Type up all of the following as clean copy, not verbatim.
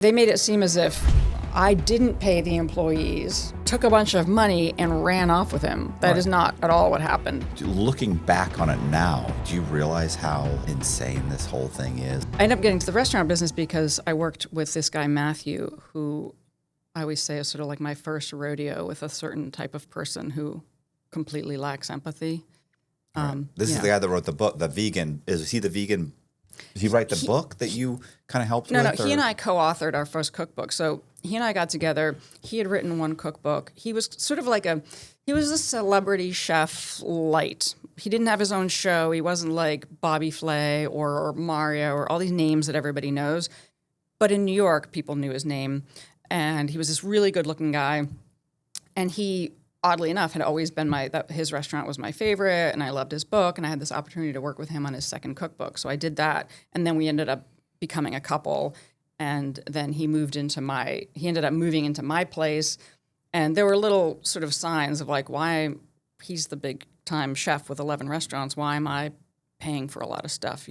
They made it seem as if I didn't pay the employees, took a bunch of money, and ran off with him. That is not at all what happened. Looking back on it now, do you realize how insane this whole thing is? I ended up getting to the restaurant business because I worked with this guy, Matthew, who I always say is sort of like my first rodeo with a certain type of person who completely lacks empathy. This is the guy that wrote the book, the vegan. Is he the vegan? Did he write the book that you kind of helped with? No, he and I co-authored our first cookbook. So he and I got together. He had written one cookbook. He was sort of like he was a celebrity chef light. He didn't have his own show. He wasn't like Bobby Flay or Mario or all these names that everybody knows. But in New York, people knew his name. And he was this really good-looking guy. And he, oddly enough, had always been his restaurant was my favorite, and I loved his book, and I had this opportunity to work with him on his second cookbook. So I did that, and then we ended up becoming a couple, and then he ended up moving into my place, and there were little sort of signs of like, why he's the big-time chef with 11 restaurants, why am I paying for a lot of stuff,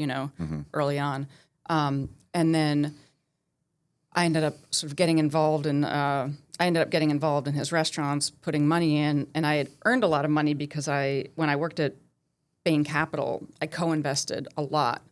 early on. And then I ended up sort of getting involved in his restaurants, putting money in, and I had earned a lot of money because when I worked at Bain Capital, I co-invested a lot.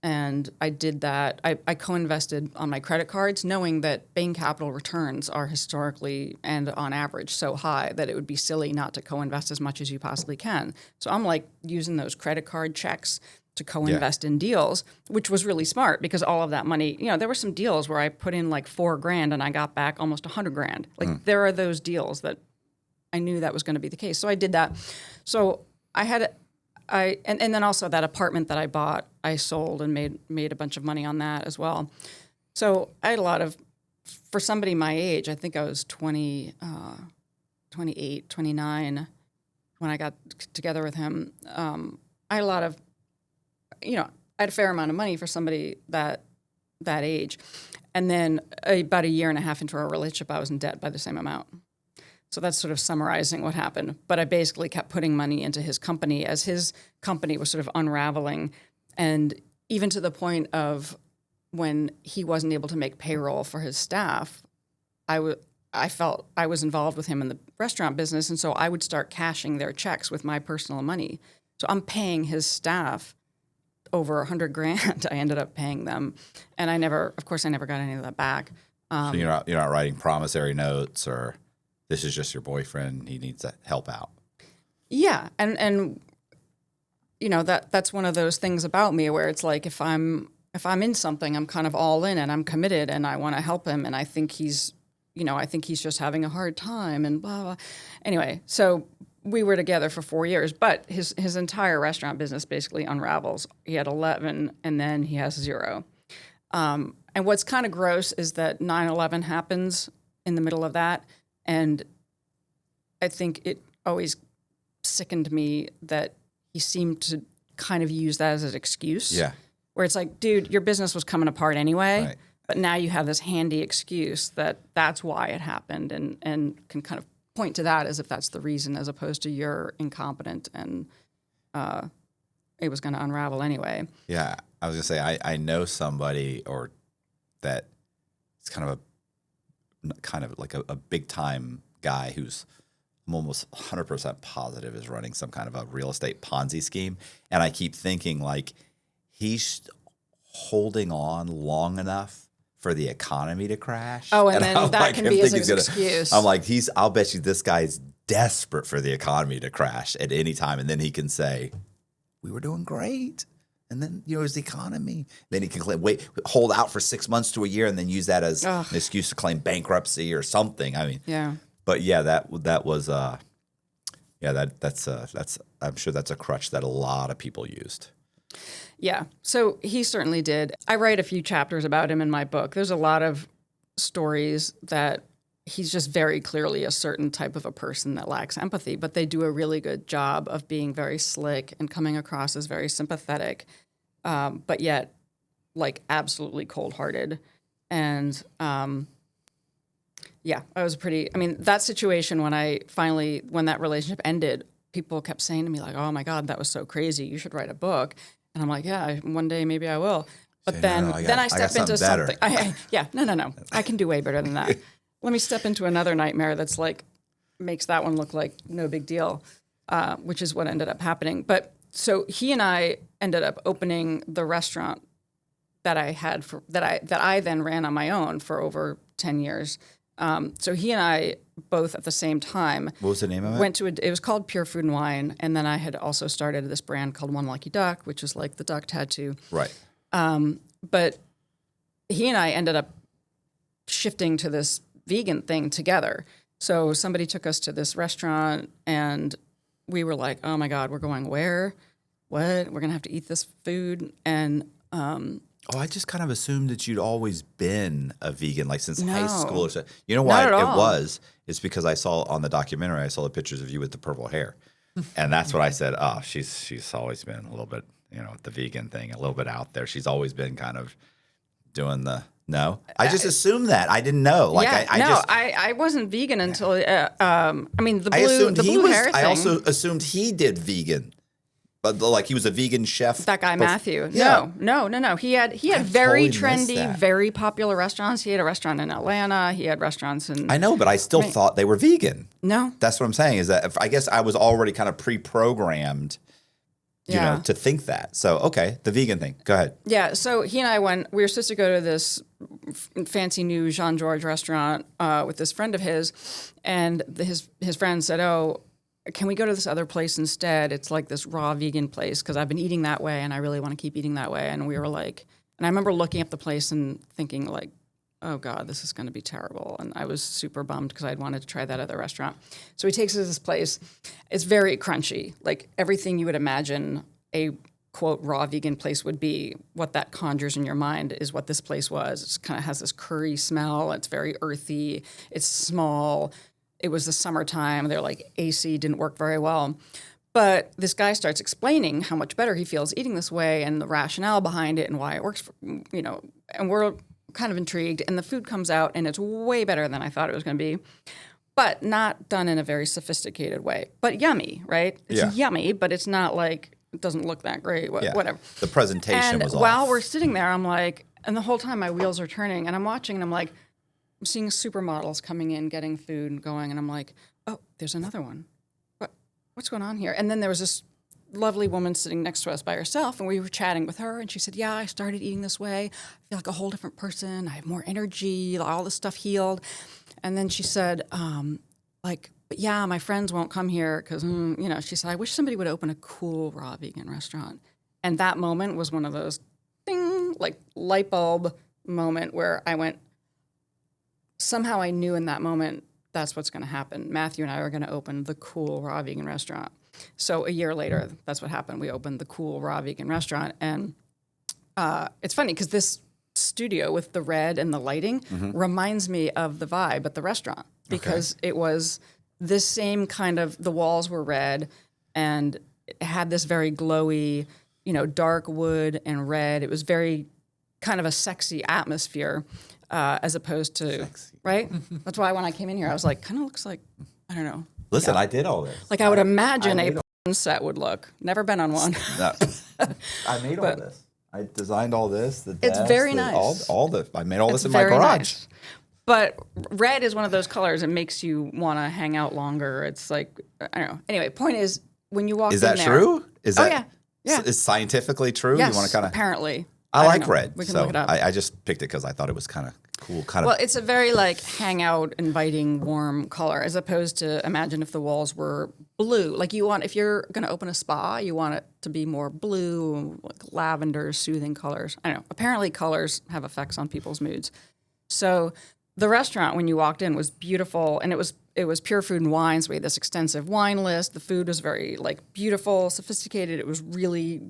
And I did that. I co-invested on my credit cards, knowing that Bain Capital returns are historically and on average so high that it would be silly not to co-invest as much as you possibly can. So I'm like using those credit card checks to co-invest in deals, which was really smart because all of that money, there were some deals where I put in like $4,000 and I got back almost $100,000. Like there are those deals that I knew that was going to be the case. So I did that. So and then also that apartment that I bought, I sold and made a bunch of money on that as well. So I had for somebody my age, I think I was 28, 29 when I got together with him. I had I had a fair amount of money for somebody that age. And then about a year and a half into our relationship, I was in debt by the same amount. So that's sort of summarizing what happened. But I basically kept putting money into his company as his company was sort of unraveling. And even to the point of when he wasn't able to make payroll for his staff, I felt I was involved with him in the restaurant business. And so I would start cashing their checks with my personal money. So I'm paying his staff over $100,000. I ended up paying them, and I never got any of that back. So you're not writing promissory notes, or this is just your boyfriend. He needs to help out. Yeah, and that's one of those things about me where it's like if I'm in something, I'm kind of all in and I'm committed and I want to help him, and I think he's just having a hard time and blah blah. Anyway, so we were together for 4 years, but his entire restaurant business basically unravels. He had 11, and then he has 0. And what's kind of gross is that 9/11 happens in the middle of that, and I think it always sickened me that he seemed to kind of use that as an excuse. Yeah. Where it's like, dude, your business was coming apart anyway, right. But now you have this handy excuse that's why it happened, and can kind of point to that as if that's the reason, as opposed to you're incompetent and it was going to unravel anyway. Yeah, I was going to say I know somebody or that it's kind of like a big time guy who's I'm almost 100% positive is running some kind of a real estate Ponzi scheme, and I keep thinking like he's holding on long enough for the economy to crash. Oh, and then that can be his excuse. I'm like, I'll bet you this guy's desperate for the economy to crash at any time. And then he can say, we were doing great. And then, it was the economy. Then he can hold out for 6 months to a year and then use that as an excuse to claim bankruptcy or something. I mean, yeah. But yeah, that was, that's I'm sure that's a crutch that a lot of people used. Yeah, so he certainly did. I write a few chapters about him in my book. There's a lot of stories that he's just very clearly a certain type of a person that lacks empathy, but they do a really good job of being very slick and coming across as very sympathetic, but yet like absolutely cold-hearted. And that situation when that relationship ended, people kept saying to me like, oh my God, that was so crazy. You should write a book. And I'm like, yeah, one day maybe I will. But Okay, then, no, I step into better. something. No. I can do way better than that. Let me step into another nightmare that's like makes that one look like no big deal, which is what ended up happening. But so he and I ended up opening the restaurant that I had that I then ran on my own for over 10 years. So he and I both at the same time. What was the name of it? It was called Pure Food and Wine, and then I had also started this brand called One Lucky Duck, which is like the duck tattoo. Right. But he and I ended up shifting to this vegan thing together. So somebody took us to this restaurant, and we were like, "Oh my God, we're going where? What? We're gonna have to eat this food?" And I just kind of assumed that you'd always been a vegan, like since high No. school or something. You know why Not at it all. was? It's because I saw on the documentary, I saw the pictures of you with the purple hair. And that's what I said, oh, she's always been a little bit, the vegan thing, a little bit out there. She's always been kind of doing the, no? I just assumed that. I didn't know. Like, I wasn't vegan until, I mean, the I assumed the he blue was, hair thing. I also assumed he did vegan. But like he was a vegan chef. That guy Matthew. Yeah. No. He had I very totally missed trendy, that. very popular restaurants. He had a restaurant in Atlanta. He had restaurants in. I know, but I still thought they were vegan. No. That's what I'm saying is that I guess I was already kind of pre-programmed, to think that. So, okay, the vegan thing. Go ahead. Yeah, so he and I we were supposed to go to this fancy new Jean-Georges restaurant with this friend of his, and his friend said, "Oh, can we go to this other place instead? It's like this raw vegan place because I've been eating that way and I really want to keep eating that way." And we were like, and I remember looking up the place and thinking like, oh God, this is going to be terrible. And I was super bummed because I'd wanted to try that other restaurant. So he takes us to this place. It's very crunchy, like everything you would imagine a quote raw vegan place would be. What that conjures in your mind is what this place was. It kind of has this curry smell. It's very earthy. It's small. It was the summertime. They're like AC didn't work very well. But this guy starts explaining how much better he feels eating this way and the rationale behind it and why it works, and we're kind of intrigued. And the food comes out and it's way better than I thought it was going to be, but not done in a very sophisticated way. But yummy, right? It's yummy, but it's not like, it doesn't look that great, whatever. The presentation was off. And while we're sitting there, I'm like, and the whole time my wheels are turning and I'm watching and I'm like, I'm seeing supermodels coming in, getting food and going, and I'm like, oh, there's another one. What's going on here? And then there was this lovely woman sitting next to us by herself, and we were chatting with her, and she said, yeah, I started eating this way. I feel like a whole different person. I have more energy, all this stuff healed. And then she said, but yeah, my friends won't come here because, she said, I wish somebody would open a cool raw vegan restaurant. And that moment was one of those ding, like light bulb moment where I went, somehow I knew in that moment that's what's going to happen. Matthew and I are going to open the cool raw vegan restaurant. So a year later, that's what happened. We opened the cool raw vegan restaurant. And it's funny because this studio with the red and the lighting reminds me of the vibe at the restaurant because it was this same kind of, the walls were red and it had this very glowy, dark wood and red. It was very kind of a sexy atmosphere. As opposed to, right? That's why when I came in here, I was like, kind of looks like, I don't know. Listen, I did all this. Like I would imagine a porn set would look. Never been on one. I made all this. I designed all this. It's very nice. I made all this in my garage. Nice. But red is one of those colors that makes you want to hang out longer. It's like, I don't know. Anyway, point is, when you walk in there. Is that true? Is that, yeah. Is scientifically true? Yes, You want to kind of, apparently. I like red. We can so look it up. I just picked it because I thought it was kind of cool. Well, it's a very like hangout, inviting, warm color, as opposed to imagine if the walls were blue. Like if you're going to open a spa, you want it to be more blue, like lavender, soothing colors. I don't know. Apparently, colors have effects on people's moods. So the restaurant, when you walked in, was beautiful, and it was Pure Food and Wine. So we had this extensive wine list. The food was very like beautiful, sophisticated. It was really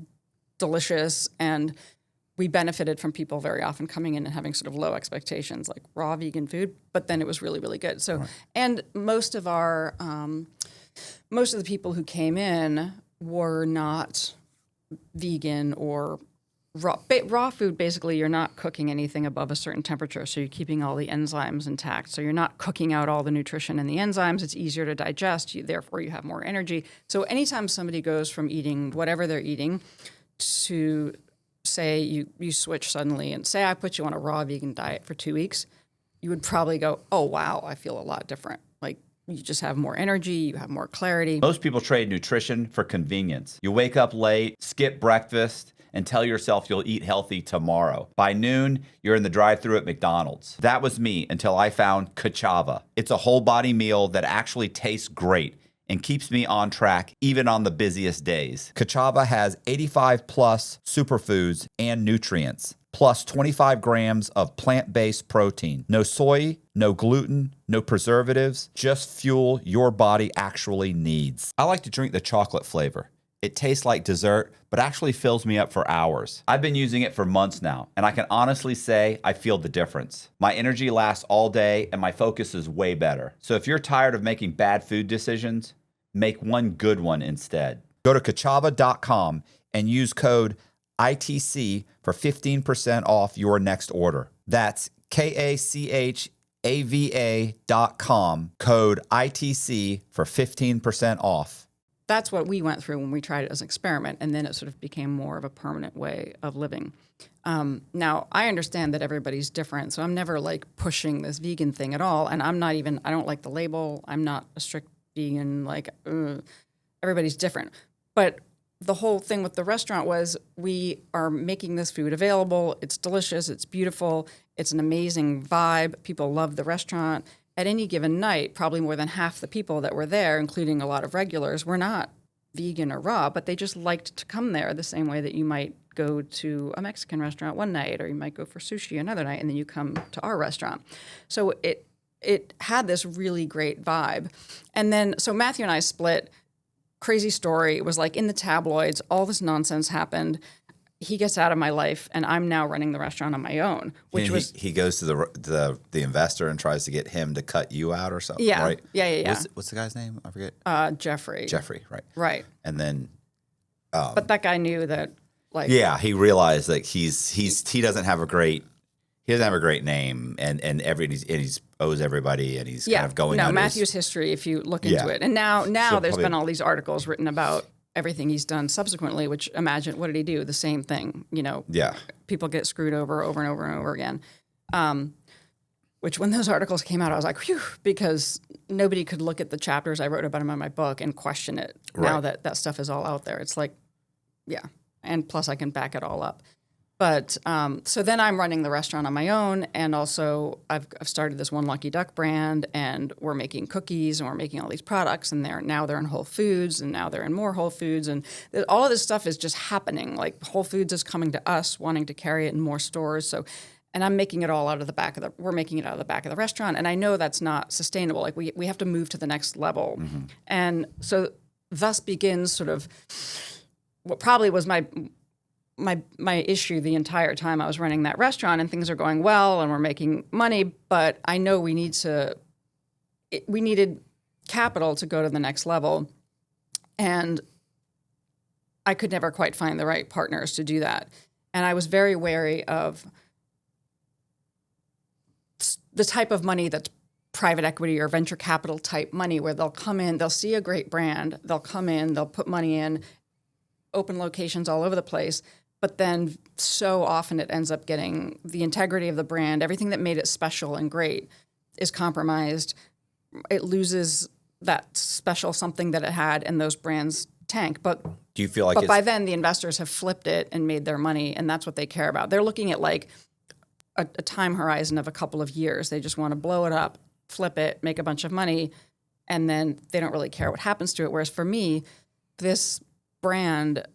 delicious, and we benefited from people very often coming in and having sort of low expectations, like raw vegan food, but then it was really, really good. So, and most of the people who came in were not vegan or raw. Raw food, basically, you're not cooking anything above a certain temperature, so you're keeping all the enzymes intact. So you're not cooking out all the nutrition and the enzymes. It's easier to digest. Therefore, you have more energy. So anytime somebody goes from eating whatever they're eating to say you switch suddenly and say I put you on a raw vegan diet for 2 weeks, you would probably go, oh, wow, I feel a lot different. Like you just have more energy, you have more clarity. Most people trade nutrition for convenience. You wake up late, skip breakfast, and tell yourself you'll eat healthy tomorrow. By noon, you're in the drive-thru at McDonald's. That was me until I found Cashapp. It's a whole body meal that actually tastes great and keeps me on track even on the busiest days. Cashapp has 85 plus superfoods and nutrients, plus 25 grams of plant-based protein. No soy, no gluten, no preservatives, just fuel your body actually needs. I like to drink the chocolate flavor. It tastes like dessert, but actually fills me up for hours. I've been using it for months now, and I can honestly say I feel the difference. My energy lasts all day, and my focus is way better. So if you're tired of making bad food decisions, make one good one instead. Go to Kachava.com and use code ITC for 15% off your next order. That's KACHAVA.com, code ITC for 15% off. That's what we went through when we tried it as an experiment, and then it sort of became more of a permanent way of living. Now, I understand that everybody's different, so I'm never like pushing this vegan thing at all, and I don't like the label. I'm not a strict vegan, like, everybody's different. But the whole thing with the restaurant was we are making this food available. It's delicious. It's beautiful. It's an amazing vibe. People love the restaurant. At any given night, probably more than half the people that were there, including a lot of regulars, were not vegan or raw, but they just liked to come there the same way that you might go to a Mexican restaurant one night, or you might go for sushi another night, and then you come to our restaurant. So it had this really great vibe. And then, so Matthew and I split. Crazy story. It was like in the tabloids. All this nonsense happened. He gets out of my life, and I'm now running the restaurant on my own. He goes to the investor and tries to get him to cut you out or something. Yeah, right? yeah. What's the guy's name? I forget. Jeffrey. Jeffrey, right? Right. And then, but that guy knew that, like, yeah, he realized that he doesn't have a great name, and he's owes everybody, and he's kind of going. No, on Matthew's history, if you look into it, and now there's been all these articles written about everything he's done subsequently. Which, imagine, what did he do? The same thing, Yeah. People get screwed over and over and over again. Which, when those articles came out, I was like, whew, because nobody could look at the chapters I wrote about him in my book and question it. Right. Now that stuff is all out there, it's like, yeah, and plus I can back it all up. But so then I'm running the restaurant on my own, and also I've started this One Lucky Duck brand, and we're making cookies, and we're making all these products, and they're in Whole Foods, and now they're in more Whole Foods, and all of this stuff is just happening. Like Whole Foods is coming to us, wanting to carry it in more stores. So, and I'm making it all out of the back of we're making it out of the back of the restaurant, and I know that's not sustainable. Like we have to move to the next level, and so thus begins sort of what probably was my issue the entire time I was running that restaurant, and things are going well and we're making money, but I know we needed capital to go to the next level, and I could never quite find the right partners to do that. And I was very wary of the type of money that's private equity or venture capital type money, where they'll come in, they'll see a great brand, they'll come in, they'll put money in, open locations all over the place. But then so often it ends up getting the integrity of the brand, everything that made it special and great is compromised. It loses that special something that it had, and those brands tank. But do you feel like by then the investors have flipped it and made their money, and that's what they care about. They're looking at like a time horizon of a couple of years. They just want to blow it up, flip it, make a bunch of money, and then they don't really care what happens to it. Whereas for me, this brand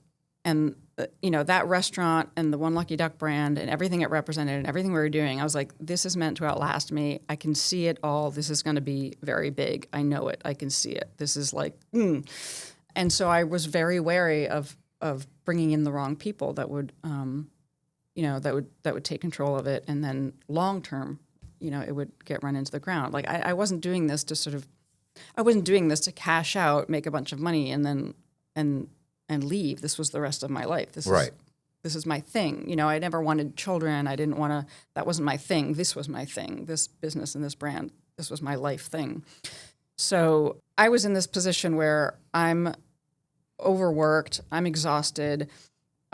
and that restaurant and the One Lucky Duck brand and everything it represented and everything we were doing, I was like, this is meant to outlast me. I can see it all. This is going to be very big. I know it. I can see it. This is like, And so I was very wary of bringing in the wrong people that would, that would take control of it, and then long term, it would get run into the ground. Like I wasn't doing this to cash out, make a bunch of money, and then and leave. This was the rest of my life. This is my thing. I never wanted children. I didn't want to. That wasn't my thing. This was my thing. This business and this brand. This was my life thing. So I was in this position where I'm overworked. I'm exhausted.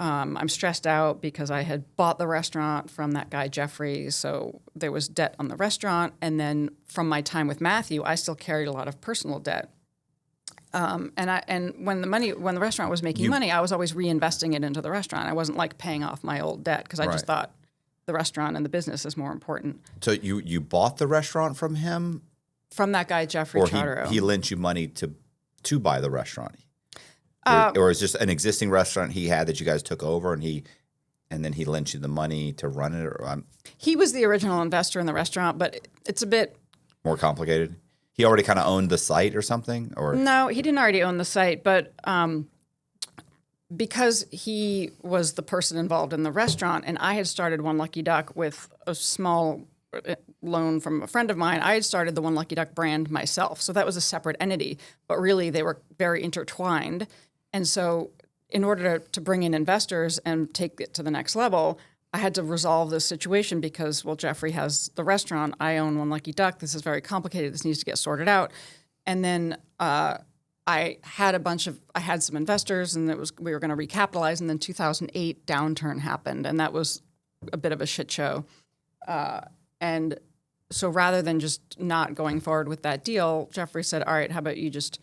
I'm stressed out because I had bought the restaurant from that guy, Jeffrey. So there was debt on the restaurant. And then from my time with Matthew, I still carried a lot of personal debt. And when the restaurant was making money, I was always reinvesting it into the restaurant. I wasn't like paying off my old debt because I just thought the restaurant and the business is more important. So you bought the restaurant from him? From that guy, Jeffrey Charterow. He lent you money to buy the restaurant? Or is just an existing restaurant he had that you guys took over and then he lent you the money to run it? He was the original investor in the restaurant, but it's a bit more complicated. He already kind of owned the site or something? Or no, he didn't already own the site, but because he was the person involved in the restaurant and I had started One Lucky Duck with a small loan from a friend of mine, I had started the One Lucky Duck brand myself. So that was a separate entity, but really they were very intertwined. And so in order to bring in investors and take it to the next level, I had to resolve this situation because, well, Jeffrey has the restaurant. I own One Lucky Duck. This is very complicated. This needs to get sorted out. And then I had some investors, and we were going to recapitalize. And then 2008 downturn happened, and that was a bit of a shit show. And so rather than just not going forward with that deal, Jeffrey said, "All right, how about you just,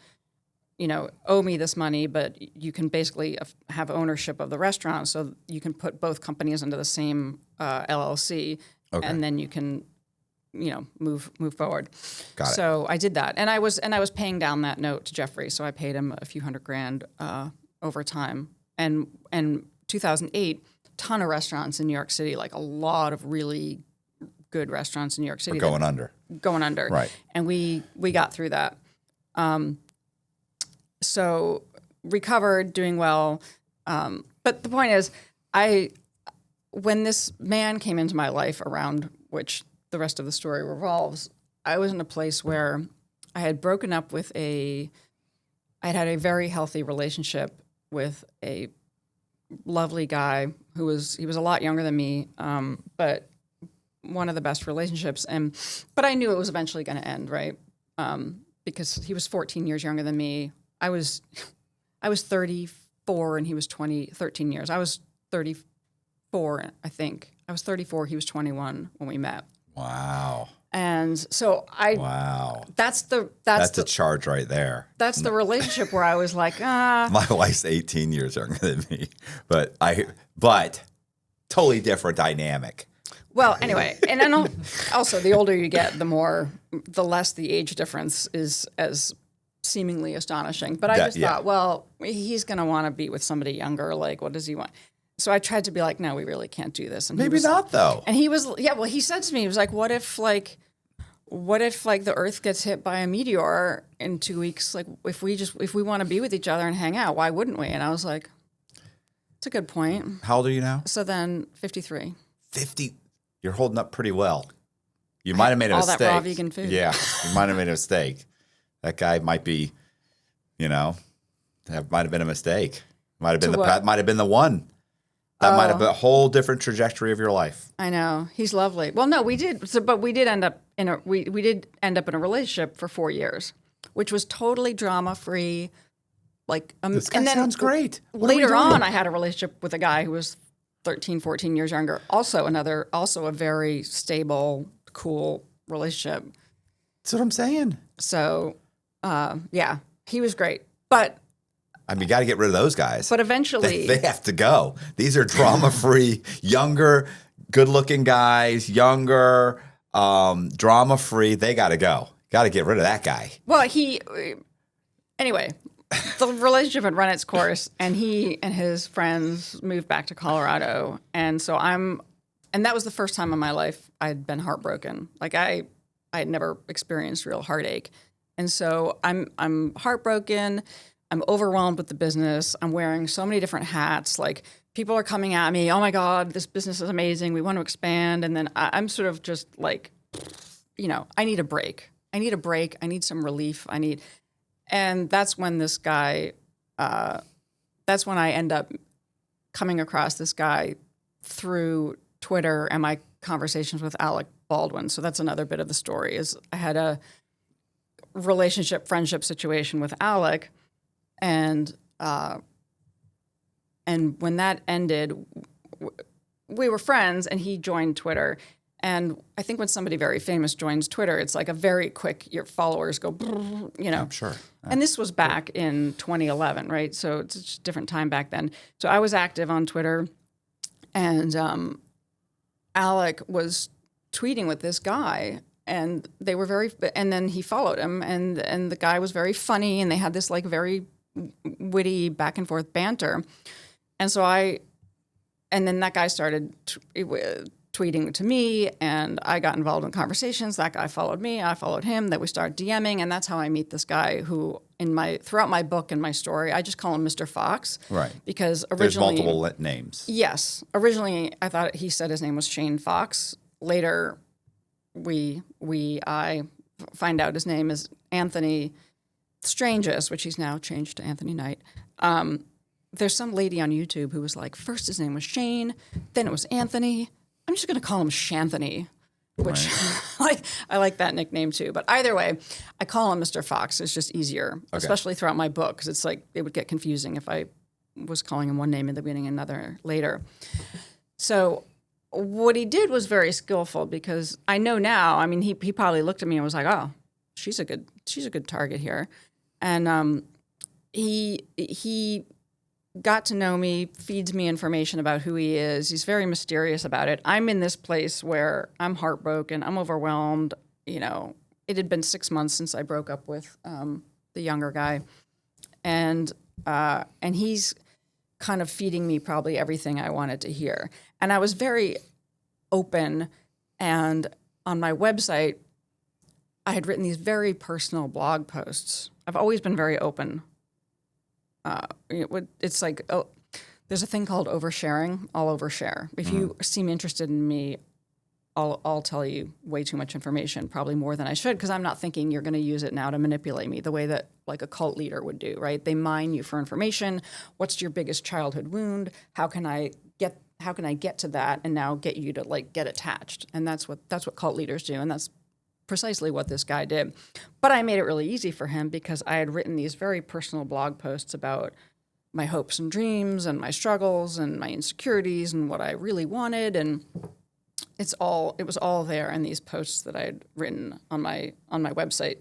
owe me this money, but you can basically have ownership of the restaurant, so you can put both companies into the same LLC, and then you can, move forward." Got it. So I did that, and I was paying down that note to Jeffrey, so I paid him a few $100,000 over time. And 2008, ton of restaurants in New York City, like a lot of really good restaurants in New York City going under. Right. And we got through that. So recovered, doing well. But the point is, when this man came into my life around which the rest of the story revolves, I was in a place where I had broken up with I had a very healthy relationship with a lovely guy he was a lot younger than me, but one of the best relationships. But I knew it was eventually going to end, right? Because he was 14 years younger than me. I was 34 and he was 13 years. I was 34, I think. I was 34. He was 21 when we met. Wow. And so that's a charge right there. That's the relationship where I was like, My wife's 18 years younger than me, but totally different dynamic. Well, anyway, and then also the older you get, the less the age difference is as seemingly astonishing. But I just thought, well, he's going to want to be with somebody younger. Like, what does he want? So I tried to be like, no, we really can't do this. And maybe not, though. And he was, he said to me, he was like, what if the Earth gets hit by a meteor in 2 weeks? Like, if we want to be with each other and hang out, why wouldn't we? And I was like, it's a good point. How old are you now? So then 53. 50. You're holding up pretty well. You might have made a mistake. All that raw vegan food. Yeah, you might have made a mistake. That guy might be, that might have been a mistake. Might have been the one. That might have been a whole different trajectory of your life. I know. He's lovely. Well, no, we did. But we did end up in a a relationship for 4 years, which was totally drama free. Like, this guy sounds great. Later on, I had a relationship with a guy who was 13, 14 years younger. Also a very stable, cool relationship. That's what I'm saying. So, he was great. But you got to get rid of those guys. But eventually, they have to go. These are drama-free, younger, good-looking guys. Younger, drama-free. They got to go. Got to get rid of that guy. Well, anyway. The relationship had run its course, and he and his friends moved back to Colorado. And so and that was the first time in my life I'd been heartbroken. Like I had never experienced real heartache. And so I'm heartbroken. I'm overwhelmed with the business. I'm wearing so many different hats. Like, people are coming at me, oh my God, this business is amazing. We want to expand. And then I'm sort of just like, I need a break. I need some relief. And that's when this guy, that's when I end up coming across this guy through Twitter and my conversations with Alec Baldwin. So that's another bit of the story, is I had a friendship situation with Alec, and And when that ended, we were friends, and he joined Twitter. And I think when somebody very famous joins Twitter, it's like a very quick, your followers go, you know. I'm sure. And this was back in 2011, right? So it's a different time back then. So I was active on Twitter, and Alec was tweeting with this guy, and they were and then he followed him, and the guy was very funny, and they had this like very witty back and forth banter. And so and then that guy started tweeting to me, and I got involved in conversations. That guy followed me, I followed him, that we started DMing, and that's how I meet this guy who throughout my book and my story, I just call him Mr. Fox. Right. Because There's originally... multiple names. Yes. Originally, I thought he said his name was Shane Fox. Later, I find out his name is Anthony Strangest, which he's now changed to Anthony Knight. There's some lady on YouTube who was like, first his name was Shane, then it was Anthony. I'm just going to call him Shanthony, which I like that nickname too. But either way, I call him Mr. Fox. It's just easier, especially throughout my book, because it's like it would get confusing if I was calling him one name in the beginning and another later. So what he did was very skillful, because I know now, I mean, he probably looked at me and was like, oh, she's a good target here. And he got to know me, feeds me information about who he is. He's very mysterious about it. I'm in this place where I'm heartbroken. I'm overwhelmed. You know, it had been 6 months since I broke up with the younger guy. And he's kind of feeding me probably everything I wanted to hear. And I was very open. And on my website, I had written these very personal blog posts. I've always been very open. It's like, there's a thing called oversharing. I'll overshare. If you seem interested in me, I'll tell you way too much information, probably more than I should, because I'm not thinking you're going to use it now to manipulate me the way that like a cult leader would do, right? They mine you for information. What's your biggest childhood wound? How can I get to that and now get you to like get attached? And that's what cult leaders do, and that's precisely what this guy did. But I made it really easy for him, because I had written these very personal blog posts about my hopes and dreams and my struggles and my insecurities and what I really wanted, and it was all there in these posts that I had written on my website.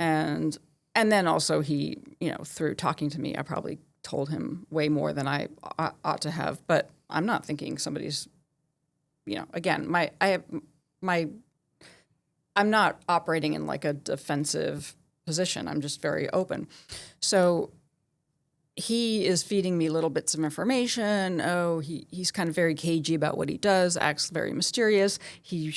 And then also he, through talking to me, I probably told him way more than I ought to have. But I'm not thinking somebody's, again, I'm not operating in like a defensive position. I'm just very open. So he is feeding me little bits of information. Oh, he's kind of very cagey about what he does, acts very mysterious. He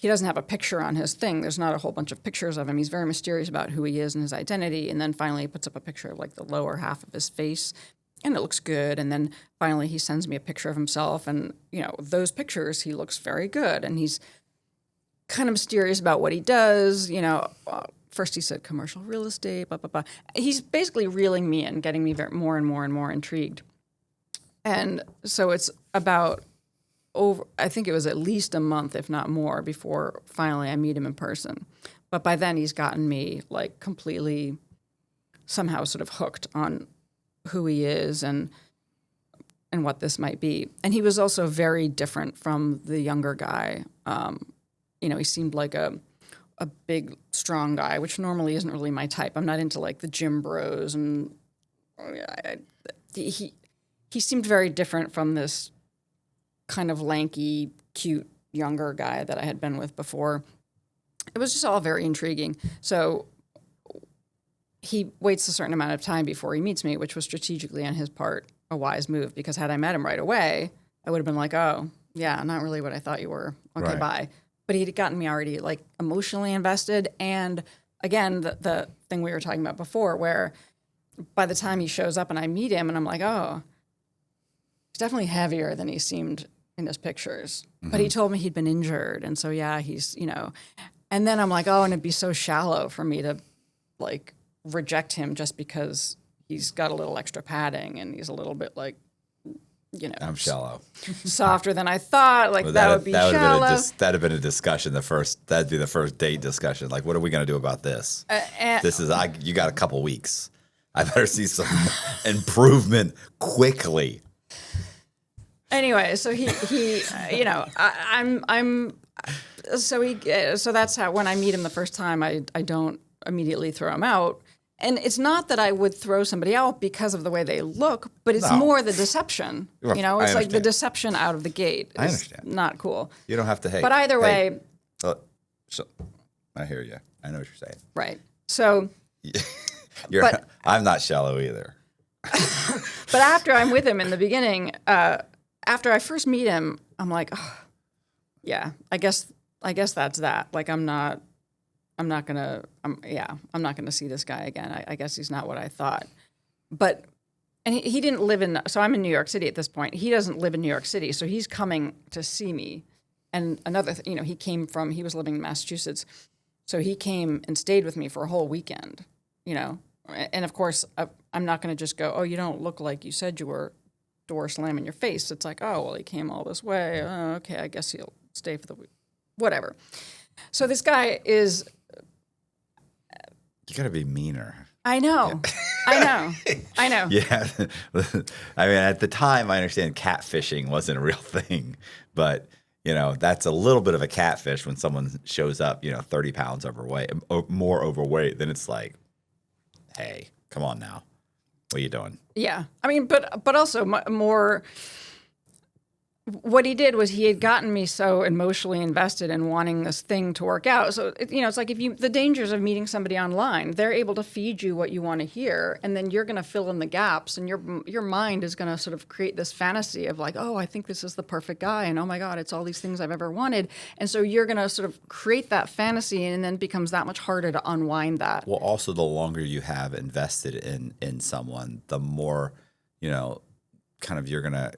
doesn't have a picture on his thing. There's not a whole bunch of pictures of him. He's very mysterious about who he is and his identity. And then finally he puts up a picture of like the lower half of his face, and it looks good. And then finally he sends me a picture of himself, and those pictures, he looks very good. And he's kind of mysterious about what he does. First he said commercial real estate, blah, blah, blah. He's basically reeling me in, getting me more and more and more intrigued. And so it's about I think it was at least a month, if not more, before finally I meet him in person. But by then he's gotten me like completely somehow sort of hooked on who he is and what this might be. And he was also very different from the younger guy. He seemed like a big, strong guy, which normally isn't really my type. I'm not into like the gym bros, and he seemed very different from this kind of lanky, cute, younger guy that I had been with before. It was just all very intriguing. So he waits a certain amount of time before he meets me, which was strategically on his part a wise move, because had I met him right away, I would have been like, oh, yeah, not really what I thought you were. Okay, Right. Bye. But he'd gotten me already like emotionally invested. And again, the thing we were talking about before, where by the time he shows up and I meet him and I'm like, oh, he's definitely heavier than he seemed in his pictures. Mm-hmm. But he told me he'd been injured. And so, yeah, he's, and then I'm like, oh, and it'd be so shallow for me to like reject him just because he's got a little extra padding and he's a little bit like, I'm shallow. Softer than I thought. Like, Well, that would be shallow. That'd have been a discussion. That'd be the first date discussion. Like, what are we going to do about this? And This is, you got a couple weeks. I better see some improvement quickly. Anyway, so he you know, so that's how when I meet him the first time, I don't immediately throw him out. And it's not that I would throw somebody out because of the way they look, but it's more the deception. You know, it's like the deception out of the gate. I understand. Not cool. You don't have to hate. But either way. So, I hear you. I know what you're saying. Right. So. I'm not shallow either. But after I'm with him in the beginning, after I first meet him, I'm like, oh, yeah, I guess that's that. Like, I'm not gonna see this guy again. I guess he's not what I thought. But, and he didn't live in, so I'm in New York City at this point. He doesn't live in New York City, so he's coming to see me. And another, he was living in Massachusetts. So he came and stayed with me for a whole weekend, And of course, I'm not going to just go, oh, you don't look like you said you were, door slam in your face. It's like, oh, well, he came all this way. Oh, okay, I guess he'll stay for the week. Whatever. So this guy is... You got to be meaner. I know. Yeah. I know. Yeah. I mean, at the time, I understand catfishing wasn't a real thing. But, that's a little bit of a catfish when someone shows up, 30 pounds overweight, more overweight. Then it's like, hey, come on now. What are you doing? Yeah. I mean, but also more... What he did was he had gotten me so emotionally invested in wanting this thing to work out. So, it's like the dangers of meeting somebody online, they're able to feed you what you want to hear, and then you're going to fill in the gaps, and your mind is going to sort of create this fantasy of like, oh, I think this is the perfect guy, and oh my God, it's all these things I've ever wanted. And so you're going to sort of create that fantasy, and then it becomes that much harder to unwind that. Well, also the longer you have invested in someone, the more, kind of you're going to...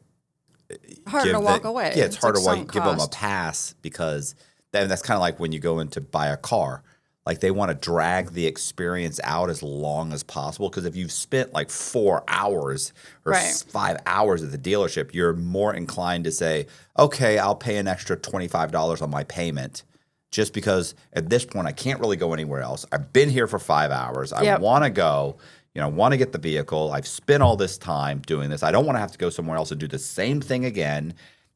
Harder to walk away. Yeah, it's harder to give them a pass because that's kind of like when you go in to buy a car. Like they want to drag the experience out as long as possible because if you've spent like 4 hours or 5 hours at the dealership, you're more inclined to say, okay, I'll pay an extra $25 on my payment just because at this point I can't really go anywhere else. I've been here for 5 hours. I want to go. Want to get the vehicle. I've spent all this time doing this. I don't want to have to go somewhere else and do the same thing again.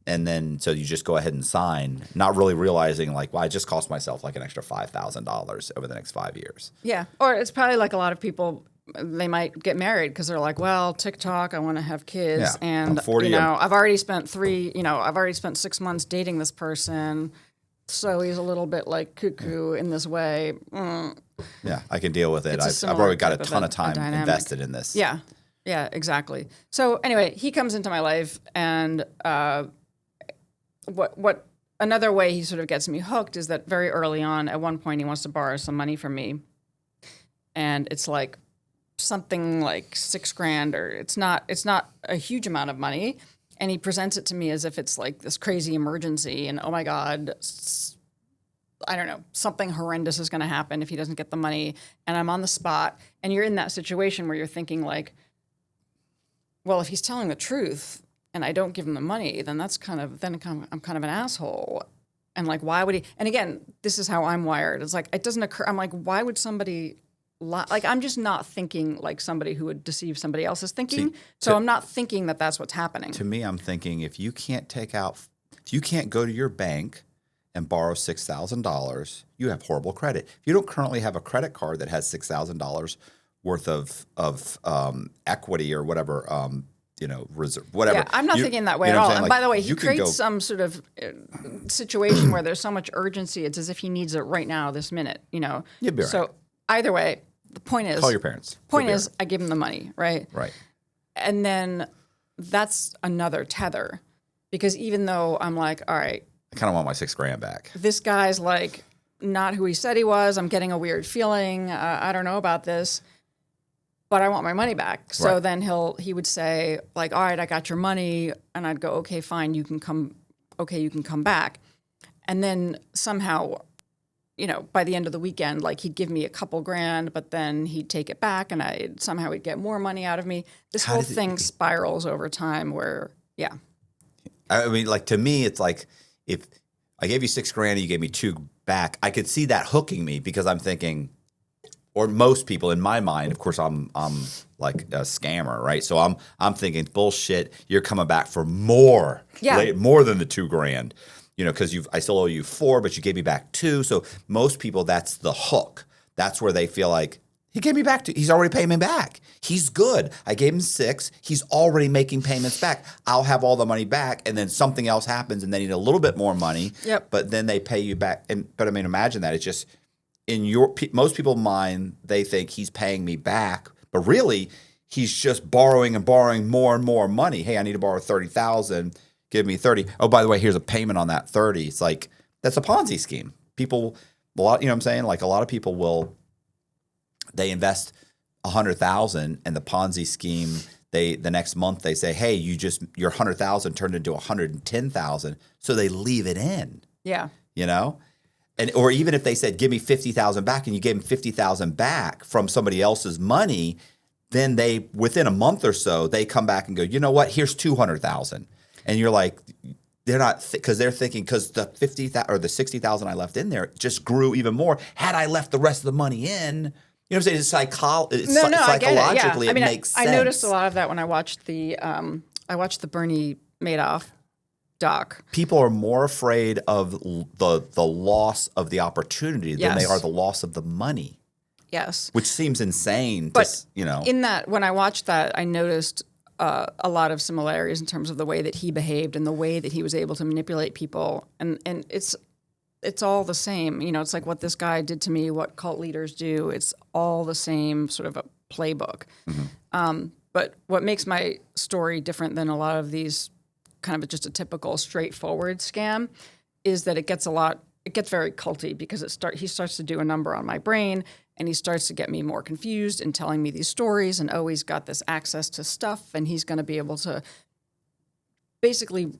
And then so you just go ahead and sign, not really realizing like, well, I just cost myself like an extra $5,000 over the next 5 years. Yeah. Or it's probably like a lot of people, they might get married because they're like, well, TikTok, I want to have kids. Yeah. And, 40, I've already spent 6 months dating this person. So he's a little bit like cuckoo in this way. Yeah, I can deal with it. I've already got a ton of time invested in this. Yeah, exactly. So anyway, he comes into my life, and what another way he sort of gets me hooked is that very early on, at one point, he wants to borrow some money from me, and it's like something like $6,000, or it's not a huge amount of money. And he presents it to me as if it's like this crazy emergency and, oh my God, I don't know, something horrendous is going to happen if he doesn't get the money. And I'm on the spot. And you're in that situation where you're thinking like, well, if he's telling the truth and I don't give him the money, then I'm kind of an asshole. And like, why would he? And again, this is how I'm wired. It's like, it doesn't occur. I'm like, why would somebody... Like, I'm just not thinking like somebody who would deceive somebody else is thinking. I'm not thinking that that's what's happening. To me, I'm thinking if you can't go to your bank and borrow $6,000, you have horrible credit. If you don't currently have a credit card that has $6,000 worth of equity or whatever, reserve, whatever. Yeah, I'm not thinking that way at all. And by the way, he creates some sort of situation where there's so much urgency. It's as if he needs it right now, this minute, You'd be right. So either way, the point is... Call your parents. Point is, I give him the money, right? Right. And then that's another tether. Because even though I'm like, all right... I kind of want my $6,000 back. This guy's like not who he said he was. I'm getting a weird feeling. I don't know about this. But I want my money back. So then he would say, like, all right, I got your money. And I'd go, okay, fine, you can come back. And then somehow... by the end of the weekend, like he'd give me a couple grand, but then he'd take it back and somehow he'd get more money out of me. This whole thing spirals over time where, yeah. I mean, like to me, it's like if I gave you $6,000 and you gave me $2,000 back, I could see that hooking me because I'm thinking, or most people in my mind, of course, I'm like a scammer, right? So I'm thinking bullshit. You're coming back for more, more than the $2,000, because I still owe you 4, but you gave me back 2. So most people, that's the hook. That's where they feel like he gave me back 2. He's already paying me back. He's good. I gave him 6. He's already making payments back. I'll have all the money back, and then something else happens, and they need a little bit more money. Yep. But then they pay you back. But I mean, imagine that. It's just in most people's mind, they think he's paying me back, but really he's just borrowing and borrowing more and more money. Hey, I need to borrow $30,000. Give me 30. Oh, by the way, here's a payment on that 30. It's like that's a Ponzi scheme. People, a lot, you know what I'm saying? Like a lot of people they invest $100,000 and the Ponzi scheme. The next month they say, hey, your $100,000 turned into $110,000, so they leave it in. Yeah. Or even if they said, give me $50,000 back, and you gave them $50,000 back from somebody else's money, then within a month or so, they come back and go, you know what? Here's $200,000, and you're like, they're not because they're thinking because the $50,000 or the $60,000 I left in there just grew even more. Had I left the rest of the money in, what I'm saying? It's psychologically, it makes sense. I noticed a lot of that when I watched the Bernie Madoff doc. People are more afraid of the loss of the opportunity than they are the loss of the money. Yes. Which seems insane. But in that, when I watched that, I noticed a lot of similarities in terms of the way that he behaved and the way that he was able to manipulate people. And it's all the same. It's like what this guy did to me, what cult leaders do. It's all the same sort of a playbook. Mm-hmm. But what makes my story different than a lot of these kind of just a typical straightforward scam is that it gets very culty because he starts to do a number on my brain and he starts to get me more confused and telling me these stories and he's got this access to stuff and he's going to be able to basically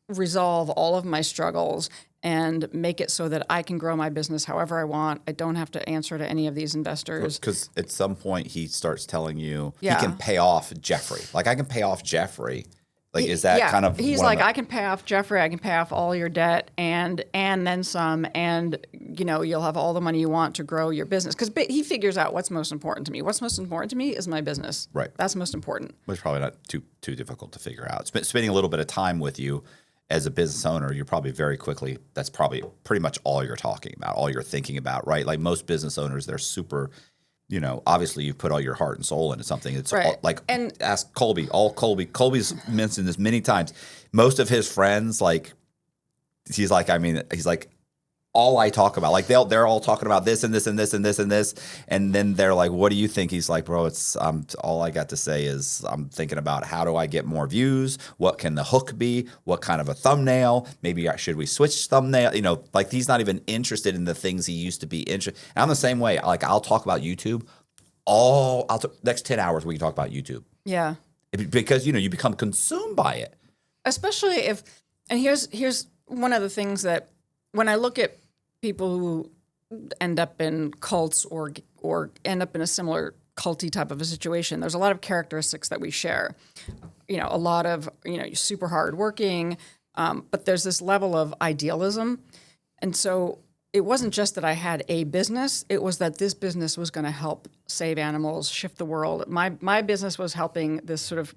resolve all of my struggles and make it so that I can grow my business however I want. I don't have to answer to any of these investors. Because at some point he starts telling you he can pay off Jeffrey. Like I can pay off Jeffrey. Like is that kind of he's like I can pay off Jeffrey, I can pay off all your debt and then some, and you'll have all the money you want to grow your business because he figures out what's most important to me. What's most important to me is my business. Right. That's most important. It's probably not too difficult to figure out. Spending a little bit of time with you as a business owner, you're probably very quickly. That's probably pretty much all you're talking about, all you're thinking about, right? Like most business owners, they're super. Obviously you've put all your heart and soul into something. It's right. Ask Colby. Colby's mentioned this many times. Most of his friends, he's like, all I talk about. Like they're all talking about this and this and this and this and this, and then they're like, "What do you think?" He's like, "Bro, it's all I got to say is I'm thinking about how do I get more views? What can the hook be? What kind of a thumbnail? Maybe should we switch thumbnail? He's not even interested in the things he used to be interested. I'm the same way. Like I'll talk about YouTube. Next 10 hours we can talk about YouTube. Yeah, because you become consumed by it. Especially and here's one of the things that when I look at people who end up in cults or end up in a similar culty type of a situation, there's a lot of characteristics that we share. A lot of, super hardworking, but there's this level of idealism. And so it wasn't just that I had a business, it was that this business was going to help save animals, shift the world. My business was helping this sort of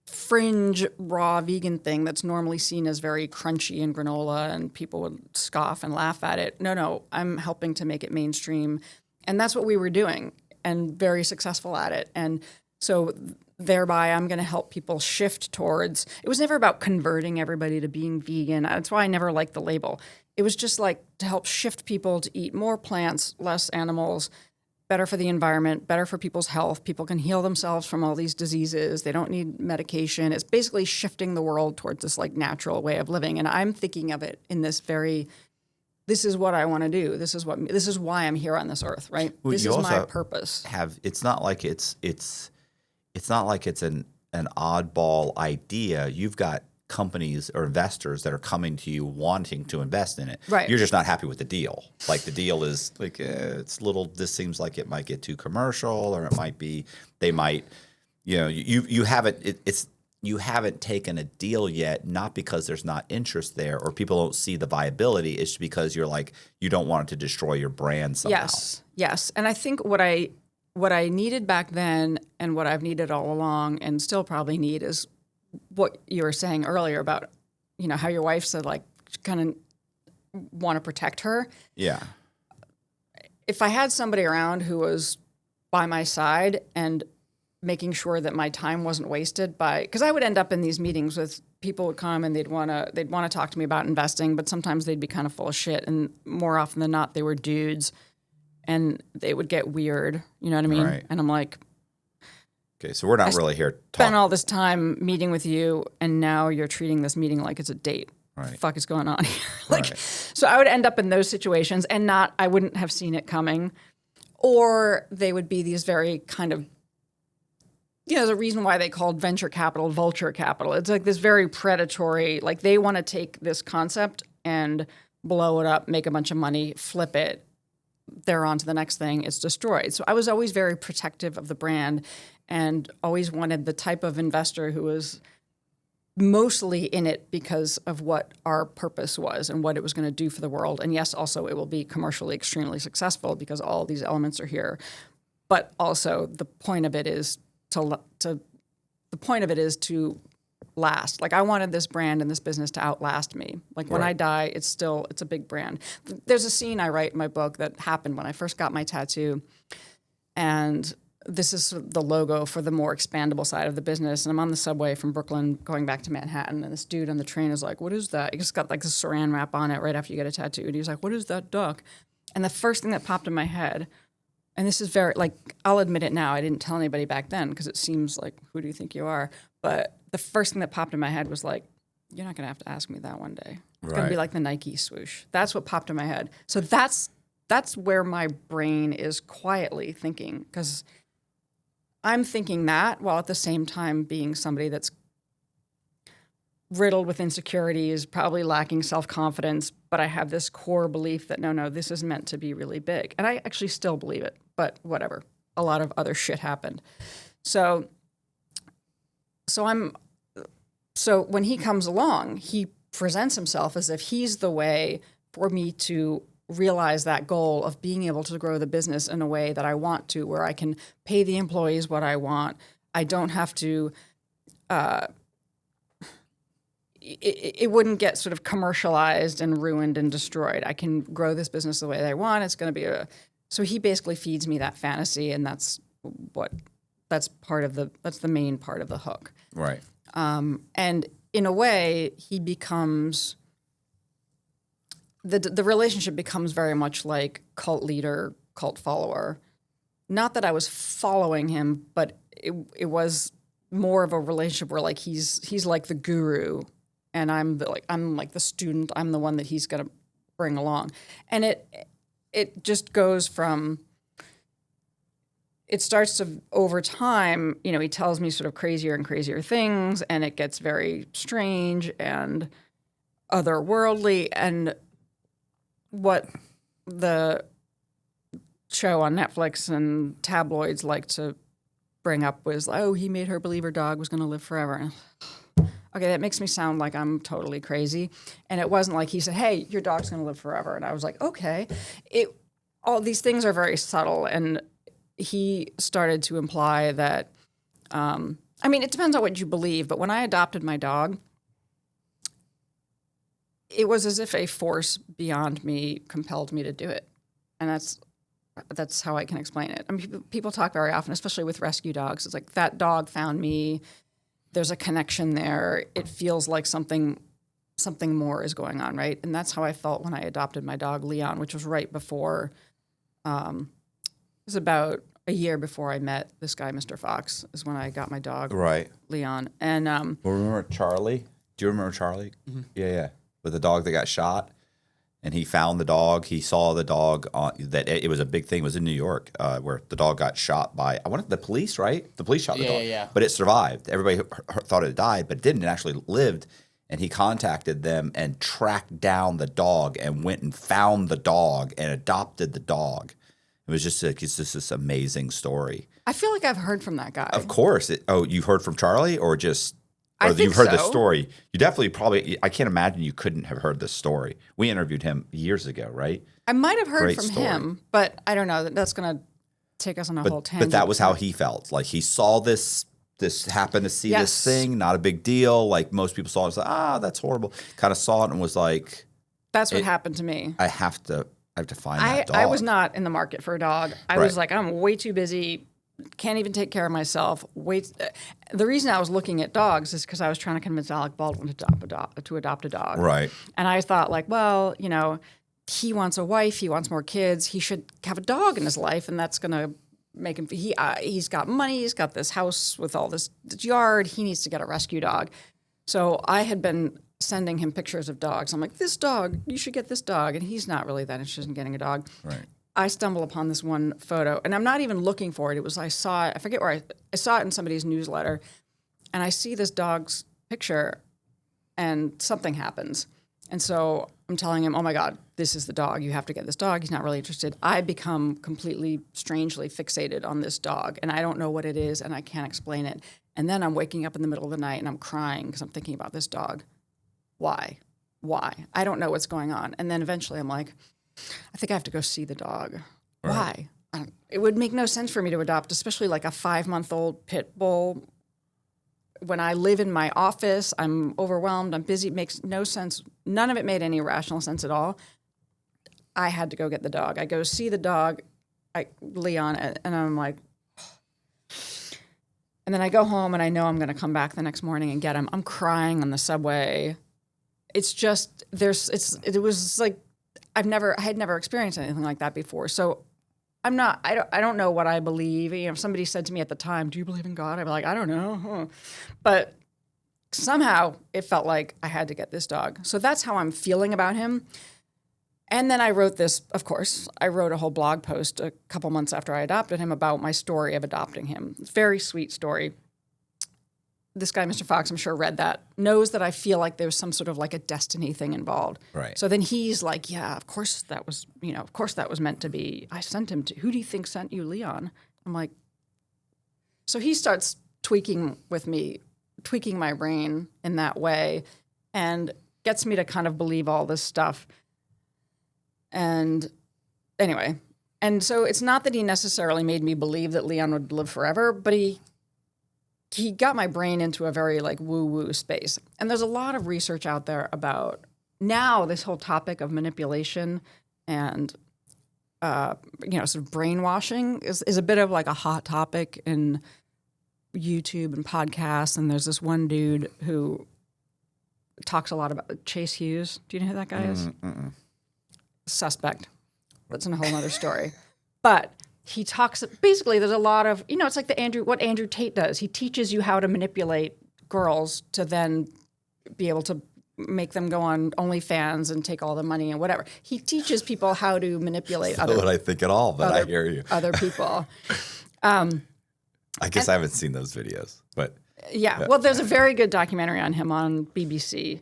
fringe raw vegan thing that's normally seen as very crunchy in granola and people would scoff and laugh at it. No, I'm helping to make it mainstream. And that's what we were doing and very successful at it. And so thereby I'm going to help people shift towards, it was never about converting everybody to being vegan. That's why I never liked the label. It was just like to help shift people to eat more plants, less animals, better for the environment, better for people's health. People can heal themselves from all these diseases. They don't need medication. It's basically shifting the world towards this natural way of living. And I'm thinking of it in this this is what I want to do. This is why I'm here on this earth, right? Well, this is my purpose. It's not like it's an oddball idea. You've got companies or investors that are coming to you wanting to invest in it. Right. You're just not happy with the deal. Like the deal is it's little. This seems like it might get too commercial, or it might be they might, you have it. It's you haven't taken a deal yet, not because there's not interest there or people don't see the viability. It's because you're like, you don't want it to destroy your brand somehow. Yes. And I think what I needed back then and what I've needed all along and still probably need is what you were saying earlier about, how your wife said, like, kind of want to protect her. Yeah. If I had somebody around who was by my side and making sure that my time wasn't wasted because I would end up in these meetings with people would come and they'd want to talk to me about investing, but sometimes they'd be kind of full of shit. And more often than not, they were dudes and they would get weird. You know what I mean? Right. And I'm like, okay, so we're not really here to spent talk. all this time meeting with you and now you're treating this meeting like it's a date. Right. What the fuck is going on here? Right. So I would end up in those situations and I wouldn't have seen it coming. Or they would be these very kind of, there's a reason why they called venture capital vulture capital. It's like this very predatory, like they want to take this concept and blow it up, make a bunch of money, flip it. They're on to the next thing. It's destroyed. So I was always very protective of the brand and always wanted the type of investor who was mostly in it because of what our purpose was and what it was going to do for the world. And yes, also it will be commercially extremely successful because all these elements are here. But also the point of it is to last. Like I wanted this brand and this business to outlast me. Like when I die, it's a big brand. There's a scene I write in my book that happened when I first got my tattoo. And this is the logo for the more expandable side of the business. And I'm on the subway from Brooklyn going back to Manhattan. And this dude on the train is like, what is that? He just got like this saran wrap on it right after you get a tattoo. And he's like, what is that duck? And the first thing that popped in my head, and this is very, like, I'll admit it now. I didn't tell anybody back then because it seems like, who do you think you are? But the first thing that popped in my head was like, you're not going to have to ask me that one day. It's going to be like the Nike swoosh. That's what popped in my head. So that's where my brain is quietly thinking because I'm thinking that while at the same time being somebody that's riddled with insecurities, probably lacking self-confidence, but I have this core belief that no, this is meant to be really big. And I actually still believe it, but whatever. A lot of other shit happened. So when he comes along, he presents himself as if he's the way for me to realize that goal of being able to grow the business in a way that I want to, where I can pay the employees what I want. I don't have to, it wouldn't get sort of commercialized and ruined and destroyed. I can grow this business the way that I want. It's going to be so he basically feeds me that fantasy, and that's the main part of the hook. Right. And in a way, he becomes, the relationship becomes very much like cult leader, cult follower. Not that I was following him, but it was more of a relationship where like he's like the guru, and I'm like the student. I'm the one that he's gonna bring along, and it just goes from. It starts to, over time, he tells me sort of crazier and crazier things, and it gets very strange and otherworldly. And what the show on Netflix and tabloids like to bring up was, oh, he made her believe her dog was going to live forever. Okay, that makes me sound like I'm totally crazy. And it wasn't like he said, hey, your dog's going to live forever. And I was like, okay. All these things are very subtle, and he started to imply that, it depends on what you believe, but when I adopted my dog, it was as if a force beyond me compelled me to do it. And that's how I can explain it. I mean, people talk very often, especially with rescue dogs. It's like, that dog found me. There's a connection there. It feels like something more is going on, right? And that's how I felt when I adopted my dog, Leon, which was right before, it was about a year before I met this guy, Mr. Fox, is when I got my dog, Right. Leon. And Well, remember Charlie? Do you remember Charlie? Mm-hmm. Yeah. With the dog that got shot, and he found the dog. He saw the dog that it was a big thing. It was in New York, where the dog got shot by the police, right? The police shot the dog, Yeah. but it survived. Everybody thought it died, but it didn't. It actually lived. And he contacted them and tracked down the dog and went and found the dog and adopted the dog. It was just this amazing story. I feel like I've heard from that guy. Of course. You've heard from Charlie, or just I Or think you've heard the so. story. You definitely probably, I can't imagine you couldn't have heard this story. We interviewed him years ago, right? I might have heard Great from story. him, but I don't know. That's going to take us on a whole tangent. But that was how he felt. Like he saw this happened to see this Yes. thing, not a big deal. Like most people saw it, was like, that's horrible. Kind of saw it and was like, That's what happened to me. I have to find that dog. I was not in the market for a dog. I Right. was like, I'm way too busy. Can't even take care of myself. The reason I was looking at dogs is because I was trying to convince Alec Baldwin to adopt a dog. Right. And I thought, like, well, he wants a wife. He wants more kids. He should have a dog in his life, and that's going to make him. He's got money. He's got this house with all this yard. He needs to get a rescue dog. So I had been sending him pictures of dogs. I'm like, this dog, you should get this dog. And he's not really that interested in getting a dog. Right. I stumble upon this one photo, and I'm not even looking for it. It was I forget where I saw it in somebody's newsletter, and I see this dog's picture, and something happens. And so I'm telling him, oh my God, this is the dog. You have to get this dog. He's not really interested. I become completely, strangely fixated on this dog, and I don't know what it is, and I can't explain it. And then I'm waking up in the middle of the night, and I'm crying because I'm thinking about this dog. Why? I don't know what's going on. And then eventually I'm like, I think I have to go see the dog. Right. Why? It would make no sense for me to adopt, especially like a 5-month-old pit bull. When I live in my office, I'm overwhelmed, I'm busy. It makes no sense. None of it made any rational sense at all. I had to go get the dog. I go see the dog, Leon, and I'm like, and then I go home and I know I'm going to come back the next morning and get him. I'm crying on the subway. It's just, it was like, I had never experienced anything like that before. So I don't know what I believe. If somebody said to me at the time, do you believe in God? I'd be like, I don't know. But somehow it felt like I had to get this dog. So that's how I'm feeling about him. And then I wrote this, of course, I wrote a whole blog post a couple months after I adopted him about my story of adopting him. Very sweet story. This guy, Mr. Fox, I'm sure read that, knows that I feel like there's some sort of like a destiny thing involved. Right. So then he's like, yeah, of course that was meant to be. I sent him to, who do you think sent you, Leon? I'm like, so he starts tweaking my brain in that way and gets me to kind of believe all this stuff. And anyway, and so it's not that he necessarily made me believe that Leon would live forever, but he got my brain into a very like woo-woo space. And there's a lot of research out there about now this whole topic of manipulation and, sort of brainwashing is a bit of like a hot topic in YouTube and podcasts. And there's this one dude who talks a lot about Chase Hughes. Do you know who that guy is? Suspect. That's a whole other story. But he talks, basically there's a lot of, it's like what Andrew Tate does. He teaches you how to manipulate girls to then be able to make them go on OnlyFans and take all the money and whatever. He teaches people how to manipulate Not what I think at all, but I hear you. other people. I guess I haven't seen those videos, but Yeah. Well, there's a very good documentary on him on BBC.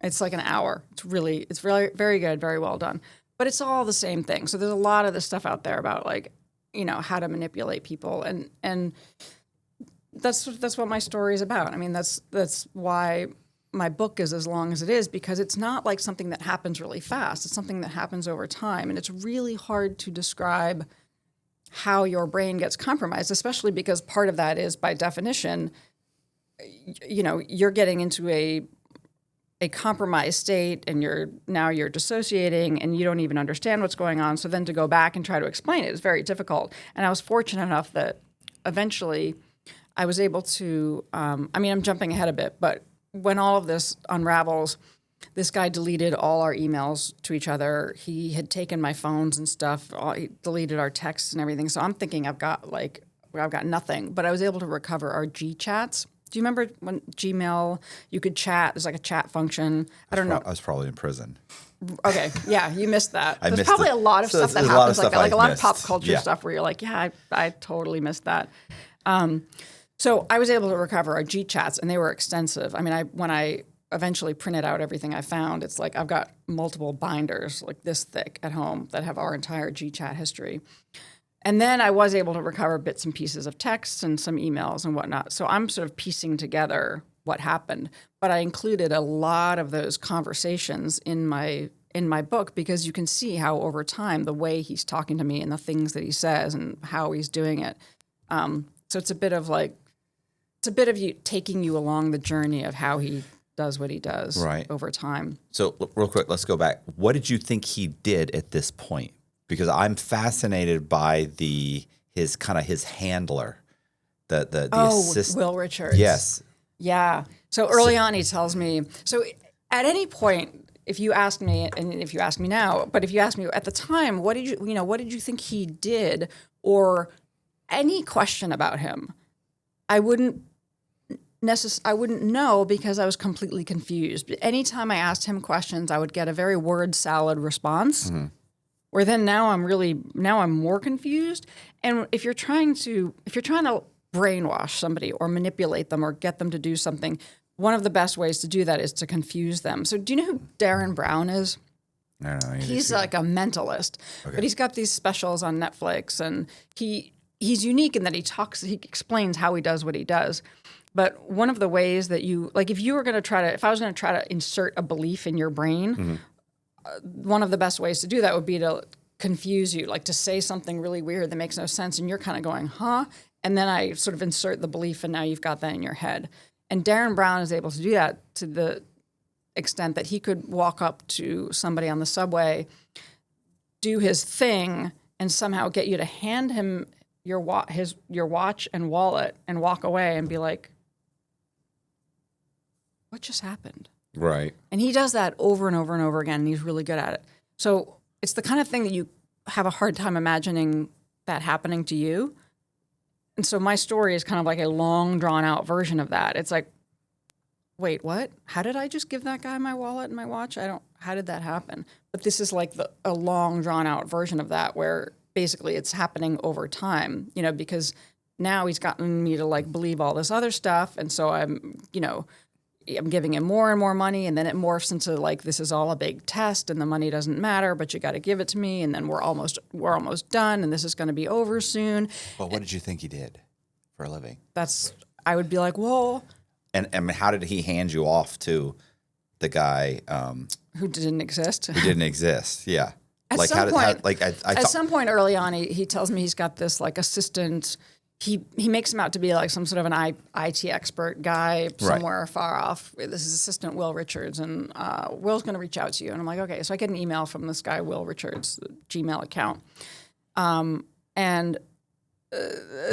It's like an hour. It's really very good, very well done. But it's all the same thing. So there's a lot of this stuff out there about like, how to manipulate people, and that's what my story is about. I mean, that's why my book is as long as it is, because it's not like something that happens really fast. It's something that happens over time, and it's really hard to describe how your brain gets compromised, especially because part of that is, by definition, you're getting into a compromised state, and you're dissociating, and you don't even understand what's going on. So then to go back and try to explain it is very difficult. And I was fortunate enough that eventually I was able to, I'm jumping ahead a bit, but when all of this unravels, this guy deleted all our emails to each other. He had taken my phones and stuff. He deleted our texts and everything. So I'm thinking I've got nothing, but I was able to recover our G chats. Do you remember when Gmail, you could chat? There's like a chat function. I don't know. I was probably in prison. Okay, yeah, you missed that. There's missed probably it. a lot of So stuff that there's a lot happens of like that, stuff like a I lot missed. of pop culture Yeah. stuff where you're like, yeah, I totally missed that. So I was able to recover our G chats, and they were extensive. I mean, when I eventually printed out everything I found, it's like I've got multiple binders like this thick at home that have our entire G chat history. And then I was able to recover bits and pieces of texts and some emails and whatnot. So I'm sort of piecing together what happened. But I included a lot of those conversations in my book because you can see how over time the way he's talking to me and the things that he says and how he's doing it. So it's a bit of you taking you along the journey of how he does what he does over time. So real quick, let's go back. What did you think he did at this point? Because I'm fascinated by his handler, the assistant. Will Richards. Yes. Yeah. So early on, he tells me. So at any point, if you ask me, and if you ask me now, but if you ask me at the time, what did you think he did, or any question about him, I wouldn't know because I was completely confused. Anytime I asked him questions, I would get a very word salad response. Mm-hmm. Where then now I'm more confused. And if you're trying to brainwash somebody or manipulate them or get them to do something, one of the best ways to do that is to confuse them. So do you know who Darren Brown is? I don't know. He's like a mentalist, but he's got these specials on Netflix, and he's unique in that he explains how he does what he does. But one of the ways that if I was going to try to insert a belief in your brain, mm-hmm. One of the best ways to do that would be to confuse you, like to say something really weird that makes no sense, and you're kind of going, huh? And then I sort of insert the belief, and now you've got that in your head. And Darren Brown is able to do that to the extent that he could walk up to somebody on the subway, do his thing, and somehow get you to hand him your watch and wallet and walk away and be like, what just happened? Right. And he does that over and over and over again, and he's really good at it. So it's the kind of thing that you have a hard time imagining that happening to you. And so my story is kind of like a long, drawn-out version of that. It's like, wait, what? How did I just give that guy my wallet and my watch? How did that happen? But this is like a long, drawn-out version of that where basically it's happening over time, because now he's gotten me to like believe all this other stuff. And so I'm giving him more and more money, and then it morphs into like, this is all a big test and the money doesn't matter, but you got to give it to me. And then we're almost done, and this is going to be over soon. Well, what did you think he did for a living? I would be like, well. And how did he hand you off to the guy? Who didn't exist? Who didn't exist. Yeah. At some point early on, he tells me he's got this like assistant. He makes him out to be like some sort of an IT expert guy somewhere far off. This is assistant Will Richards, and Will's going to reach out to you. And I'm like, okay. So I get an email from this guy, Will Richards, Gmail account.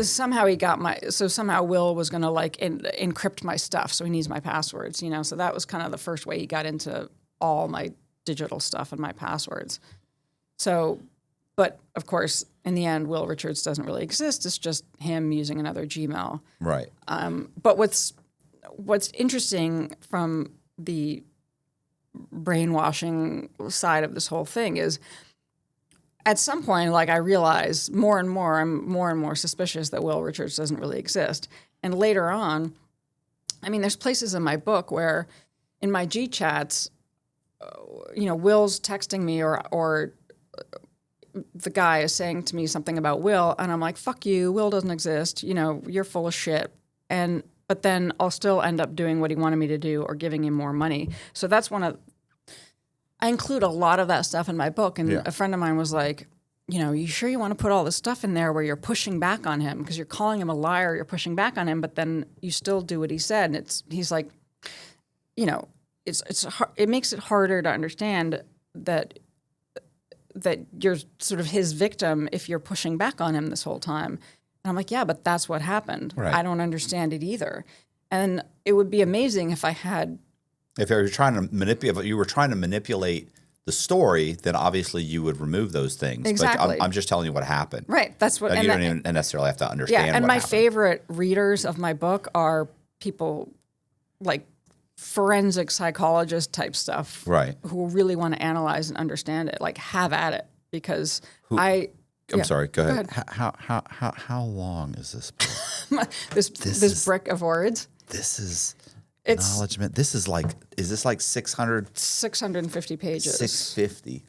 Somehow Will was going to like encrypt my stuff. So he needs my passwords, So that was kind of the first way he got into all my digital stuff and my passwords. So, but of course, in the end, Will Richards doesn't really exist. It's just him using another Gmail. Right. But what's interesting from the brainwashing side of this whole thing is, at some point, like I realize I'm more and more suspicious that Will Richards doesn't really exist. And later on, there's places in my book where, in my G chats, Will's texting me or the guy is saying to me something about Will, and I'm like, fuck you, Will doesn't exist, you're full of shit. But then I'll still end up doing what he wanted me to do or giving him more money. So that's I include a lot of that stuff in my book, and a friend of mine was like, you sure you want to put all this stuff in there where you're pushing back on him because you're calling him a liar, you're pushing back on him, but then you still do what he said. And he's like, it makes it harder to understand that you're sort of his victim if you're pushing back on him this whole time. And I'm like, yeah, but that's what happened. Right. I don't understand it either. And it would be amazing if you were trying to manipulate the story, then obviously you would remove those things. Exactly. But I'm just telling you what happened. Right. That's what. You don't even necessarily have to understand. Yeah. And my favorite readers of my book are people like forensic psychologist type stuff, right? Who really want to analyze and understand it. Like, have at it, because I'm sorry. Go ahead. How long is this book? this brick of words. This is acknowledgement. This is like. Is this like 600? 650 pages. 650.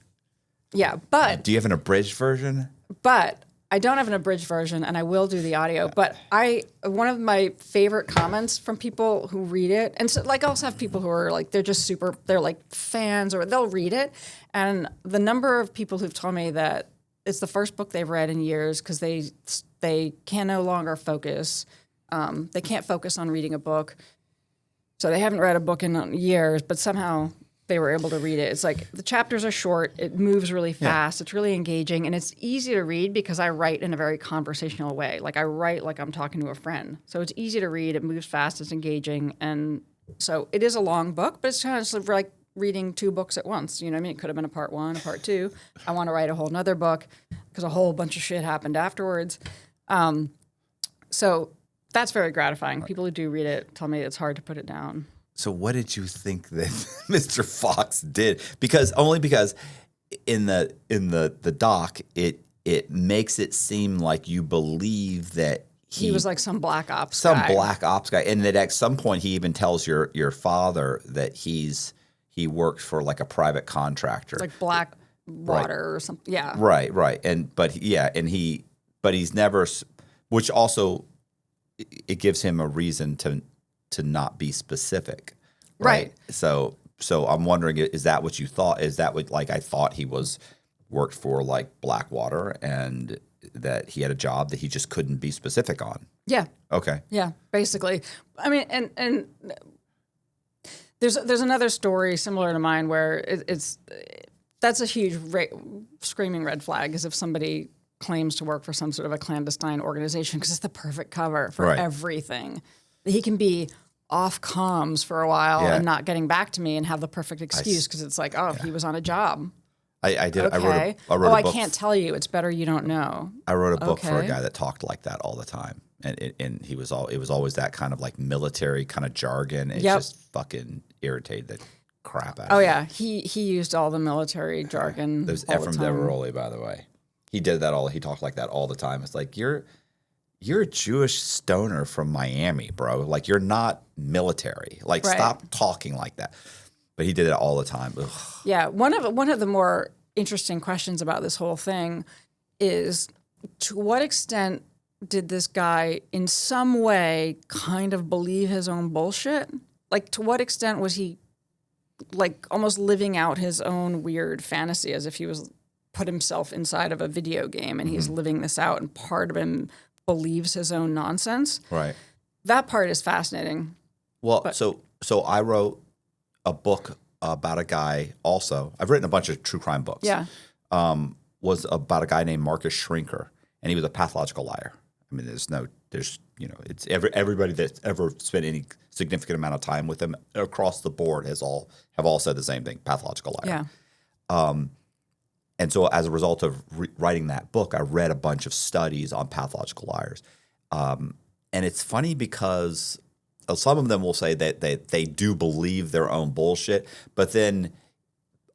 Yeah, but do you have an abridged version? But I don't have an abridged version, and I will do the audio. But one of my favorite comments from people who read it, and so like I also have people who are like they're like fans, or they'll read it, and the number of people who've told me that it's the first book they've read in years because they can no longer focus. They can't focus on reading a book, so they haven't read a book in years, but somehow they were able to read it. It's like the chapters are short, it moves really fast, it's really engaging, and it's easy to read because I write in a very conversational way. Like I write like I'm talking to a friend. So it's easy to read, it moves fast, it's engaging, and so it is a long book, but it's kind of sort of like reading 2 books at once. You know what I mean? It could have been a part 1, a part 2. I want to write a whole nother book because a whole bunch of shit happened afterwards. So that's very gratifying. People who do read it tell me it's hard to put it down. So what did you think that Mr. Fox did? Because in the doc, it makes it seem like you believe that he was like some black ops guy. And that at some point he even tells your father that he worked for like a private contractor. It's like Black Water or something. Yeah. Right. But he's never, which also it gives him a reason to not be specific. Right. So I'm wondering, is that what you thought? Is that what, like, I thought he worked for like Blackwater and that he had a job that he just couldn't be specific on? Yeah. Okay. Yeah, basically. I mean, and there's another story similar to mine where that's a huge screaming red flag, is if somebody claims to work for some sort of a clandestine organization, because it's the perfect cover for everything. He can be off comms for a while and not getting back to me and have the perfect excuse because it's like, he was on a job. I did. Okay. I wrote a book. I can't tell you. It's better you don't know. I wrote a book for a guy that talked like that all the time, and it was always that kind of like military kind of jargon. It just fucking irritated the crap out of me. Yeah, he used all the military jargon. There's all Ephraim the time. Deveroli, by the way. He did that all. He talked like that all the time. It's like you're a Jewish stoner from Miami, bro. Like you're not military. Like stop talking like that. But he did it all the time. Ugh. Yeah, one of the more interesting questions about this whole thing is, to what extent did this guy in some way kind of believe his own bullshit? Like, to what extent was he like almost living out his own weird fantasy as if he was put himself inside of a video game and he's living this out, and part of him believes his own nonsense? Right. That part is fascinating. Well, so I wrote a book about a guy also. I've written a bunch of true crime books. Yeah. Was about a guy named Marcus Schrinker, and he was a pathological liar. I mean, it's everybody that's ever spent any significant amount of time with him across the board have all said the same thing: pathological liar. Yeah. And so, as a result of writing that book, I read a bunch of studies on pathological liars, and it's funny because some of them will say that they do believe their own bullshit, but then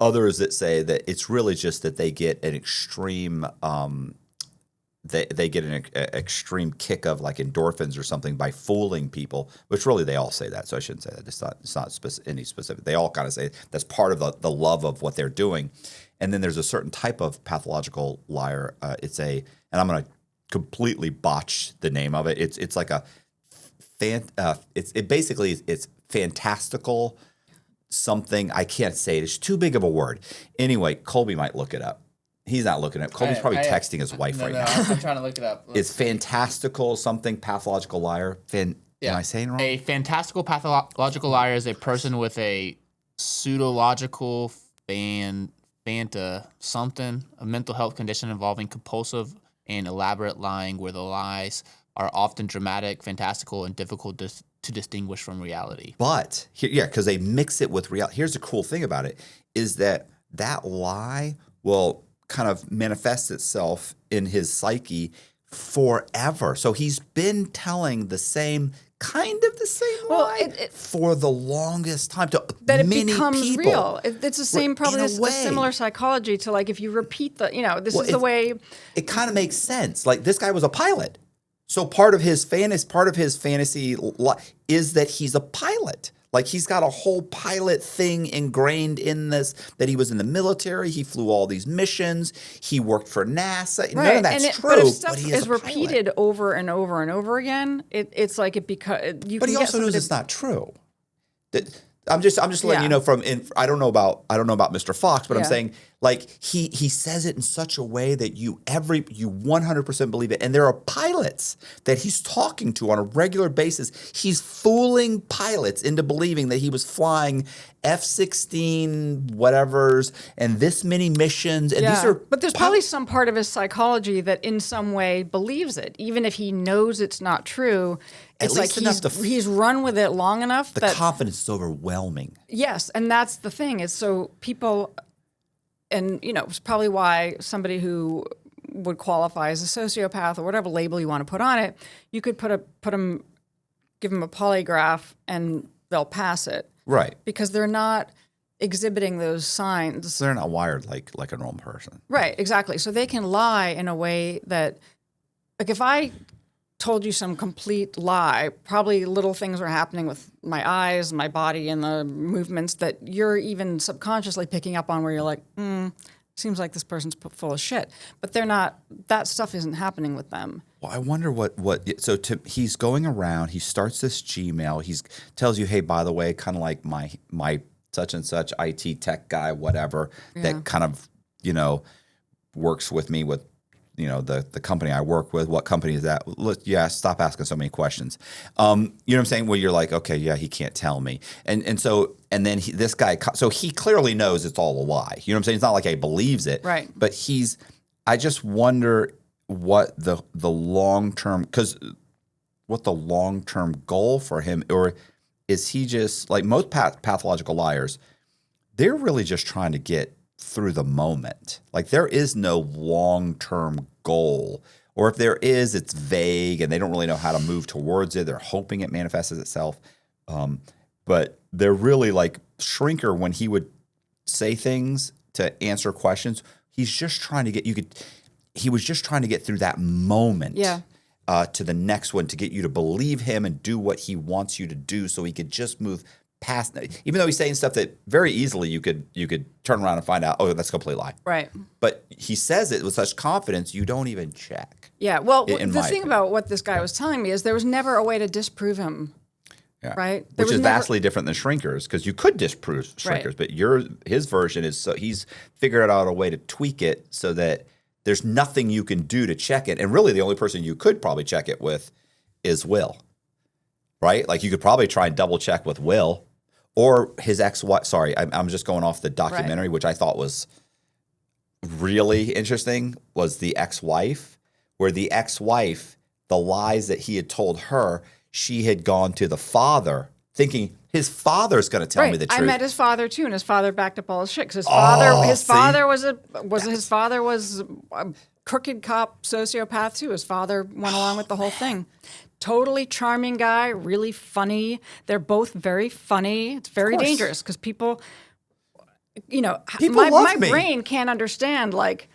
others that say that it's really just that they get an extreme they get an extreme kick of like endorphins or something by fooling people, which really they all say that. So I shouldn't say that. It's not any specific. They all kind of say that's part of the love of what they're doing. And then there's a certain type of pathological liar. And I'm going to completely botch the name of it. It's like a it's fantastical something. I can't say it. It's too big of a word. Anyway, Colby might look it up. He's not looking it up. Colby's probably texting his wife right now. I'm trying to look it up. It's fantastical something, pathological liar. Am I saying it wrong? A fantastical pathological liar is a person with a pseudological a mental health condition involving compulsive and elaborate lying, where the lies are often dramatic, fantastical, and difficult to distinguish from reality. But because they mix it with reality. Here's the cool thing about it is that lie will kind of manifest itself in his psyche forever. So he's been telling the same lie for the longest time to that many it becomes people. Real. It's the same, probably a similar psychology to like if you repeat the way. It kind of makes sense. Like this guy was a pilot. So part of his fantasy is that he's a pilot. Like he's got a whole pilot thing ingrained in this, that he was in the military. He flew all these missions. He worked for NASA. None of that's true. But if stuff he is is a pilot. repeated over and over and over again, it's like it because you. But can he get also knows somebody it's not true. I'm just letting Yeah. you know I don't know about Mr. Fox, but I'm Yeah. saying like he says it in such a way that you 100% believe it. And there are pilots that he's talking to on a regular basis. He's fooling pilots into believing that he was flying F-16 whatevers and this many missions. And these are but there's probably some part of his psychology that in some way believes it, even if he knows it's not true. It's like he's run with it long enough the that confidence is overwhelming. yes, and that's the thing is so people, and it's probably why somebody who would qualify as a sociopath or whatever label you want to put on it, you could give them a polygraph and they'll pass it. Right. Because they're not exhibiting those signs. They're not wired like a normal person. Right, exactly. So they can lie in a way that, like if I told you some complete lie, probably little things are happening with my eyes, my body, and the movements that you're even subconsciously picking up on where you're like, seems like this person's full of shit. But they're not, that stuff isn't happening with them. Well, I wonder he's going around, he starts this Gmail, he tells you, hey, by the way, kind of like my such and such IT tech guy, whatever, that kind of, works with me with, the company I work with. What company is that? Stop asking so many questions. You know what I'm saying? Well, you're like, okay, yeah, he can't tell me. And then this guy, so he clearly knows it's all a lie. You know what I'm saying? It's not like he believes it. Right. But I just wonder what the long-term, what the long-term goal for him, or is he just, like most pathological liars, they're really just trying to get through the moment. Like there is no long-term goal, or if there is, it's vague and they don't really know how to move towards it. They're hoping it manifests itself. But they're really like Shrinker, when he would say things to answer questions, he's just trying to he was just trying to get through that moment to the next one, to get you to believe him and do what he wants you to do so he could just move past, even though he's saying stuff that very easily you could turn around and find out, oh, that's a complete lie. Right. But he says it with such confidence, you don't even check. Yeah. Well, the thing opinion. about what this guy was telling me is there was never a way to disprove him. Yeah. Right. Which is vastly different than Shrinkers, because you could disprove Shrinkers, but his version is, so he's figured out a way to tweak it so that there's nothing you can do to check it. And really the only person you could probably check it with is Will. Right? Like you could probably try and double check with Will. Or his ex-wife. Sorry, I'm just going off the documentary, which I thought was really interesting, was the ex-wife, where the ex-wife, the lies that he had told her, she had gone to the father thinking his father's going to tell me the truth. I met his father too, and his father backed up all his shit because his father was a crooked cop sociopath too. His father went along with the whole thing. Totally charming guy, really funny. They're both very funny. It's very dangerous because people my brain can't understand, like,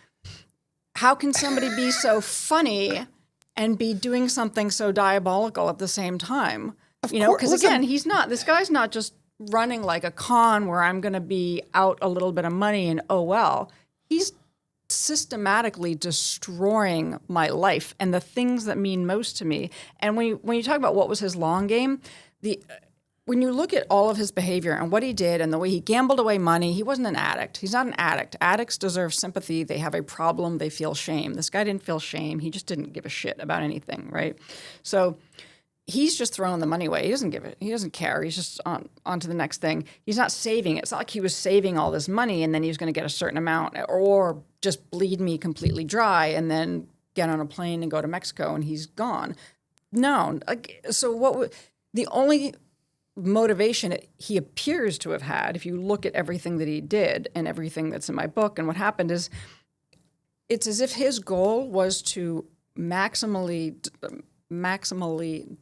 how can somebody be so funny and be doing something so diabolical at the same time? Because again, this guy's not just running like a con where I'm going to be out a little bit of money and oh well. He's systematically destroying my life and the things that mean most to me. And when you talk about what was his long game, when you look at all of his behavior and what he did and the way he gambled away money, he wasn't an addict. He's not an addict. Addicts deserve sympathy. They have a problem. They feel shame. This guy didn't feel shame. He just didn't give a shit about anything, right? So he's just throwing the money away. He doesn't give it. He doesn't care. He's just on to the next thing. He's not saving it. It's not like he was saving all this money and then he was going to get a certain amount or just bleed me completely dry and then get on a plane and go to Mexico and he's gone. No. So the only motivation he appears to have had, if you look at everything that he did and everything that's in my book and what happened, is it's as if his goal was to maximally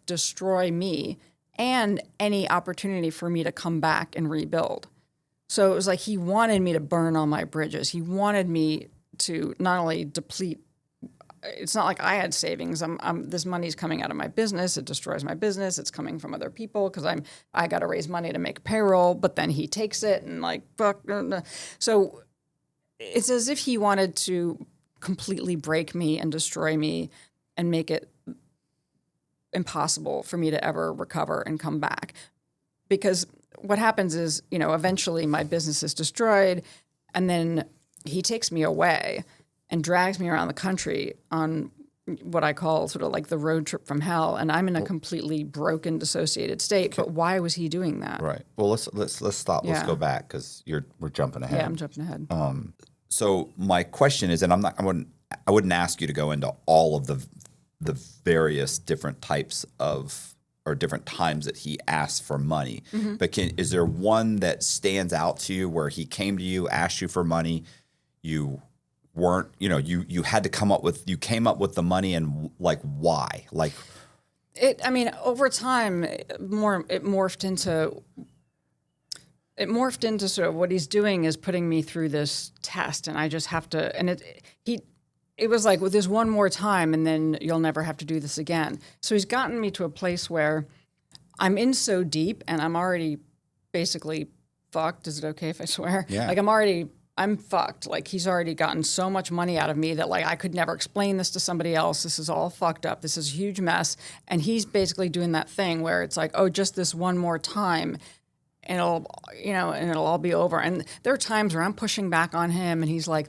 destroy me and any opportunity for me to come back and rebuild. So it was like he wanted me to burn all my bridges. He wanted me to not only deplete it's not like I had savings. This money's coming out of my business. It destroys my business. It's coming from other people because I got to raise money to make payroll. But then he takes it and like fuck. So it's as if he wanted to completely break me and destroy me and make it impossible for me to ever recover and come back. Because what happens is, eventually my business is destroyed, and then he takes me away and drags me around the country on what I call sort of like the road trip from hell, and I'm in a completely broken, dissociated state. But why was he doing that? Right. Well, let's stop. Let's Yeah. go back because we're jumping ahead. Yeah, I'm jumping ahead. So my question is, and I wouldn't ask you to go into all of the various different types of or different times that he asked for money, but is there one that stands out to you where he came to you, asked you for money, you weren't, you had to come up with the money, and like why? Like over time, it morphed into sort of what he's doing is putting me through this test, and I just have to. And it was like, well, there's one more time, and then you'll never have to do this again. So he's gotten me to a place where I'm in so deep, and I'm already basically fucked. Is it okay if I swear? Yeah. Like I'm fucked. Like he's already gotten so much money out of me that like I could never explain this to somebody else. This is all fucked up. This is a huge mess. And he's basically doing that thing where it's like, oh, just this one more time, and it'll all be over. And there are times where I'm pushing back on him, and he's like,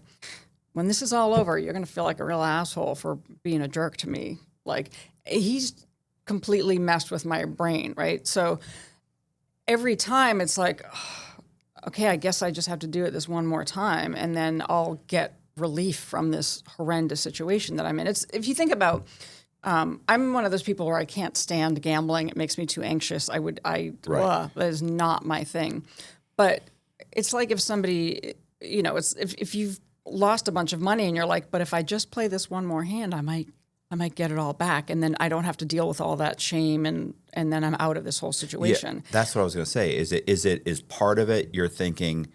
when this is all over, you're going to feel like a real asshole for being a jerk to me. Like he's completely messed with my brain, right? So every time it's like, okay, I guess I just have to do it this one more time, and then I'll get relief from this horrendous situation that I'm in. If you think about, I'm one of those people where I can't stand gambling. It makes me too anxious. That is not my thing. But it's like if somebody, it's if you've lost a bunch of money and you're like, but if I just play this one more hand, I might get it all back, and then I don't have to deal with all that shame, and then I'm out of this whole situation. Yeah, that's what I was going to say. Is part of it you're thinking,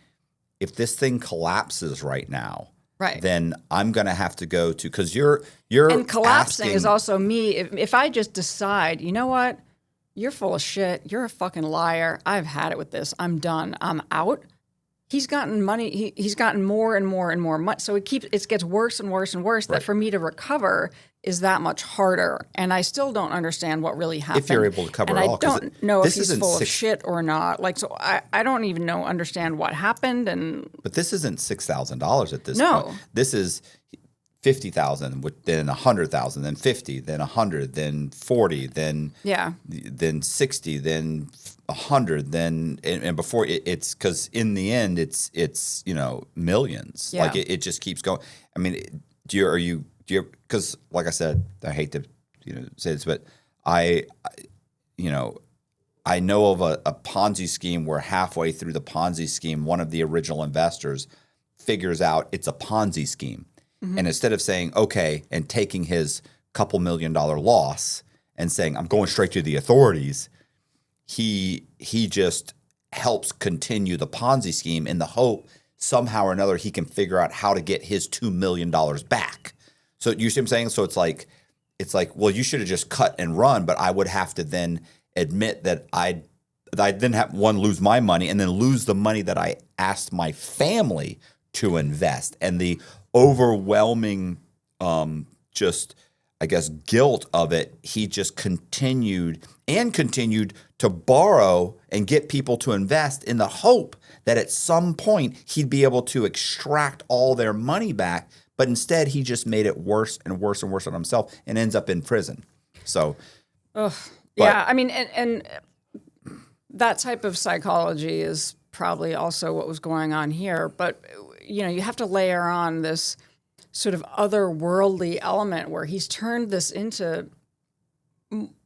if this thing collapses right now, right, then I'm going to have to go to, because you're and collapsing asking, is also me. If I just decide, you know what, you're full of shit, you're a fucking liar, I've had it with this, I'm done, I'm out. He's gotten money. He's gotten more and more and more money. So it gets worse and worse and worse. Right. That for me to recover is that much harder. And I still don't understand what really happened. If you're able to cover and it all, I don't know if he's full of shit or not. Like, so I don't even understand what happened. But this isn't $6,000 at this no. point. This is 50,000, then 100,000, then 50, then 100, then 40, then 60, then 100, then and before it's because in the end it's millions. Yeah. Like it just keeps going. I mean, do you because like I said, I hate to say this, but I know of a Ponzi scheme where halfway through the Ponzi scheme, one of the original investors figures out it's a Ponzi scheme. Mm-hmm. And instead of saying, okay, and taking his couple $1 million loss and saying, I'm going straight to the authorities, he just helps continue the Ponzi scheme in the hope somehow or another he can figure out how to get his $2 million back. So you see what I'm saying? So it's like, well, you should have just cut and run, but I would have to then admit that I then have lose my money and then lose the money that I asked my family to invest, and the overwhelming just I guess guilt of it. He just continued to borrow and get people to invest in the hope that at some point he'd be able to extract all their money back, but instead he just made it worse and worse and worse on himself and ends up in prison. So yeah, I mean, and that type of psychology is probably also what was going on here, but you have to layer on this sort of otherworldly element where he's turned this into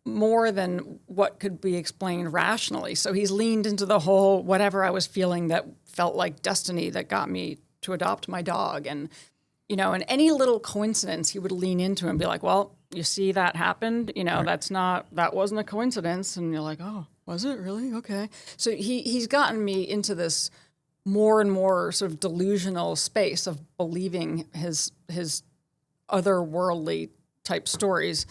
more than what could be explained rationally. So he's leaned into the whole whatever I was feeling that felt like destiny that got me to adopt my dog. And, and any little coincidence he would lean into and be like, well, you see that happened, right. That wasn't a coincidence. And you're like, oh, was it really? Okay. So he's gotten me into this more and more sort of delusional space of believing his otherworldly type stories.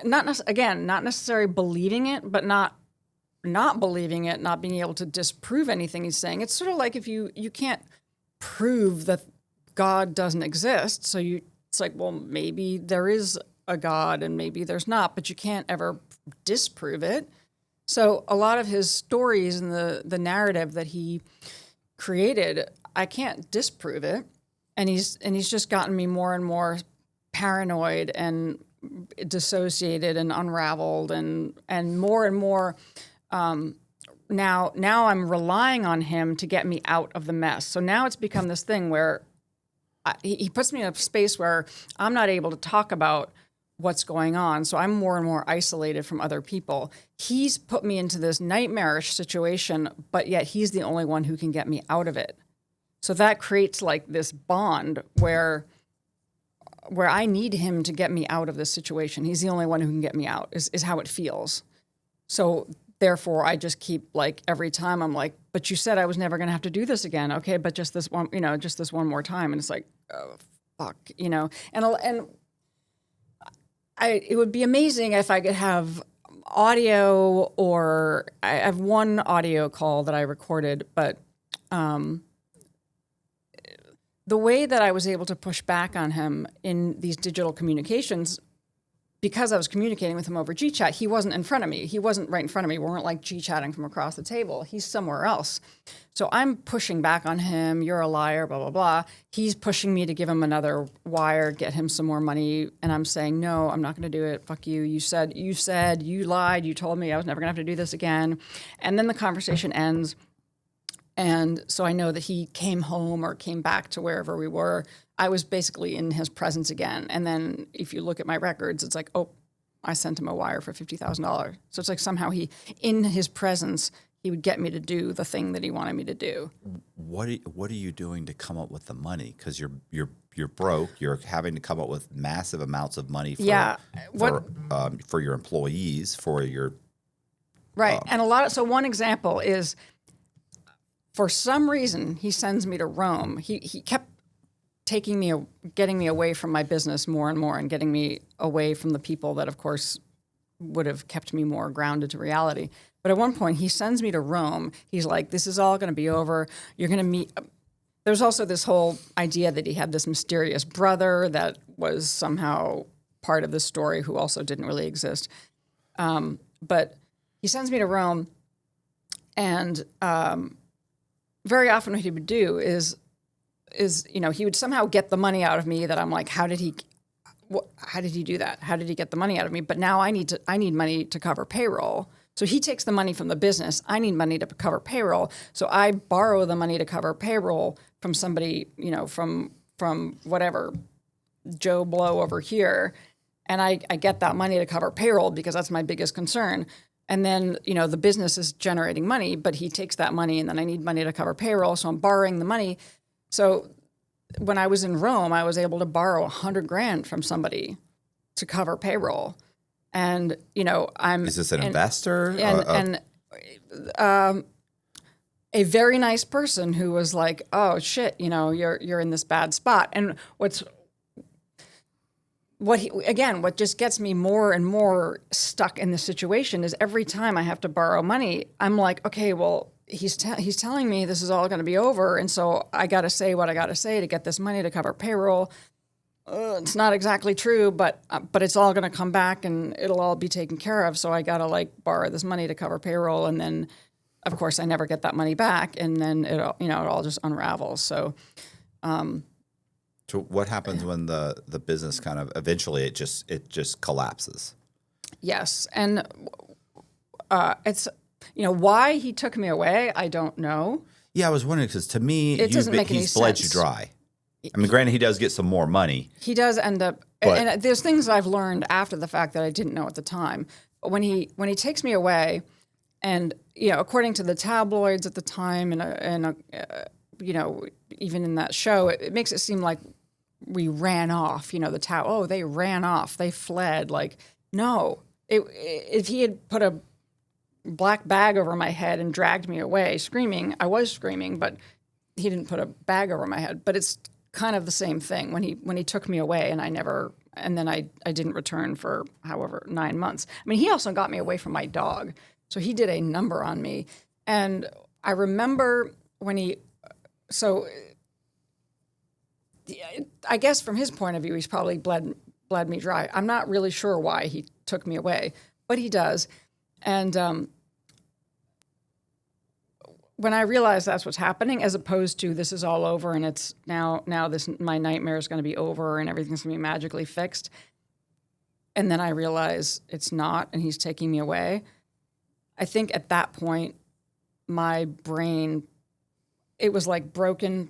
Not necessarily believing it, but not believing it, not being able to disprove anything he's saying. It's sort of like if you can't prove that God doesn't exist, so it's like, well, maybe there is a God and maybe there's not, but you can't ever disprove it. So a lot of his stories and the narrative that he created, I can't disprove it, and he's just gotten me more and more paranoid and dissociated and unraveled and more now I'm relying on him to get me out of the mess. So now it's become this thing where he puts me in a space where I'm not able to talk about what's going on. So I'm more and more isolated from other people. He's put me into this nightmarish situation, but yet he's the only one who can get me out of it. So that creates like this bond where I need him to get me out of this situation. He's the only one who can get me out, is how it feels. So therefore, I just keep like every time I'm like, but you said I was never going to have to do this again. Okay, but just this one, just this one more time. And it's like, oh, fuck, and it would be amazing if I could have audio, or I have one audio call that I recorded, but the way that I was able to push back on him in these digital communications, because I was communicating with him over GChat, he wasn't in front of me. He wasn't right in front of me. We weren't like GChatting from across the table. He's somewhere else. So I'm pushing back on him. You're a liar, blah, blah, blah. He's pushing me to give him another wire, get him some more money. And I'm saying, no, I'm not going to do it. Fuck you. You said, you lied. You told me I was never going to have to do this again. And then the conversation ends. And so I know that he came home or came back to wherever we were. I was basically in his presence again. And then if you look at my records, it's like, oh, I sent him a wire for $50,000. So it's like somehow in his presence, he would get me to do the thing that he wanted me to do. What are you doing to come up with the money? Because you're broke. You're having to come up with massive amounts of money for your employees, for your right. And so one example is, for some reason, he sends me to Rome. He kept getting me away from my business more and more, and getting me away from the people that, of course, would have kept me more grounded to reality. But at one point, he sends me to Rome. He's like, this is all going to be over. You're going to meet. There's also this whole idea that he had this mysterious brother that was somehow part of the story, who also didn't really exist. But he sends me to Rome, and very often what he would do is he would somehow get the money out of me that I'm like, how did he do that? How did he get the money out of me? But now I need money to cover payroll. So he takes the money from the business. I need money to cover payroll. So I borrow the money to cover payroll from somebody, from whatever, Joe Blow over here. And I get that money to cover payroll because that's my biggest concern. And then, the business is generating money, but he takes that money, and then I need money to cover payroll. So I'm borrowing the money. So when I was in Rome, I was able to borrow $100,000 from somebody to cover payroll. And, Is this an investor? And a very nice person who was like, oh shit, you're in this bad spot. And what just gets me more and more stuck in this situation is every time I have to borrow money, I'm like, okay, well, he's telling me this is all going to be over, and so I got to say what I got to say to get this money to cover payroll. It's not exactly true, but it's all going to come back and it'll all be taken care of. So I got to borrow this money to cover payroll, and then, of course, I never get that money back, and then it all just unravels. So. So what happens when the business kind of eventually it just collapses? Yes, and it's why he took me away, I don't know. Yeah, I was wondering, because to me he's bled you dry. I mean, granted, he does get some more money. He does end up, and there's things I've learned after the fact that I didn't know at the time. But when he takes me away, and according to the tabloids at the time, and even in that show, it makes it seem like we ran off. They ran off, they fled. Like, no, if he had put a black bag over my head and dragged me away screaming, I was screaming, but he didn't put a bag over my head. But it's kind of the same thing when he took me away, and then I didn't return for however 9 months. I mean, he also got me away from my dog, so he did a number on me. And I remember when I guess from his point of view, he's probably bled me dry. I'm not really sure why he took me away, but he does. And when I realized that's what's happening, as opposed to this is all over and it's now my nightmare is going to be over and everything's going to be magically fixed. And then I realize it's not, and he's taking me away. I think at that point, my brain, it was like broken,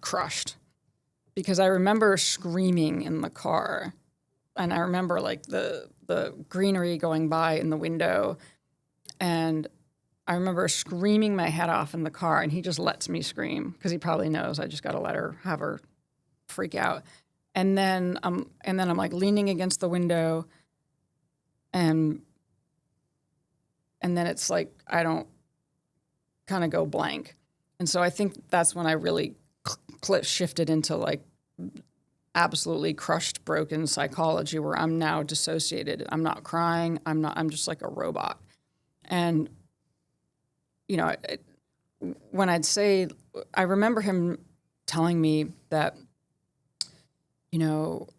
crushed. Because I remember screaming in the car, and I remember like the greenery going by in the window, and I remember screaming my head off in the car, and he just lets me scream because he probably knows I just got to have her freak out. And then I'm like leaning against the window, and then it's like I don't kind of go blank. And so I think that's when I really shifted into like absolutely crushed, broken psychology where I'm now dissociated. I'm not crying. I'm just like a robot. And, you know, when I'd say, I remember him telling me that, you know,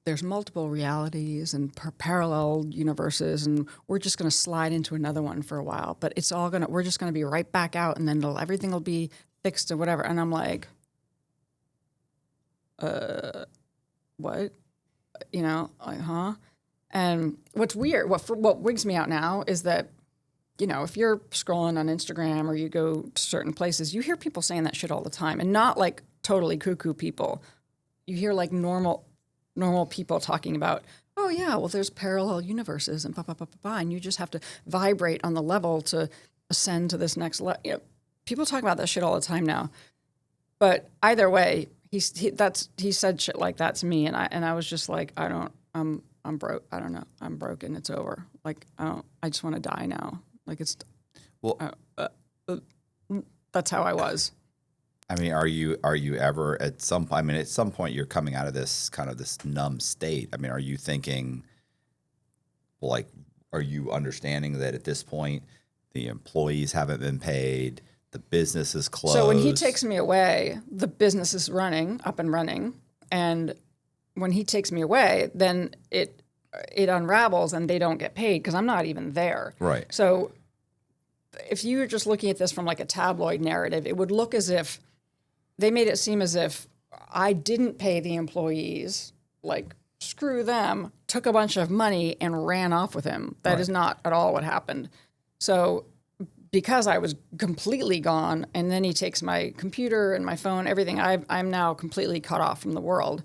there's multiple realities and parallel universes, and we're just going to slide into another one for a while, but we're just going to be right back out, and then everything will be fixed or whatever. And I'm like, what? You know, like, huh? And what's weird, what wigs me out now is that, you know, if you're scrolling on Instagram or you go to certain places, you hear people saying that shit all the time, and not like totally cuckoo people. You hear like normal people talking about, oh yeah, well there's parallel universes and and you just have to vibrate on the level to ascend to this next level. You know, people talk about that shit all the time now. But either way, he said shit like that to me, and I was just like, I'm broke. I don't know. I'm broken. It's over. Like I just want to die now. Like it's, well, that's how I was. I mean, are you ever at some point? I mean, at some point you're coming out of this kind of this numb state. I mean, are you thinking, like, are you understanding that at this point the employees haven't been paid, the business is closed? So when he takes me away, the business is up and running, and when he takes me away, then it unravels and they don't get paid because I'm not even there. Right. So if you were just looking at this from like a tabloid narrative, it would look as if they made it seem as if I didn't pay the employees, like screw them, took a bunch of money and ran off with him. That is not at all what happened. So because I was completely gone, and then he takes my computer and my phone, everything, I'm now completely cut off from the world.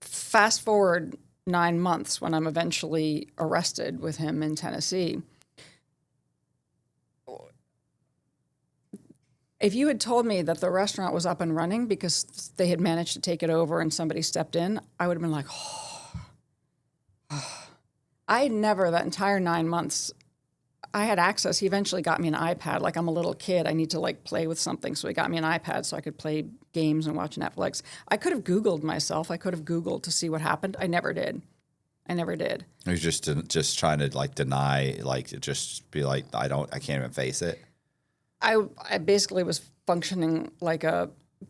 Fast forward 9 months when I'm eventually arrested with him in Tennessee. If you had told me that the restaurant was up and running because they had managed to take it over and somebody stepped in, I would have been like, I never, that entire 9 months, I had access. He eventually got me an iPad. Like I'm a little kid. I need to like play with something. So he got me an iPad so I could play games and watch Netflix. I could have Googled myself. I could have Googled to see what happened. I never did. He was just trying to like deny, like just be like, I can't even face it. I basically was functioning like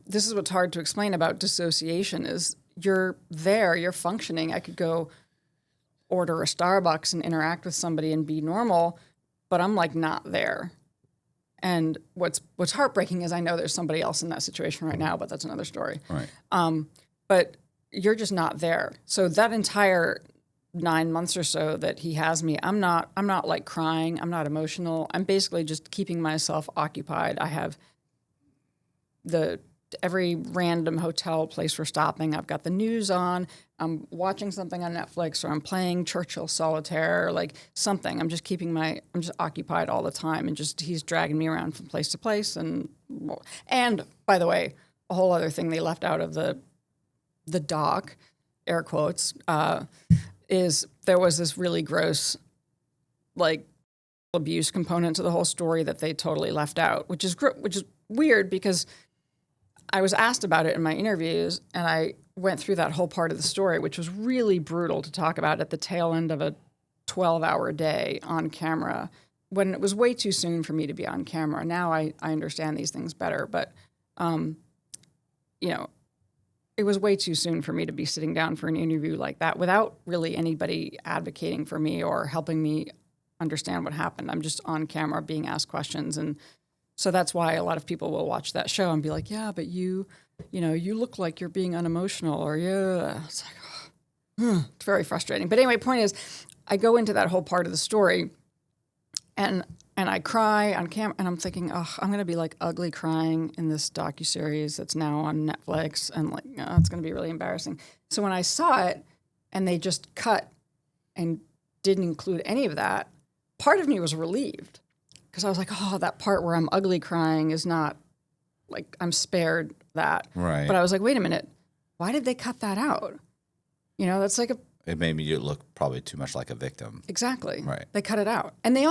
this is what's hard to explain about dissociation is you're there, you're functioning. I could go order a Starbucks and interact with somebody and be normal, but I'm like not there. And what's heartbreaking is I know there's somebody else in that situation right now, but that's another story. Right. But you're just not there. So that entire 9 months or so that he has me, I'm not like crying. I'm not emotional. I'm basically just keeping myself occupied. I have every random hotel place we're stopping. I've got the news on. I'm watching something on Netflix, or I'm playing Churchill Solitaire, or like something. I'm just occupied all the time, and he's dragging me around from place to place. And by the way, a whole other thing they left out of the doc, air quotes, is there was this really gross, like, abuse component to the whole story that they totally left out, which is weird because I was asked about it in my interviews, and I went through that whole part of the story, which was really brutal to talk about at the tail end of a 12-hour day on camera when it was way too soon for me to be on camera. Now I understand these things better, but, it was way too soon for me to be sitting down for an interview like that without really anybody advocating for me or helping me understand what happened. I'm just on camera being asked questions. And so that's why a lot of people will watch that show and be like, yeah, but you look like you're being unemotional, or yeah. It's like, it's very frustrating. But anyway, point is, I go into that whole part of the story and I cry on camera, and I'm thinking, I'm going to be like ugly crying in this docuseries that's now on Netflix, and like, it's going to be really embarrassing. So when I saw it and they just cut and didn't include any of that, part of me was relieved because I was like, that part where I'm ugly crying is not, like, I'm spared that. Right. But I was like, wait a minute, why did they cut that out? That's like It made me look probably too much like a victim. Exactly. Right. They cut it out. And they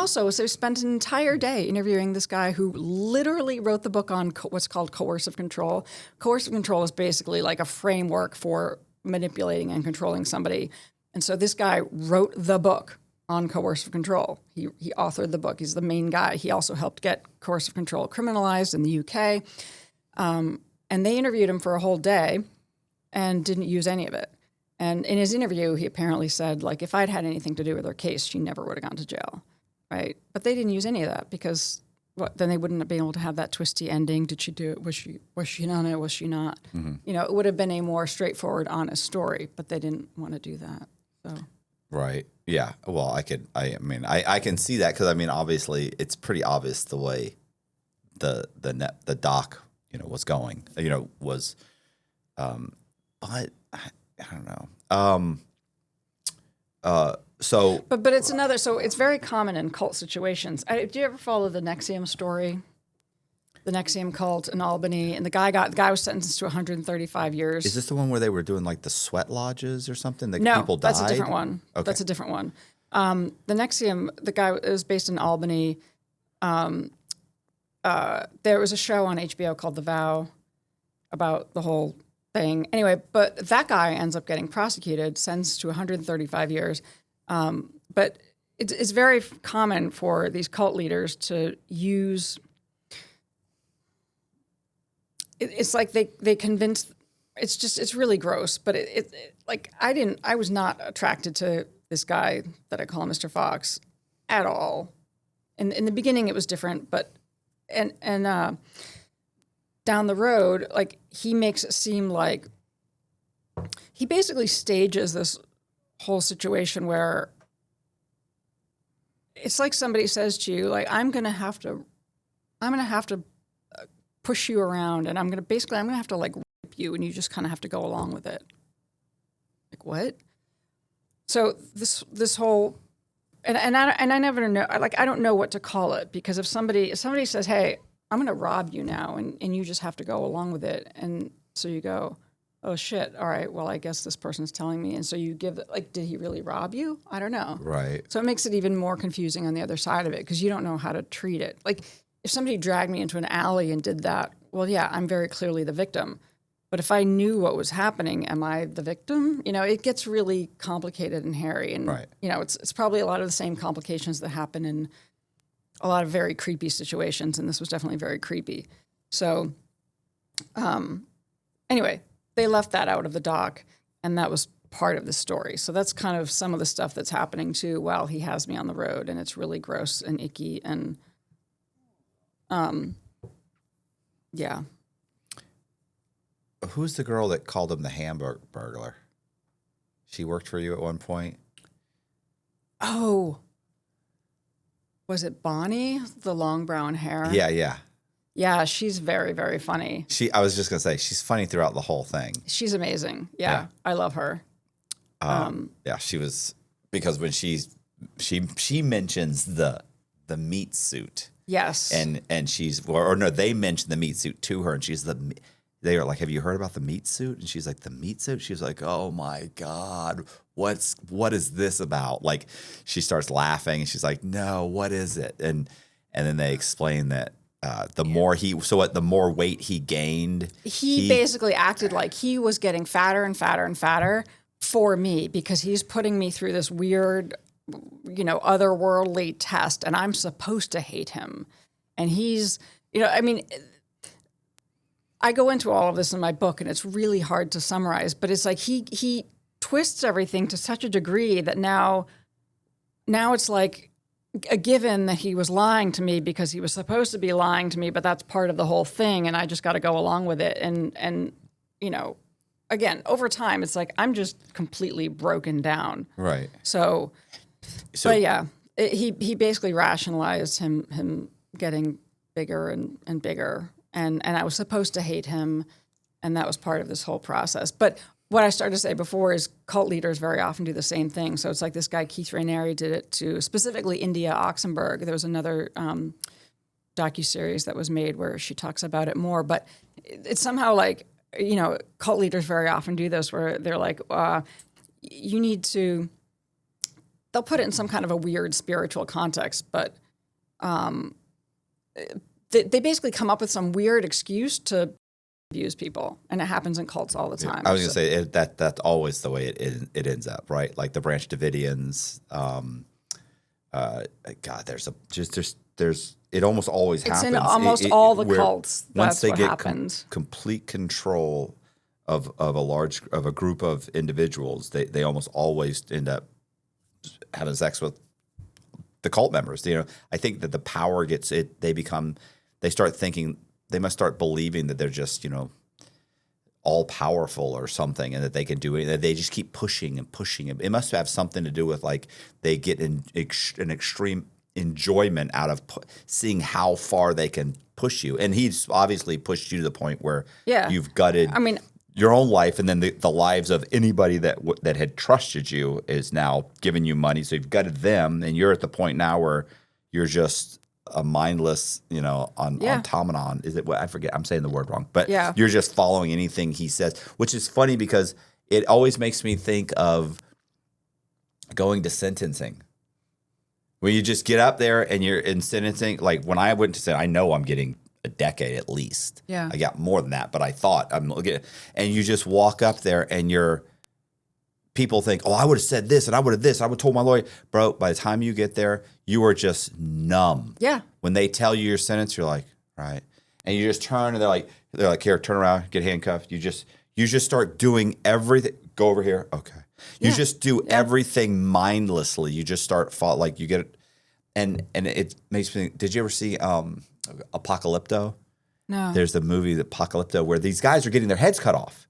spent an entire day interviewing this guy who literally wrote the book on what's called coercive control. Coercive control is basically like a framework for manipulating and controlling somebody. And so this guy wrote the book on coercive control. He authored the book. He's the main guy. He also helped get coercive control criminalized in the UK. And they interviewed him for a whole day and didn't use any of it. And in his interview, he apparently said, like, if I'd had anything to do with her case, she never would have gone to jail, right? But they didn't use any of that because then they wouldn't have been able to have that twisty ending. Did she do it? Was she on it? Was she not? Mm-hmm. It would have been a more straightforward, honest story, but they didn't want to do that. So. Right. Yeah. Well, I can see that because obviously it's pretty obvious the way the doc was going was, but. I don't know. But it's another. So it's very common in cult situations. Do you ever follow the NXIVM story? The NXIVM cult in Albany, and the guy was sentenced to 135 years. Is this the one where they were doing like the sweat lodges or something? No, people died? that's a different one. Okay. That's a different one. The NXIVM, the guy was based in Albany. There was a show on HBO called The Vow about the whole thing. Anyway, but that guy ends up getting prosecuted, sentenced to 135 years. But it's very common for these cult leaders to use. It's like they convince. It's really gross. But I was not attracted to this guy that I call Mr. Fox at all. In the beginning, it was different, but down the road, like, he makes it seem like he basically stages this whole situation where it's like somebody says to you, like, I'm gonna have to push you around, and I'm gonna have to like rape you, and you just kind of have to go along with it. Like, what? So this whole and I never know, like, I don't know what to call it, because if somebody says, hey, I'm going to rob you now, and you just have to go along with it. And so you go, oh, shit, all right, well, I guess this person's telling me. And so you give, like, did he really rob you? I don't know. Right. So it makes it even more confusing on the other side of it, because you don't know how to treat it. Like, if somebody dragged me into an alley and did that, well, yeah, I'm very clearly the victim. But if I knew what was happening, am I the victim? It gets really complicated and hairy. And, right. It's probably a lot of the same complications that happen in a lot of very creepy situations, and this was definitely very creepy. So, anyway, they left that out of the doc, and that was part of the story. So that's kind of some of the stuff that's happening too while he has me on the road, and it's really gross and icky, and yeah. Who's the girl that called him the hamburger burglar? She worked for you at one point? Oh. Was it Bonnie? The long brown hair? Yeah. Yeah, she's very, very funny. I was just going to say, she's funny throughout the whole thing. She's amazing. Yeah. I love her. Yeah, she was, because when she mentions the meat suit. Yes. And she's, or no, they mentioned the meat suit to her, and they are like, have you heard about the meat suit? And she's like, the meat suit? She's like, oh my God, what is this about? Like, she starts laughing, and she's like, no, what is it? And then they explain that the more weight he gained, he basically acted like he was getting fatter and fatter and fatter for me because he's putting me through this weird, otherworldly test, and I'm supposed to hate him. And he's, I go into all of this in my book, and it's really hard to summarize, but it's like he twists everything to such a degree that now it's like a given that he was lying to me because he was supposed to be lying to me, but that's part of the whole thing, and I just got to go along with it. And again, over time, it's like I'm just completely broken down. Right. So but yeah, he basically rationalized him getting bigger and bigger, and I was supposed to hate him, and that was part of this whole process. But what I started to say before is cult leaders very often do the same thing. So it's like this guy, Keith Raniere, did it to specifically India Oxenberg. There was another docuseries that was made where she talks about it more. But it's somehow like, cult leaders very often do this where they're like, you need to, they'll put it in some kind of a weird spiritual context, but they basically come up with some weird excuse to abuse people, and it happens in cults all the time. I was going to say that's always the way it ends up, right? Like the Branch Davidians. God, there's it almost always happens. It's in almost all the cults. Once That's they what get happens. complete control of a group of individuals, they almost always end up having sex with the cult members. I think that the power gets it. They start thinking. They must start believing that they're just, all powerful or something, and that they can do it. That they just keep pushing and pushing. It must have something to do with like they get an extreme enjoyment out of seeing how far they can push you. And he's obviously pushed you to the point where you've gutted your own life, and then the lives of anybody that had trusted you is now giving you money. So you've gutted them, and you're at the point now where you're just a mindless, automaton. Is it what I forget? I'm saying the word wrong, but you're just following anything he says, which is funny because it always makes me think of going to sentencing. When you just get up there and you're in sentencing, like when I went to sentencing, I know I'm getting a decade at least. Yeah. I got more than that, but I thought I'm looking at, and you just walk up there and people think, oh, I would have said this and I would have this. I would have told my lawyer. Bro, by the time you get there, you are just numb. Yeah. When they tell you your sentence, you're like, right. And you just turn and they're like, here, turn around, get handcuffed. You just start doing everything. Go over here. Okay. You just do everything mindlessly. You just start you get it. And it makes me think, did you ever see Apocalypto? No. There's the movie Apocalypto where these guys are getting their heads cut off.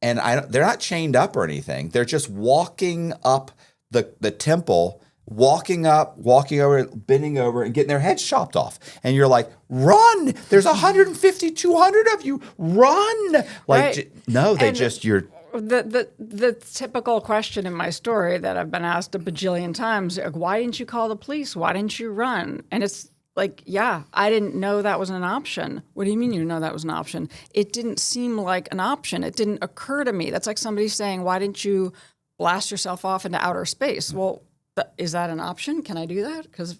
And they're not chained up or anything. They're just walking up the temple, walking over, bending over, and getting their heads chopped off. And you're like, run! There's 150, 200 of you. Run! Like, right. No, they and you're... The typical question in my story that I've been asked a bajillion times, like, why didn't you call the police? Why didn't you run? And it's like, I didn't know that was an option. What do you mean you know that was an option? It didn't seem like an option. It didn't occur to me. That's like somebody saying, why didn't you blast yourself off into outer space? Well, is that an option? Can I do that? Because,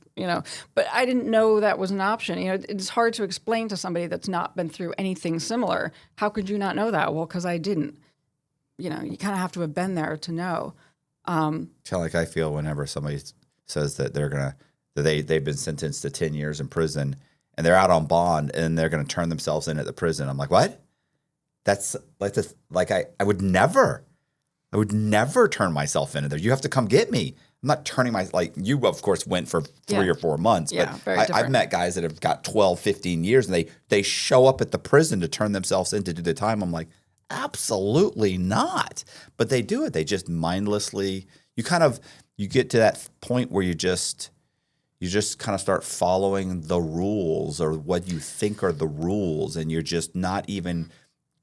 but I didn't know that was an option. It's hard to explain to somebody that's not been through anything similar. How could you not know that? Well, because I didn't. You kind of have to have been there to know. Kind of like I feel whenever somebody says that they've been sentenced to 10 years in prison and they're out on bond and they're going to turn themselves in at the prison. I'm like, what? That's like I would never turn myself into there. You have to come get me. I'm not turning you of course went for 3 or 4 months, but I've met guys that have got 12, 15 years and they show up at the prison to turn themselves in to do the time. I'm like, absolutely not. But they do it. They just mindlessly, you get to that point where you just kind of start following the rules or what you think are the rules, and you're just not even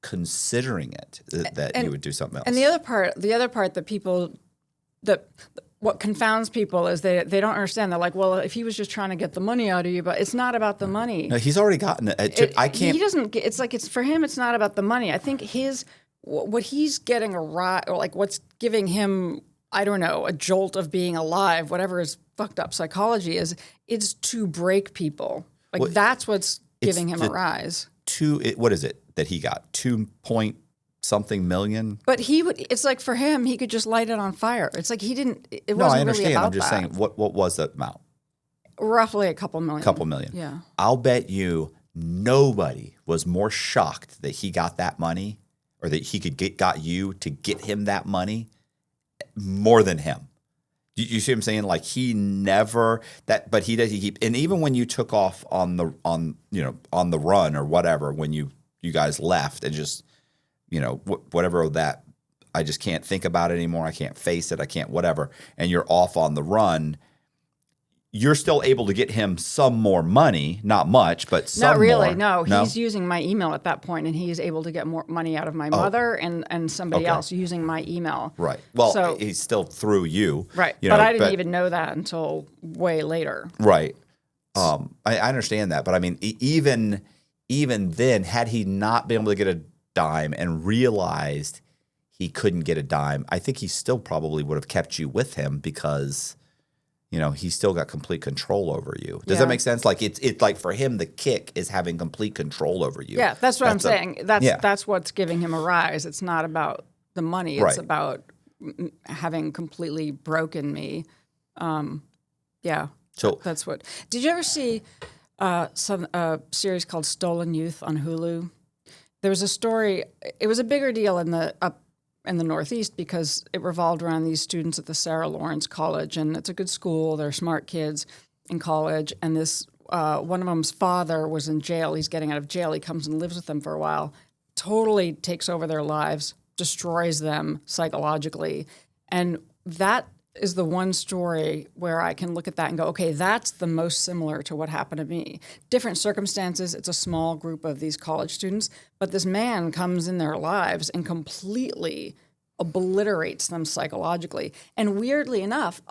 considering it that you would do something else. And the other part that what confounds people is they don't understand. They're like, well, if he was just trying to get the money out of you, but it's not about the money. No, he's already gotten it. I can't. He doesn't. It's for him. It's not about the money. I think what he's getting or like what's giving him, I don't know, a jolt of being alive, whatever his fucked up psychology is, it's to break people. Like that's what's giving him a the rise. What is it that he got? 2 point something million? But it's like for him, he could just light it on fire. It's like he didn't, it No, I wasn't understand. really about I'm just that. saying, what was the amount? Roughly a couple million. Couple million. Yeah. I'll bet you nobody was more shocked that he got that money or that he got you to get him that money more than him. You see what I'm saying? Like he never that, but he does. And even when you took off on the run or whatever, when you guys left and just whatever that, I just can't think about it anymore. I can't face it. I can't whatever. And you're off on the run. You're still able to get him some more money, not much, but some Not really. more. No, he's using my email at that point, and he's able to get more money out of my mother and somebody else using my email. Right. Well, So- he's still through you. Right. But I didn't even know that until way later. Right. I understand that, but I mean, even then, had he not been able to get a dime and realized he couldn't get a dime, I think he still probably would have kept you with him because he's still got complete control over you. Does that make sense? Like it's like for him, the kick is having complete control over you. Yeah, that's what I'm saying. That's what's giving him a rise. It's not about the money. It's about having completely broken me. Yeah. So That's what. Did you ever see a series called Stolen Youth on Hulu? There was a story. It was a bigger deal up in the Northeast because it revolved around these students at the Sarah Lawrence College, and it's a good school. They're smart kids in college, and this one of them's father was in jail. He's getting out of jail. He comes and lives with them for a while, totally takes over their lives, destroys them psychologically, and that is the one story where I can look at that and go, okay, that's the most similar to what happened to me. Different circumstances. It's a small group of these college students, but this man comes in their lives and completely obliterates them psychologically. And weirdly enough,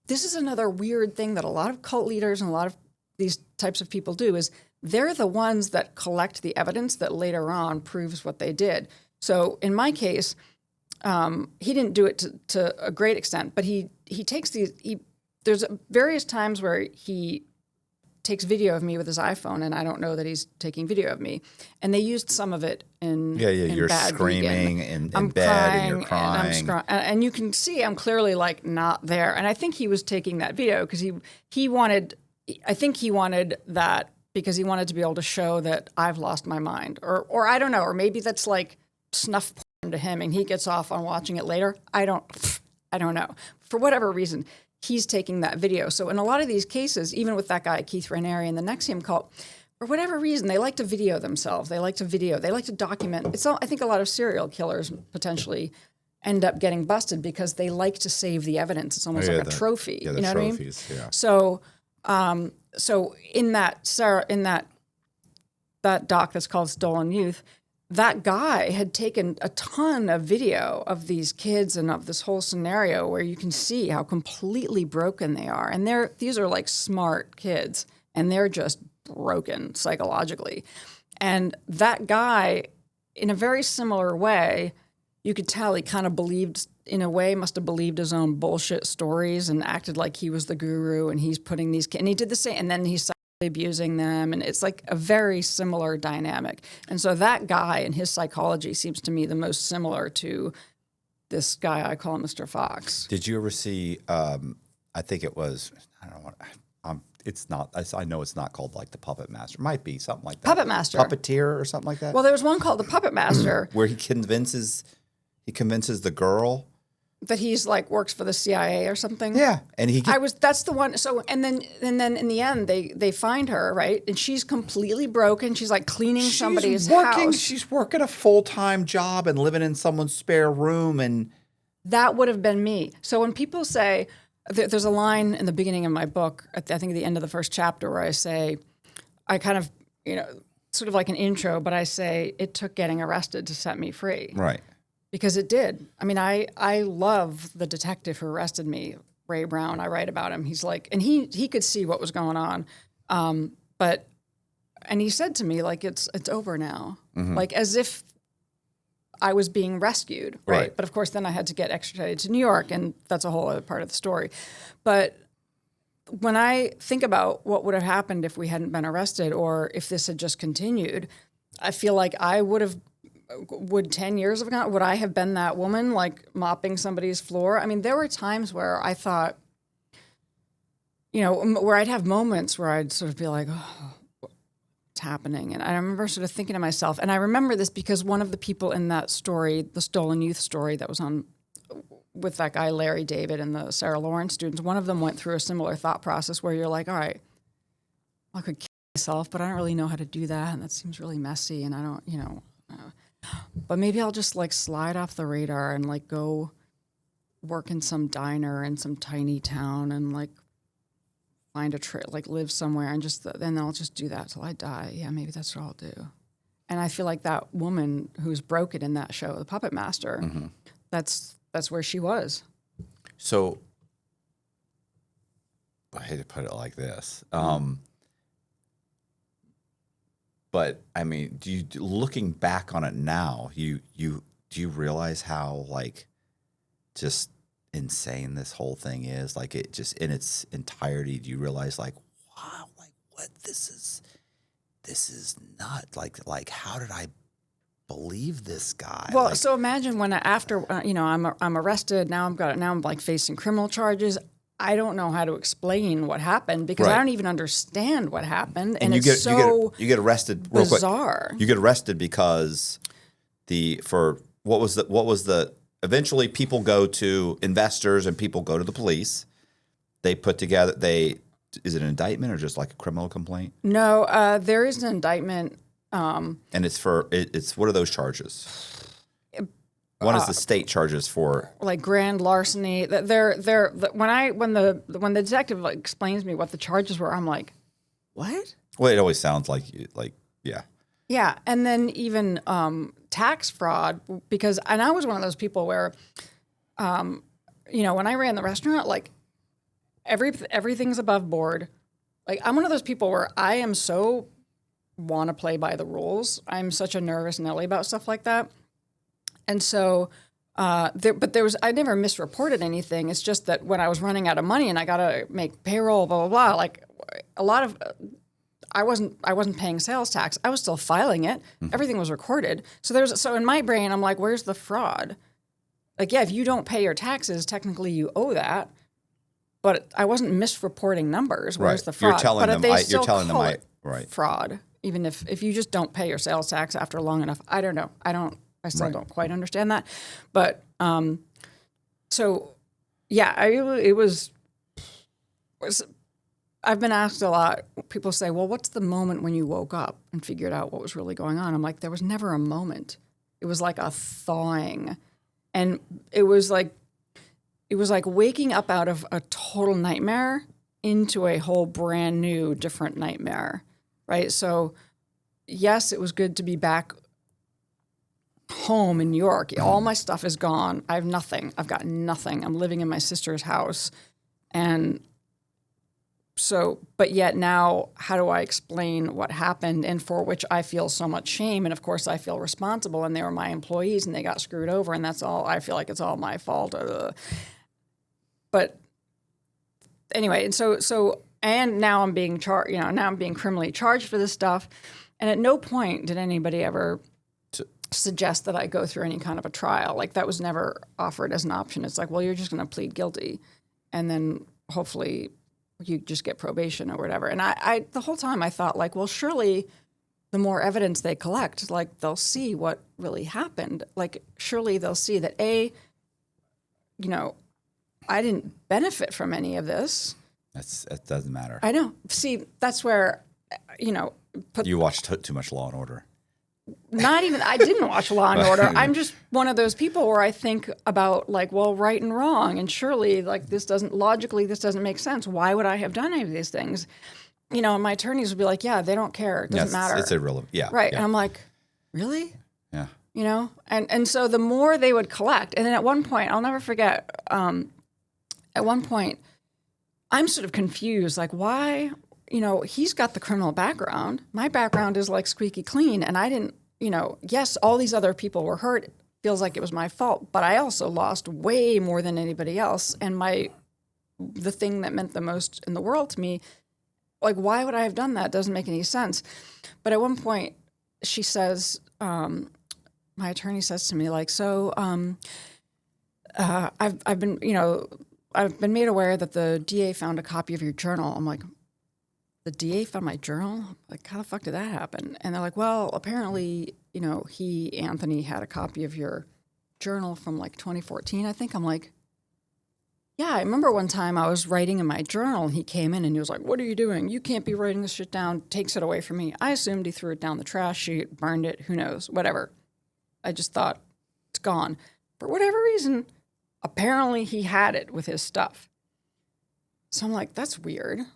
this is another weird thing that a lot of cult leaders and a lot of these types of people do is they're the ones that collect the evidence that later on proves what they did. So in my case, he didn't do it to a great extent, but he takes these. There's various times where he takes video of me with his iPhone, and I don't know that he's taking video of me. And they used some of it in you're Bad screaming Vegan. in bed and you're crying. And you can see I'm clearly like not there. And I think he was taking that video because he wanted. I think he wanted that because he wanted to be able to show that I've lost my mind, or I don't know, or maybe that's like snuff to him and he gets off on watching it later. I don't know. For whatever reason, he's taking that video. So in a lot of these cases, even with that guy, Keith Raniere and the NXIVM cult, for whatever reason, they like to video themselves. They like to document. I think a lot of serial killers potentially end up getting busted because they like to save the evidence. It's almost like a trophy. Yeah, the you know trophies, what I mean? Yeah. So in that doc that's called Stolen Youth, that guy had taken a ton of video of these kids and of this whole scenario where you can see how completely broken they are. And these are like smart kids and they're just broken psychologically. And that guy, in a very similar way, you could tell he kind of believed, in a way, must have believed his own bullshit stories and acted like he was the guru and he's putting these kids, and he did the same, and then he's abusing them, and it's like a very similar dynamic. And so that guy and his psychology seems to me the most similar to this guy I call Mr. Fox. Did you ever see? I think it was. I don't know what. It's not. I know it's not called like the Puppet Master. It might be something like that. Puppet Master, Puppeteer, or something like that. Well, there was one called the Puppet Master, where he convinces the girl that he's like works for the CIA or something. Yeah, and that's the one. So and then in the end they find her, right, and she's completely broken. She's like cleaning somebody's house. She's working a full-time job and living in someone's spare room, and that would have been me. So when people say, there's a line in the beginning of my book, I think at the end of the first chapter, where I say, I kind of sort of like an intro, but I say it took getting arrested to set me free. Right. Because it did. I mean, I love the detective who arrested me, Ray Brown. I write about him. He's like, and he could see what was going on. And he said to me, like, it's over now. Mm-hmm. Like, as if I was being rescued, right? But of course, then I had to get extradited to New York, and that's a whole other part of the story. But when I think about what would have happened if we hadn't been arrested or if this had just continued, I feel like would 10 years have gone, would I have been that woman like mopping somebody's floor? I mean, there were times where I thought, where I'd have moments where I'd sort of be like, oh, what's happening? And I remember sort of thinking to myself, and I remember this because one of the people in that story, the stolen youth story that was on with that guy, Larry David, and the Sarah Lawrence students, one of them went through a similar thought process where you're like, all right, I could kill myself, but I don't really know how to do that. And that seems really messy. And I don't, but maybe I'll just like slide off the radar and like go work in some diner in some tiny town and like find like live somewhere and then I'll just do that till I die. Yeah, maybe that's what I'll do. And I feel like that woman who's broken in that show, the Puppet Master, that's where she was. So I hate to put it like this. But I mean, looking back on it now, do you realize how like just insane this whole thing is? Like it just in its entirety, do you realize like, wow, like what this is not like how did I believe this guy? Well, like, so imagine when after I'm arrested, now I'm like facing criminal charges. I don't know how to explain what happened because I don't even understand what happened, and you get arrested. Real bizarre. Quick. You get arrested because what was the eventually people go to investors and people go to the police. They put together is it an indictment or just like a criminal complaint? No, there is an indictment. And it's what are those charges? One is the state charges for like grand larceny. When the detective like explains me what the charges were, I'm like, what? Well, it always sounds like yeah. Yeah, and then even tax fraud and I was one of those people where, when I ran the restaurant, like everything's above board. Like I'm one of those people where I am so want to play by the rules. I'm such a nervous Nelly about stuff like that. And so, I never misreported anything. It's just that when I was running out of money and I got to make payroll, blah, blah, blah, like a lot of, I wasn't paying sales tax. I was still filing it. Mm-hmm. Everything was recorded. So in my brain, I'm like, where's the fraud? Like, yeah, if you don't pay your taxes, technically you owe that. But I wasn't misreporting numbers. Where's the fraud? You're telling them right. Fraud. Even if you just don't pay your sales tax after long enough, I don't know. I still don't quite understand that. But, so, yeah, it was, I've been asked a lot. People say, well, what's the moment when you woke up and figured out what was really going on? I'm like, there was never a moment. It was like a thawing. And it was like waking up out of a total nightmare into a whole brand new, different nightmare, right? So, yes, it was good to be back home in New York. All my stuff is gone. I have nothing. I've got nothing. I'm living in my sister's house. And so, but yet now, how do I explain what happened and for which I feel so much shame? And of course, I feel responsible, and they were my employees and they got screwed over, and that's all. I feel like it's all my fault. But anyway, and now I'm being charged, now I'm being criminally charged for this stuff. And at no point did anybody ever suggest that I go through any kind of a trial. Like that was never offered as an option. It's like, well, you're just going to plead guilty, and then hopefully you just get probation or whatever. And I the whole time I thought like, well, surely the more evidence they collect, like they'll see what really happened. Like surely they'll see that I didn't benefit from any of this. It doesn't matter. I know. See, that's where, you watched too much Law and Order. Not even, I didn't watch Law and Order. I'm just one of those people where I think about like, well, right and wrong. And surely like this doesn't make sense. Why would I have done any of these things? And my attorneys would be like, yeah, they don't care. It doesn't matter. It's irrelevant. Yeah. Right. Yeah. And I'm like, really? Yeah. And so the more they would collect, and then at one point, I'll never forget, at one point, I'm sort of confused, like why, he's got the criminal background. My background is like squeaky clean, and I didn't, yes, all these other people were hurt. It feels like it was my fault, but I also lost way more than anybody else, and my the thing that meant the most in the world to me. Like, why would I have done that? Doesn't make any sense. But at one point, she says, my attorney says to me, like, so I've been, I've been made aware that the DA found a copy of your journal. I'm like, the DA found my journal? Like, how the fuck did that happen? And they're like, well, apparently, Anthony, had a copy of your journal from like 2014, I think. I'm like, yeah, I remember one time I was writing in my journal and he came in and he was like, what are you doing? You can't be writing this shit down. Takes it away from me. I assumed he threw it down the trash chute, burned it, who knows, whatever. I just thought, it's gone. For whatever reason, apparently he had it with his stuff. So I'm like, that's weird. I'm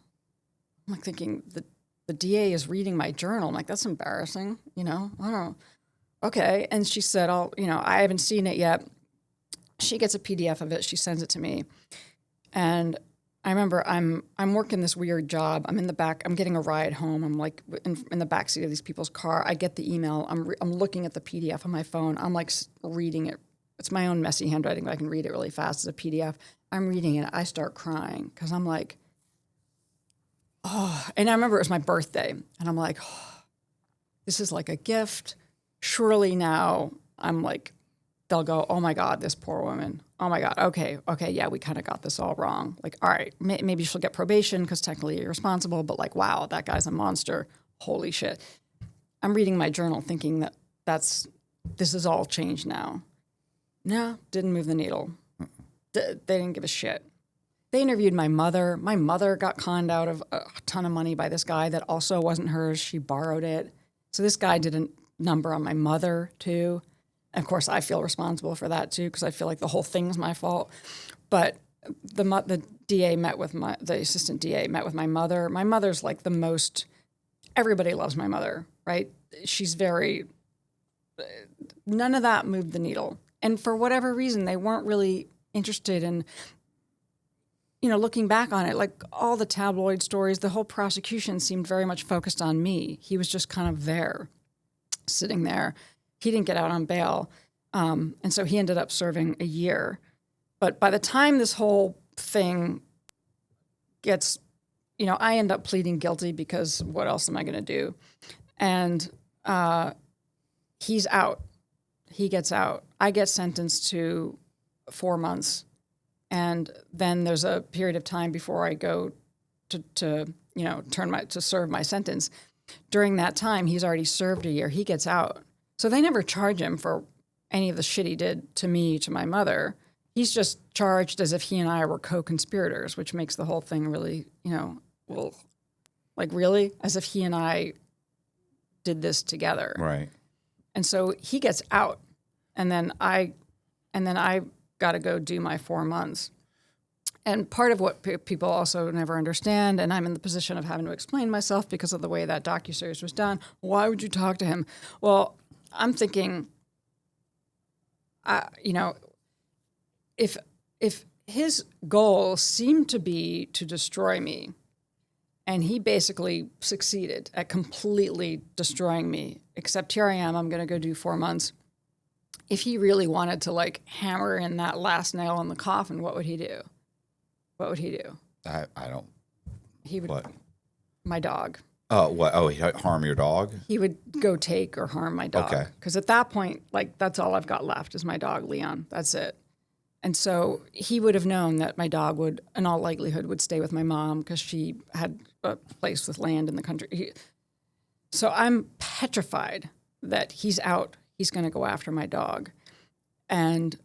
like thinking the DA is reading my journal. I'm like, that's embarrassing, I don't know. Okay. And she said, I haven't seen it yet. She gets a PDF of it. She sends it to me. And I remember I'm working this weird job. I'm in the back. I'm getting a ride home. I'm like in the backseat of these people's car. I get the email. I'm looking at the PDF on my phone. I'm like reading it. It's my own messy handwriting, but I can read it really fast as a PDF. I'm reading it. I start crying because I'm like, oh. And I remember it was my birthday. And I'm like, oh, this is like a gift. Surely now I'm like, they'll go, oh my God, this poor woman. Oh my God. Okay. Yeah, we kind of got this all wrong. Like, all right, maybe she'll get probation because technically you're responsible, but like, wow, that guy's a monster. Holy shit. I'm reading my journal thinking that this is all changed now. No, didn't move the needle. They didn't give a shit. They interviewed my mother. My mother got conned out of a ton of money by this guy that also wasn't hers. She borrowed it. So this guy did a number on my mother too. And of course, I feel responsible for that too because I feel like the whole thing's my fault. But the DA the assistant DA met with my mother. My mother's like the most. Everybody loves my mother, right? She's very. None of that moved the needle, and for whatever reason, they weren't really interested in. Looking back on it, like all the tabloid stories, the whole prosecution seemed very much focused on me. He was just kind of there, sitting there. He didn't get out on bail. And so he ended up serving a year. But by the time this whole thing gets, I end up pleading guilty because what else am I going to do? And he's out. He gets out. I get sentenced to 4 months. And then there's a period of time before I go to serve my sentence. During that time, he's already served a year. He gets out. So they never charge him for any of the shit he did to me, to my mother. He's just charged as if he and I were co-conspirators, which makes the whole thing really, really? As if he and I did this together. Right. And so he gets out, and then I got to go do my 4 months. And part of what people also never understand, and I'm in the position of having to explain myself because of the way that docuseries was done. Why would you talk to him? Well, I'm thinking, if his goal seemed to be to destroy me, and he basically succeeded at completely destroying me, except here I am, I'm going to go do 4 months. If he really wanted to like hammer in that last nail in the coffin, what would he do? What would he do? I don't. He would. What? My dog. Oh, what? Oh, he'd harm your dog? He would go take or harm my dog. Okay. Because at that point, like, that's all I've got left is my dog, Leon. That's it. And so he would have known that my dog would, in all likelihood, would stay with my mom because she had a place with land in the country. So I'm petrified that he's out. He's going to go after my dog. And,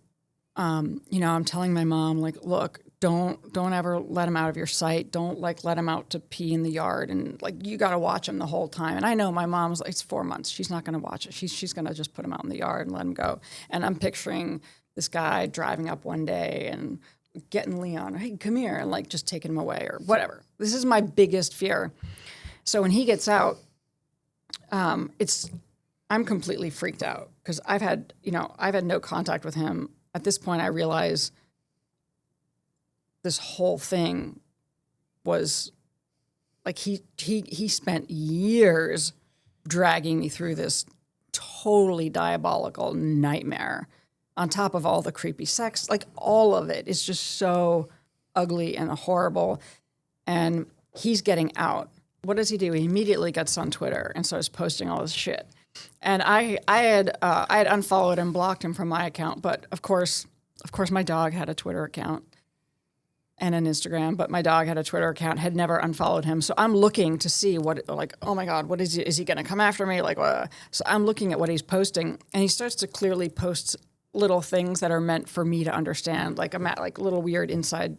I'm telling my mom, like, look, don't ever let him out of your sight. Don't like let him out to pee in the yard. And like, you got to watch him the whole time. And I know my mom's like, it's 4 months. She's not going to watch it. She's going to just put him out in the yard and let him go. And I'm picturing this guy driving up one day and getting Leon, hey, come here, and like just taking him away or whatever. This is my biggest fear. So when he gets out, I'm completely freaked out because I've had no contact with him. At this point, I realize this whole thing was like he spent years dragging me through this totally diabolical nightmare on top of all the creepy sex. Like all of it is just so ugly and horrible. And he's getting out. What does he do? He immediately gets on Twitter and starts posting all this shit. And I had unfollowed and blocked him from my account, but of course my dog had a Twitter account and an Instagram, but my dog had a Twitter account, had never unfollowed him. So I'm looking to see what, like, oh my God, what is he going to come after me? Like, so I'm looking at what he's posting, and he starts to clearly post little things that are meant for me to understand, like little weird inside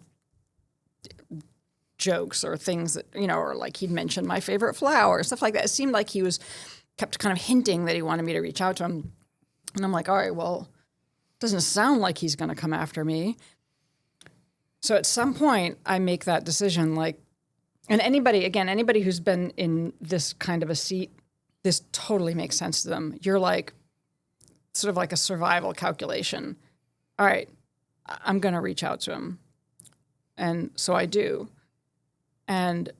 jokes or things that, or like he'd mentioned my favorite flower, stuff like that. It seemed like he kept kind of hinting that he wanted me to reach out to him. And I'm like, all right, well, doesn't sound like he's going to come after me. So at some point I make that decision, like, and anybody who's been in this kind of a seat, this totally makes sense to them. You're like, sort of like a survival calculation. All right, I'm going to reach out to him. And so I do. And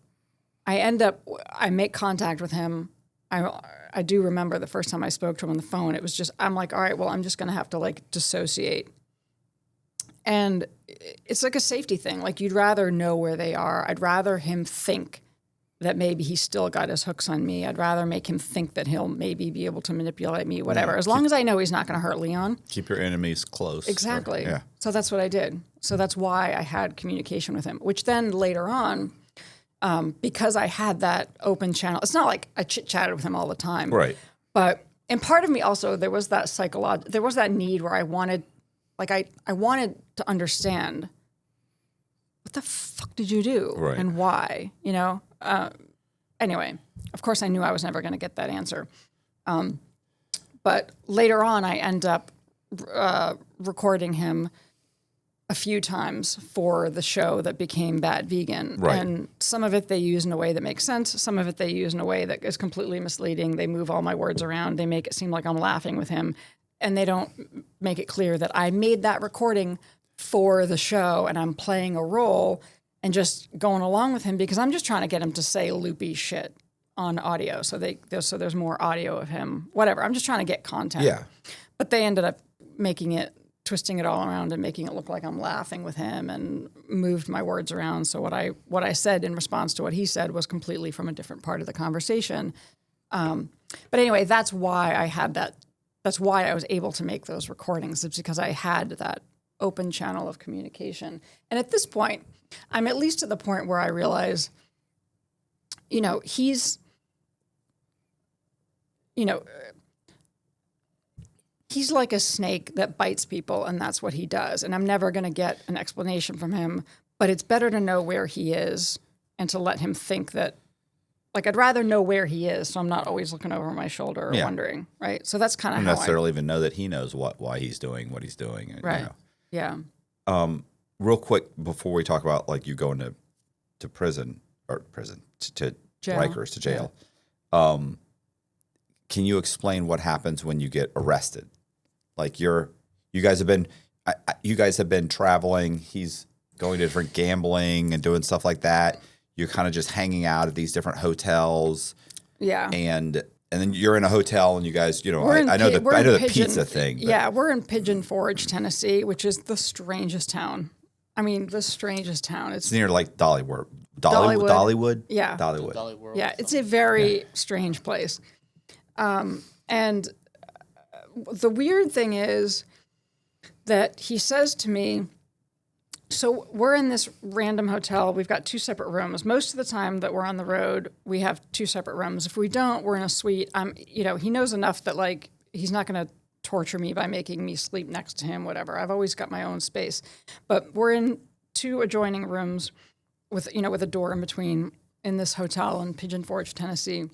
I make contact with him. I do remember the first time I spoke to him on the phone, it was just, I'm like, all right, well, I'm just going to have to like dissociate. And it's like a safety thing. Like, you'd rather know where they are. I'd rather him think that maybe he's still got his hooks on me. I'd rather make him think that he'll maybe be able to manipulate me, whatever. As long as I know he's not going to hurt Leon. Keep your enemies close. Exactly. So that's what I did. So that's why I had communication with him, which then later on, because I had that open channel, it's not like I chit-chatted with him all the time. Right. But, and part of me also, there was that need where I wanted, like, I wanted to understand, what the fuck did you do? Right. And why, Anyway, of course I knew I was never going to get that answer. But later on, I end up recording him a few times for the show that became Bad Vegan. Right. And some of it they use in a way that makes sense. Some of it they use in a way that is completely misleading. They move all my words around. They make it seem like I'm laughing with him. And they don't make it clear that I made that recording for the show and I'm playing a role and just going along with him because I'm just trying to get him to say loopy shit on audio. So there's more audio of him, whatever. I'm just trying to get content. Yeah. But they ended up twisting it all around and making it look like I'm laughing with him and moved my words around. So what I said in response to what he said was completely from a different part of the conversation. But anyway, that's why I had that. That's why I was able to make those recordings. It's because I had that open channel of communication. And at this point, I'm at least at the point where I realize, he's like a snake that bites people, and that's what he does. And I'm never going to get an explanation from him, but it's better to know where he is and to let him think that, like, I'd rather know where he is so I'm not always looking over my shoulder or wondering, right? So that's kind of how I... don't necessarily even know that he knows why he's doing what he's doing. Right, yeah. Real quick, before we talk about, like, you going to prison, to jail. Rikers, to jail, can you explain what happens when you get arrested? Like, you guys have been traveling. He's going to different gambling and doing stuff like that. You're kind of just hanging out at these different hotels. Yeah. And then you're in a hotel and you guys, I know the pizza thing. But. Yeah, we're in Pigeon Forge, Tennessee, which is the strangest town. I mean, the strangest town. It's near like Dollywood. Yeah. Dollywood. Yeah, it's a very strange place. And the weird thing is that he says to me, so we're in this random hotel. We've got 2 separate rooms. Most of the time that we're on the road, we have 2 separate rooms. If we don't, we're in a suite. He knows enough that, like, he's not going to torture me by making me sleep next to him, whatever. I've always got my own space. But we're in 2 adjoining rooms with a door in between in this hotel in Pigeon Forge, Tennessee.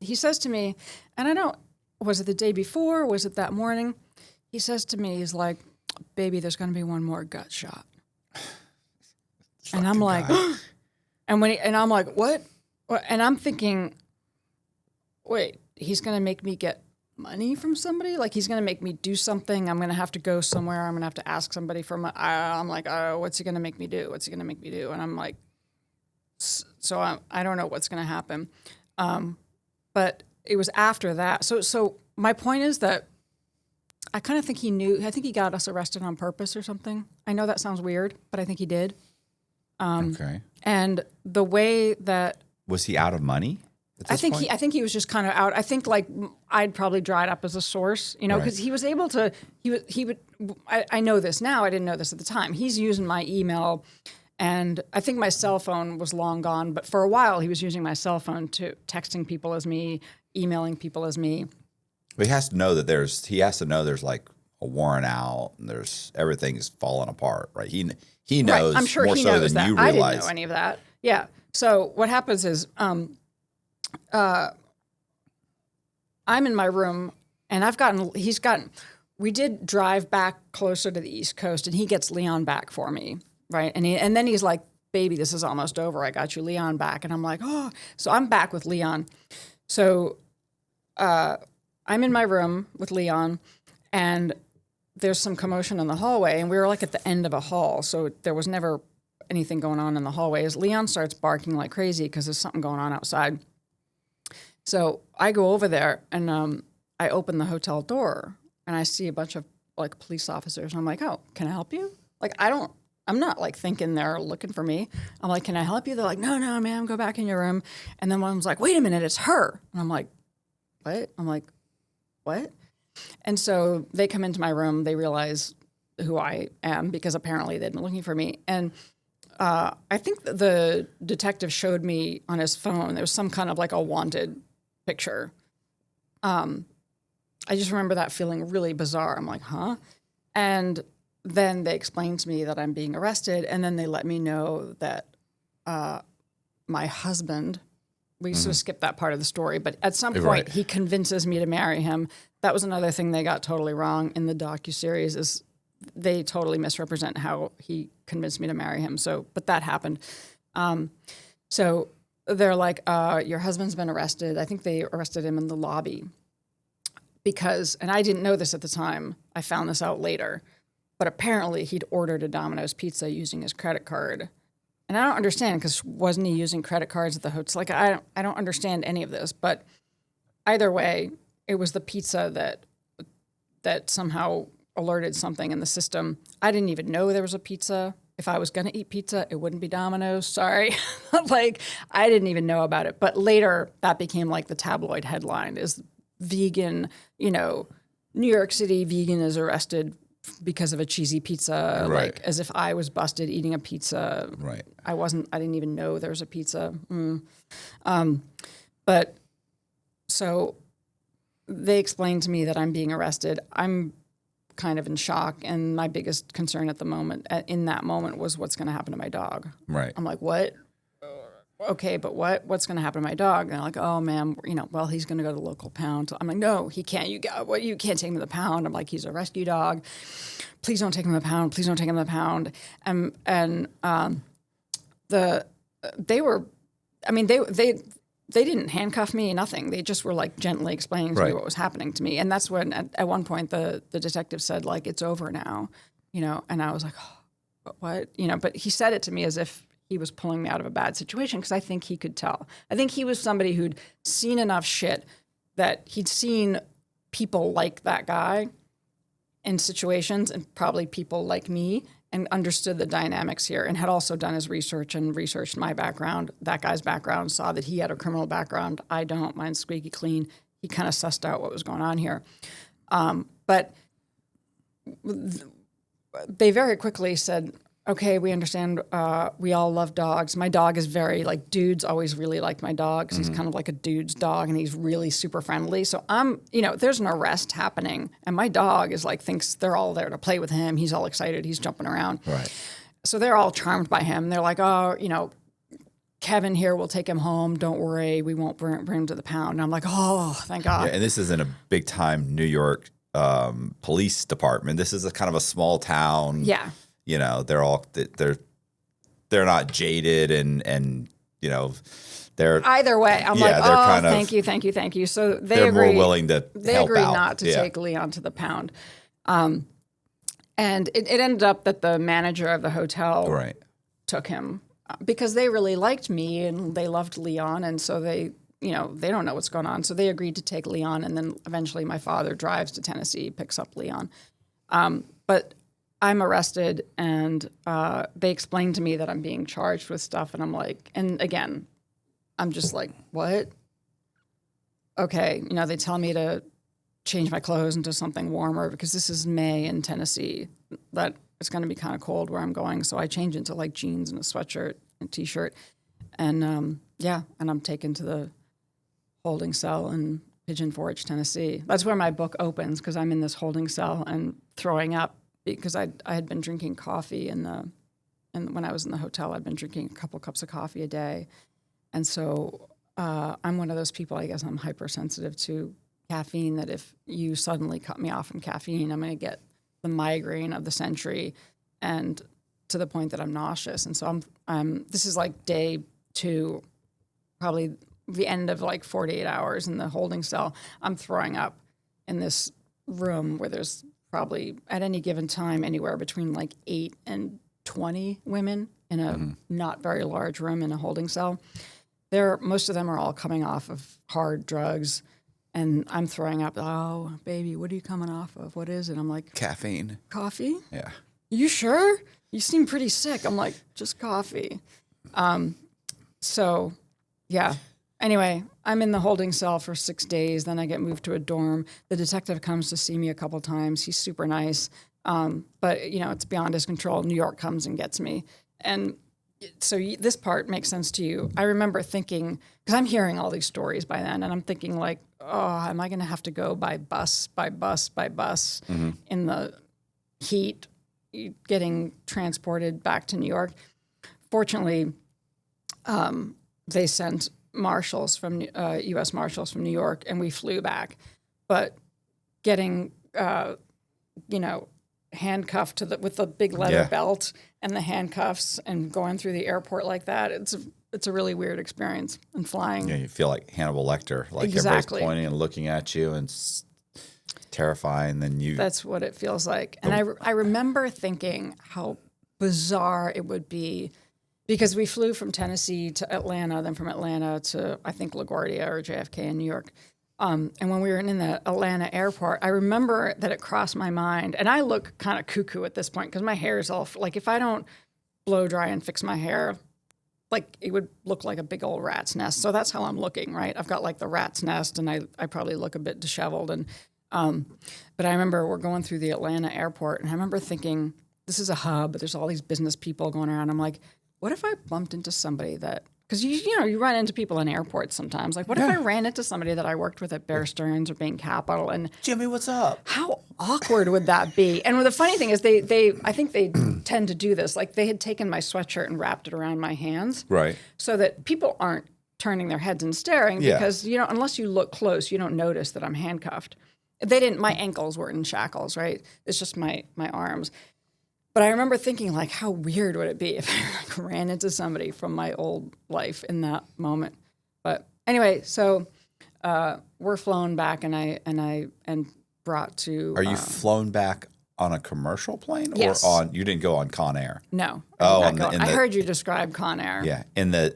He says to me, and was it the day before? Was it that morning? He says to me, he's like, baby, there's going to be one more gut shot. And I'm like, and I'm like, what? And I'm thinking, wait, he's going to make me get money from somebody? Like, he's going to make me do something. I'm going to have to go somewhere. I'm going to have to ask somebody for money. I'm like, oh, what's he going to make me do? What's he going to make me do? And I'm like, so I don't know what's going to happen. But it was after that. So my point is that I kind of think he knew. I think he got us arrested on purpose or something. I know that sounds weird, but I think he did. Okay. And the way that Was he out of money? At this point? I think he was just kind of out. I think like I'd probably dried up as a source, you know, because Right. he was able to. He would. I know this now. I didn't know this at the time. He's using my email, and I think my cell phone was long gone. But for a while, he was using my cell phone to texting people as me, emailing people as me. But he has to know that there's like a warrant out and there's everything's falling apart, right? He knows Right. I'm sure more he so knows than that. you I realize. didn't know any of that. Yeah. So what happens is, I'm in my room, and we did drive back closer to the East Coast, and he gets Leon back for me, right? And then he's like, baby, this is almost over. I got you Leon back. And I'm like, oh. So I'm back with Leon. So I'm in my room with Leon, and there's some commotion in the hallway, and we were like at the end of a hall, so there was never anything going on in the hallways. Leon starts barking like crazy because there's something going on outside. So I go over there, and I open the hotel door, and I see a bunch of like police officers, and I'm like, oh, can I help you? Like, I'm not like thinking they're looking for me. I'm like, can I help you? They're like, no, ma'am, go back in your room. And then one was like, wait a minute, it's her. And I'm like, what? I'm like, what? And so they come into my room. They realize who I am because apparently they'd been looking for me. And I think the detective showed me on his phone, there was some kind of like a wanted picture. I just remember that feeling really bizarre. I'm like, huh? And then they explained to me that I'm being arrested. And then they let me know that my husband, we sort of skipped that part of the story, but at some point Right. he convinces me to marry him. That was another thing they got totally wrong in the docuseries is they totally misrepresent how he convinced me to marry him. So, but that happened. So they're like, your husband's been arrested. I think they arrested him in the lobby because, and I didn't know this at the time. I found this out later, but apparently he'd ordered a Domino's pizza using his credit card. And I don't understand because wasn't he using credit cards at the hotel? Like, I don't understand any of this, but either way, it was the pizza that somehow alerted something in the system. I didn't even know there was a pizza. If I was going to eat pizza, it wouldn't be Domino's. Sorry. Like, I didn't even know about it. But later, that became like the tabloid headline is vegan, New York City vegan is arrested because of a cheesy pizza, Right. like as if I was busted eating a pizza. Right. I didn't even know there was a pizza. But so they explained to me that I'm being arrested. I'm kind of in shock. And my biggest concern at the moment, in that moment, was what's going to happen to my dog. Right. I'm like, what? Okay, but what's going to happen to my dog? And they're like, oh, ma'am, well, he's going to go to the local pound. So I'm like, no, he can't. You can't take him to the pound. I'm like, he's a rescue dog. Please don't take him to the pound. Please don't take him to the pound. They didn't handcuff me, nothing. They just were like gently explaining to me Right. what was happening to me. And that's when at one point the detective said like, it's over now, and I was like, oh, what? But he said it to me as if he was pulling me out of a bad situation because I think he could tell. I think he was somebody who'd seen enough shit that he'd seen people like that guy in situations and probably people like me and understood the dynamics here and had also done his research and researched my background, that guy's background, saw that he had a criminal background. I don't. Mine's squeaky clean. He kind of sussed out what was going on here. But they very quickly said, okay, we understand. We all love dogs. My dog is very dudes always really like my dog 'cause he's kind of like a dude's dog and he's really super friendly. So there's an arrest happening and my dog is thinks they're all there to play with him. He's all excited. He's jumping around. Right. So they're all charmed by him. They're like, oh, Kevin here, we'll take him home. Don't worry. We won't bring him to the pound. And I'm like, oh, thank God. Yeah, and this isn't a big time New York police department. This is a kind of a small town. Yeah. They're not jaded and they're Either way, I'm Yeah, like, they're oh, kind of- thank you. So they're agree. more willing to They help agreed out. not to Yeah. take Leon to the pound. And it ended up that the manager of the hotel Right. took him because they really liked me and they loved Leon. And so they don't know what's going on. So they agreed to take Leon. And then eventually my father drives to Tennessee, picks up Leon. But I'm arrested, and they explain to me that I'm being charged with stuff, and I'm like, and again, I'm just like, what? Okay, they tell me to change my clothes into something warmer because this is May in Tennessee, that it's going to be kind of cold where I'm going, so I change into like jeans and a sweatshirt and t-shirt, and and I'm taken to the holding cell in Pigeon Forge, Tennessee. That's where my book opens, because I'm in this holding cell and throwing up because I had been drinking coffee and when I was in the hotel, I'd been drinking a couple cups of coffee a day. And so I'm one of those people, I guess I'm hypersensitive to caffeine, that if you suddenly cut me off from caffeine, I'm going to get the migraine of the century, and to the point that I'm nauseous. And so this is like day 2, probably the end of like 48 hours in the holding cell. I'm throwing up in this room where there's probably at any given time anywhere between like 8 and 20 women in a not very large room in a holding cell. Most of them are all coming off of hard drugs, and I'm throwing up. Oh, baby, what are you coming off of? What is it? I'm like, Caffeine. coffee? Yeah. You sure? You seem pretty sick. I'm like, just coffee. So, yeah. Anyway, I'm in the holding cell for 6 days. Then I get moved to a dorm. The detective comes to see me a couple times. He's super nice. But, it's beyond his control. New York comes and gets me. And so this part makes sense to you. I remember thinking, because I'm hearing all these stories by then, and I'm thinking like, oh, am I going to have to go by bus in the heat, getting transported back to New York? Fortunately, they sent marshals from U.S. Marshals from New York, and we flew back. But getting, handcuffed with the big leather belt and the handcuffs and going through the airport like that, it's a really weird experience. And flying. Yeah, you feel like Hannibal Lecter, like Exactly. everybody's pointing and looking at you, and it's terrifying. Then That's what it feels like. And I remember thinking how bizarre it would be, because we flew from Tennessee to Atlanta, then from Atlanta to, I think, LaGuardia or JFK in New York. And when we were in the Atlanta airport, I remember that it crossed my mind. And I look kind of cuckoo at this point because my hair is all, like, if I don't blow dry and fix my hair, like, it would look like a big old rat's nest. So that's how I'm looking, right? I've got like the rat's nest, and I probably look a bit disheveled. And but I remember we're going through the Atlanta airport, and I remember thinking, this is a hub, but there's all these business people going around. I'm like, what if I bumped into somebody that, because you run into people in airports sometimes. Like, what if I ran into somebody that I worked with at Bear Stearns or Bain Capital, and Jimmy, what's up? how awkward would that be? And the funny thing is, I think they tend to do this. Like, they had taken my sweatshirt and wrapped it around my hands, Right. so that people aren't turning their heads and staring, because unless you look close, you don't notice that I'm handcuffed. They didn't. My ankles were in shackles, right? It's just my arms. But I remember thinking, like, how weird would it be if I ran into somebody from my old life in that moment? But anyway, so we're flown back, and brought to. Are you flown back on a commercial plane, Yes. or you didn't go on Con Air? No. Oh, I heard you describe Con Air. Yeah, in the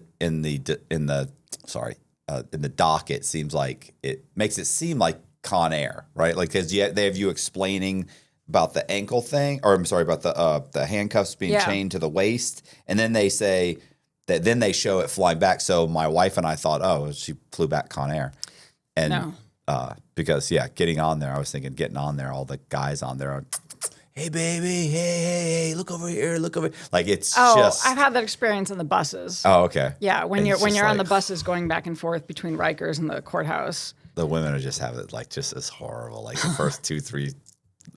dock, it seems like it makes it seem like Con Air, right? Like, because they have you explaining about the ankle thing, or I'm sorry, about the handcuffs being chained to the waist, and then they say that then they show it flying back. So my wife and I thought, oh, she flew back Con Air, and because getting on there, I was thinking getting on there, all the guys on there are, hey baby, hey, look over here, look over, like it's just. I've had that experience in the buses. Oh, okay. Yeah, when And you're it's just on the like- buses going back and forth between Rikers and the courthouse. The women are just have it like just as horrible, like the first 2-3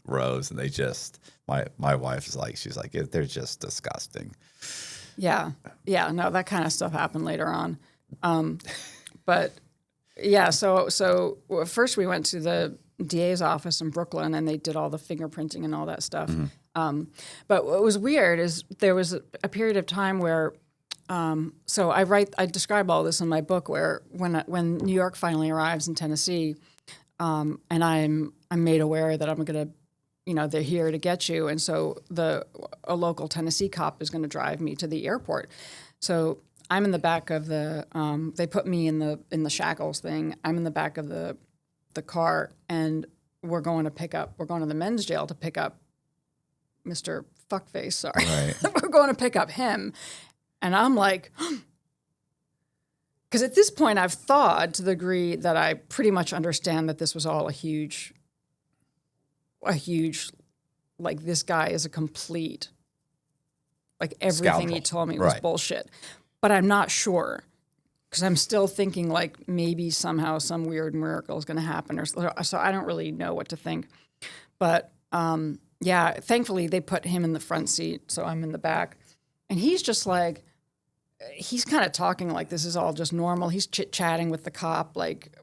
rows, and they just my wife is like, she's like, they're just disgusting. Yeah, no, that kind of stuff happened later on, but yeah. So first we went to the DA's office in Brooklyn, and they did all the fingerprinting and all that stuff. But what was weird is there was a period of time where. So I describe all this in my book, where when New York finally arrives in Tennessee, and I'm made aware that I'm going to, they're here to get you, and so a local Tennessee cop is going to drive me to the airport. So I'm in the back of they put me in the shackles thing. I'm in the back of the car, and we're going to the men's jail to pick up Mr. Fuckface, sorry. Right. We're going to pick up him. And I'm like, because at this point I've thawed to the degree that I pretty much understand that this was all a huge, like this guy is a complete, like everything he Scoundrel. told me was Right. bullshit. But I'm not sure because I'm still thinking like maybe somehow some weird miracle is going to happen. So I don't really know what to think. But yeah, thankfully they put him in the front seat, so I'm in the back. And he's just like, he's kind of talking like this is all just normal. He's chit-chatting with the cop. Like,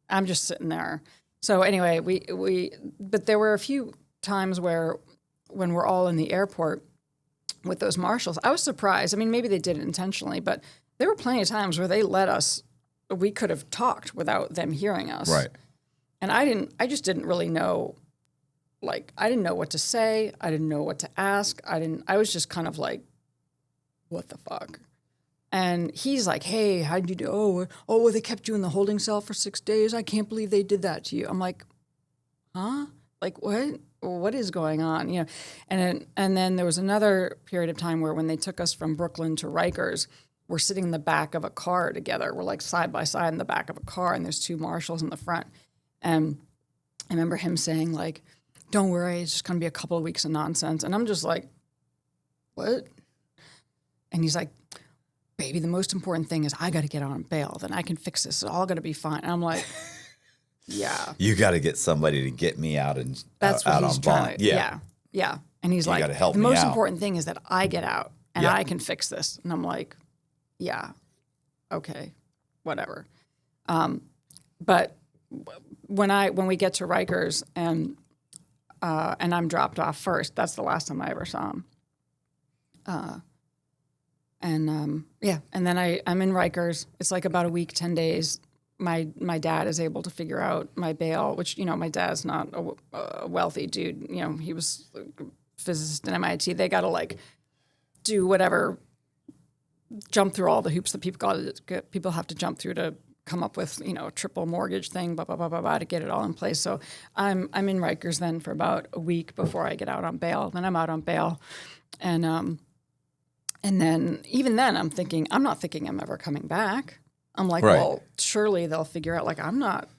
I'm just sitting there. So anyway, but there were a few times where when we're all in the airport with those marshals, I was surprised. I mean, maybe they did it intentionally, but there were plenty of times where they let us, we could have talked without them hearing us. Right. And I just didn't really know, like, I didn't know what to say. I didn't know what to ask. I was just kind of like, what the fuck? And he's like, hey, how'd you do? Oh, they kept you in the holding cell for 6 days. I can't believe they did that to you. I'm like, huh? Like, what? What is going on? You know, and then there was another period of time where when they took us from Brooklyn to Rikers, we're sitting in the back of a car together. We're like side by side in the back of a car, and there's two marshals in the front. And I remember him saying, like, don't worry, it's just going to be a couple of weeks of nonsense. And I'm just like, what? And he's like, baby, the most important thing is I got to get on bail. Then I can fix this. It's all going to be fine. And I'm like, yeah. You got to get somebody to get me out and That's what out he's on trying bond. to, yeah. And he's like, gotta help the me most out. important thing is that I get out and Yeah. I can fix this. And I'm like, yeah, okay, whatever. But when we get to Rikers and I'm dropped off first, that's the last time I ever saw him. And then I'm in Rikers. It's like about a week, 10 days. My dad is able to figure out my bail, which, you know, my dad's not a wealthy dude. You know, he was a physicist at MIT. They got to like do whatever, jump through all the hoops that people have to jump through to come up with, you know, a triple mortgage thing, blah, blah, blah, blah, blah, to get it all in place. So I'm in Rikers then for about a week before I get out on bail. Then I'm out on bail. And then even then I'm not thinking I'm ever coming back. I'm like, Right. well, surely they'll figure out like I'm not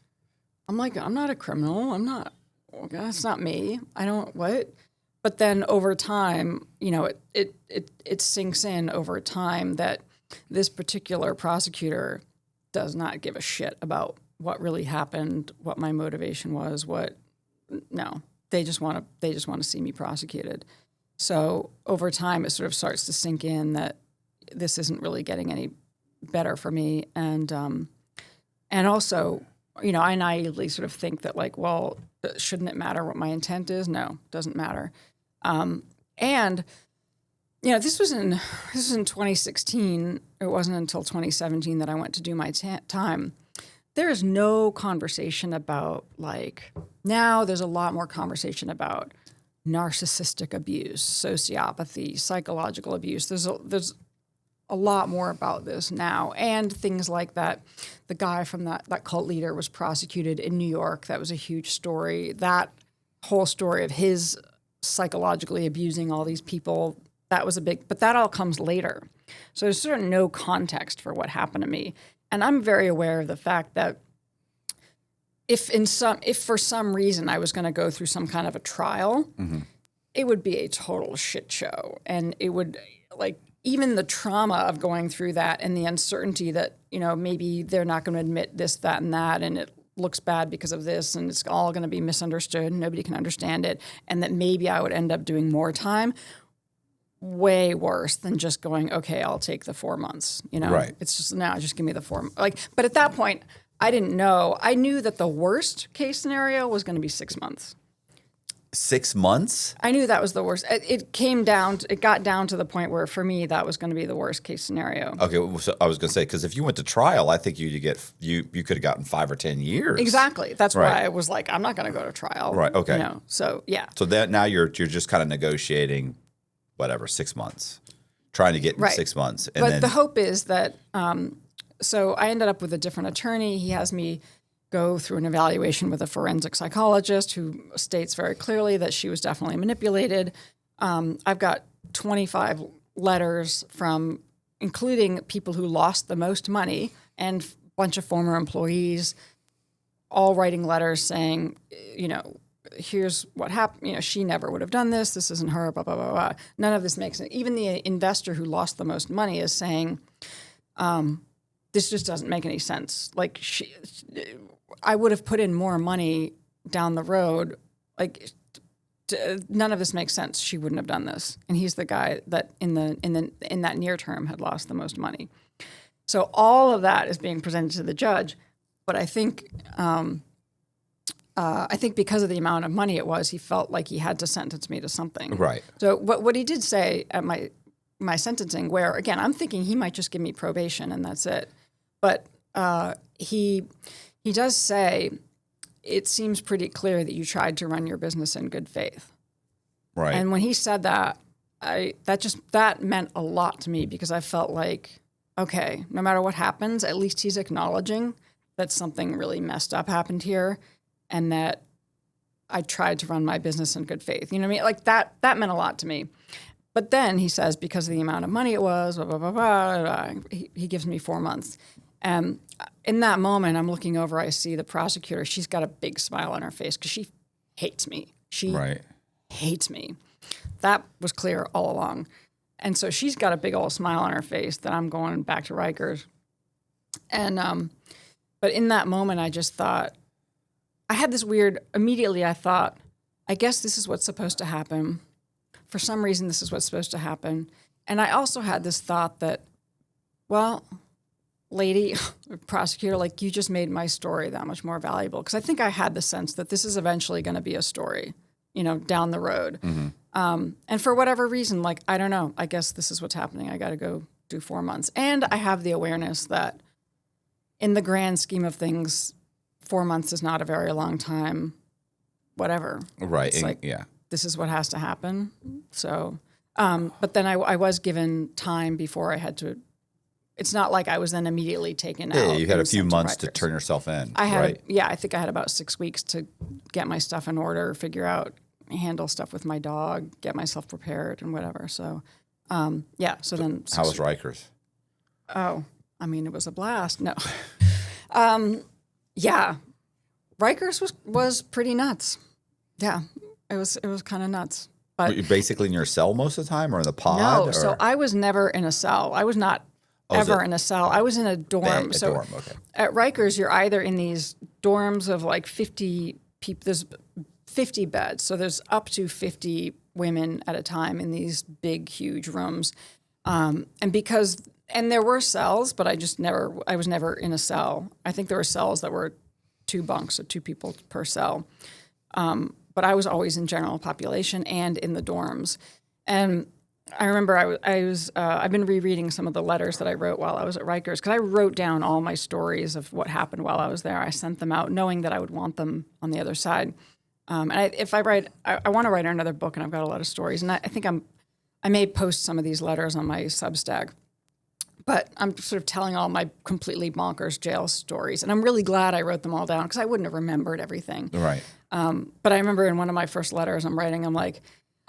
a criminal. I'm not, that's not me. I don't, what? But then over time, you know, it sinks in over time that this particular prosecutor does not give a shit about what really happened, what my motivation was, no. They just want to see me prosecuted. So over time, it sort of starts to sink in that this isn't really getting any better for me. And also, you know, I naively sort of think that like, well, shouldn't it matter what my intent is? No, it doesn't matter. And, you know, this was in 2016. It wasn't until 2017 that I went to do my time. There is no conversation about like, now there's a lot more conversation about narcissistic abuse, sociopathy, psychological abuse. There's a lot more about this now, and things like that. The guy from that cult leader was prosecuted in New York. That was a huge story. That whole story of his psychologically abusing all these people, that was but that all comes later. So there's sort of no context for what happened to me. And I'm very aware of the fact that if for some reason I was going to go through some kind of a trial, it would be a total shit show. And it would, like, even the trauma of going through that and the uncertainty that, you know, maybe they're not going to admit this, that, and that, and it looks bad because of this, and it's all going to be misunderstood, and nobody can understand it, and that maybe I would end up doing more time, way worse than just going, okay, I'll take the 4 months, you know? Right. It's just, now just give me the 4, like, but at that point, I didn't know. I knew that the worst case scenario was going to be 6 months. 6 months? I knew that was the worst. It got down to the point where for me that was going to be the worst case scenario. Okay, well, so I was going to say, because if you went to trial, I think you could have gotten 5 or 10 years. Exactly. That's Right. why I was like, I'm not going to go to trial. Right, okay. You know, so yeah. So that now you're just kind of negotiating, whatever, 6 months, trying to get in Right. 6 months, and But then the hope is that, so I ended up with a different attorney. He has me go through an evaluation with a forensic psychologist who states very clearly that she was definitely manipulated. I've got 25 letters from, including people who lost the most money and a bunch of former employees, all writing letters saying, here's what happened. She never would have done this. This isn't her, blah, blah, blah, blah. None of this makes sense. Even the investor who lost the most money is saying, this just doesn't make any sense. Like, I would have put in more money down the road. Like, none of this makes sense. She wouldn't have done this. And he's the guy that in that near term had lost the most money. So all of that is being presented to the judge. But I think because of the amount of money it was, he felt like he had to sentence me to something. Right. So what he did say at my sentencing, where again I'm thinking he might just give me probation and that's it, but he does say it seems pretty clear that you tried to run your business in good faith. Right. And when he said that, that meant a lot to me because I felt like, okay, no matter what happens, at least he's acknowledging that something really messed up happened here and that I tried to run my business in good faith. You know what I mean? Like that meant a lot to me. But then he says, because of the amount of money it was, blah, blah, blah, blah, blah, he gives me 4 months. And in that moment, I'm looking over, I see the prosecutor. She's got a big smile on her face because she hates me. She hates me. That was clear all along. And so she's got a big old smile on her face that I'm going back to Rikers. And but in that moment, I just thought, I had this weird, immediately I thought, I guess this is what's supposed to happen. For some reason, this is what's supposed to happen. And I also had this thought that, well, lady, prosecutor, like you just made my story that much more valuable. Because I think I had the sense that this is eventually going to be a story, down the road. Mm-hmm. And for whatever reason, like, I don't know, I guess this is what's happening. I got to go do 4 months. And I have the awareness that in the grand scheme of things, 4 months is not a very long time, whatever. Right. It's like, this is what has to happen. So, but then I was given time before I had to, it's not like I was then immediately taken out. Yeah, you had a few sent months to Rikers. turn yourself in. I think I had about 6 weeks to get my stuff in order, figure out, handle stuff with my dog, get myself prepared and whatever. So, so then. How was Rikers? Oh, I mean, it was a blast. No. Rikers was pretty nuts. Yeah, it was kind of nuts. But Were you basically in your cell most of the time or in the pod? no, or? so I was never in a cell. I was not ever in a cell. I was in a dorm. Dorm, okay. At Rikers, you're either in these dorms of like 50 people. There's 50 beds, so there's up to 50 women at a time in these big, huge rooms. And there were cells, but I was never in a cell. I think there were cells that were 2 bunks, so 2 people per cell. But I was always in general population and in the dorms. And I remember I've been rereading some of the letters that I wrote while I was at Rikers because I wrote down all my stories of what happened while I was there. I sent them out knowing that I would want them on the other side. And if I write, I want to write another book, and I've got a lot of stories. And I think I may post some of these letters on my Substack. But I'm sort of telling all my completely bonkers jail stories. And I'm really glad I wrote them all down because I wouldn't have remembered everything. Right. But I remember in one of my first letters I'm like,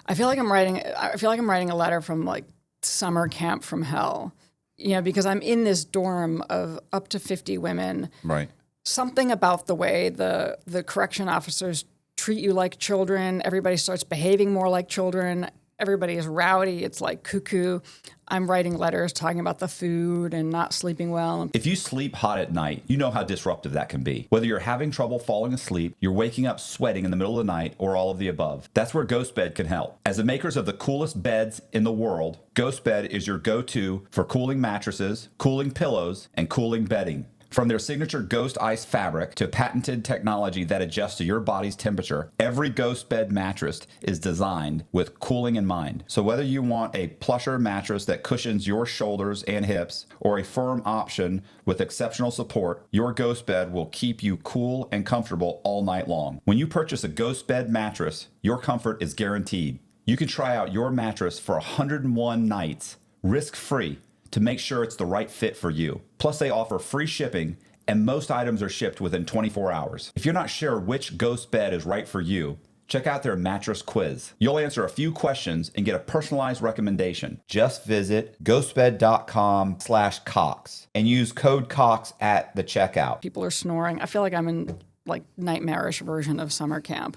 I feel like I'm writing a letter from like summer camp from hell, because I'm in this dorm of up to 50 women. Right. Something about the way the correction officers treat you like children. Everybody starts behaving more like children. Everybody is rowdy. It's like cuckoo. I'm writing letters talking about the food and not sleeping well. If you sleep hot at night, you know how disruptive that can be. Whether you're having trouble falling asleep, you're waking up sweating in the middle of the night, or all of the above. That's where GhostBed can help. As the makers of the coolest beds in the world, GhostBed is your go-to for cooling mattresses, cooling pillows, and cooling bedding. From their signature Ghost Ice fabric to patented technology that adjusts to your body's temperature, every Ghost Bed mattress is designed with cooling in mind. So whether you want a plusher mattress that cushions your shoulders and hips, or a firm option with exceptional support, your Ghost Bed will keep you cool and comfortable all night long. When you purchase a Ghost Bed mattress, your comfort is guaranteed. You can try out your mattress for 101 nights, risk-free, to make sure it's the right fit for you. Plus, they offer free shipping and most items are shipped within 24 hours. If you're not sure which ghost bed is right for you, check out their mattress quiz. You'll answer a few questions and get a personalized recommendation. Just visit ghostbed.com/Cox and use code Cox at the checkout. People are snoring. I feel like I'm in like nightmarish version of summer camp.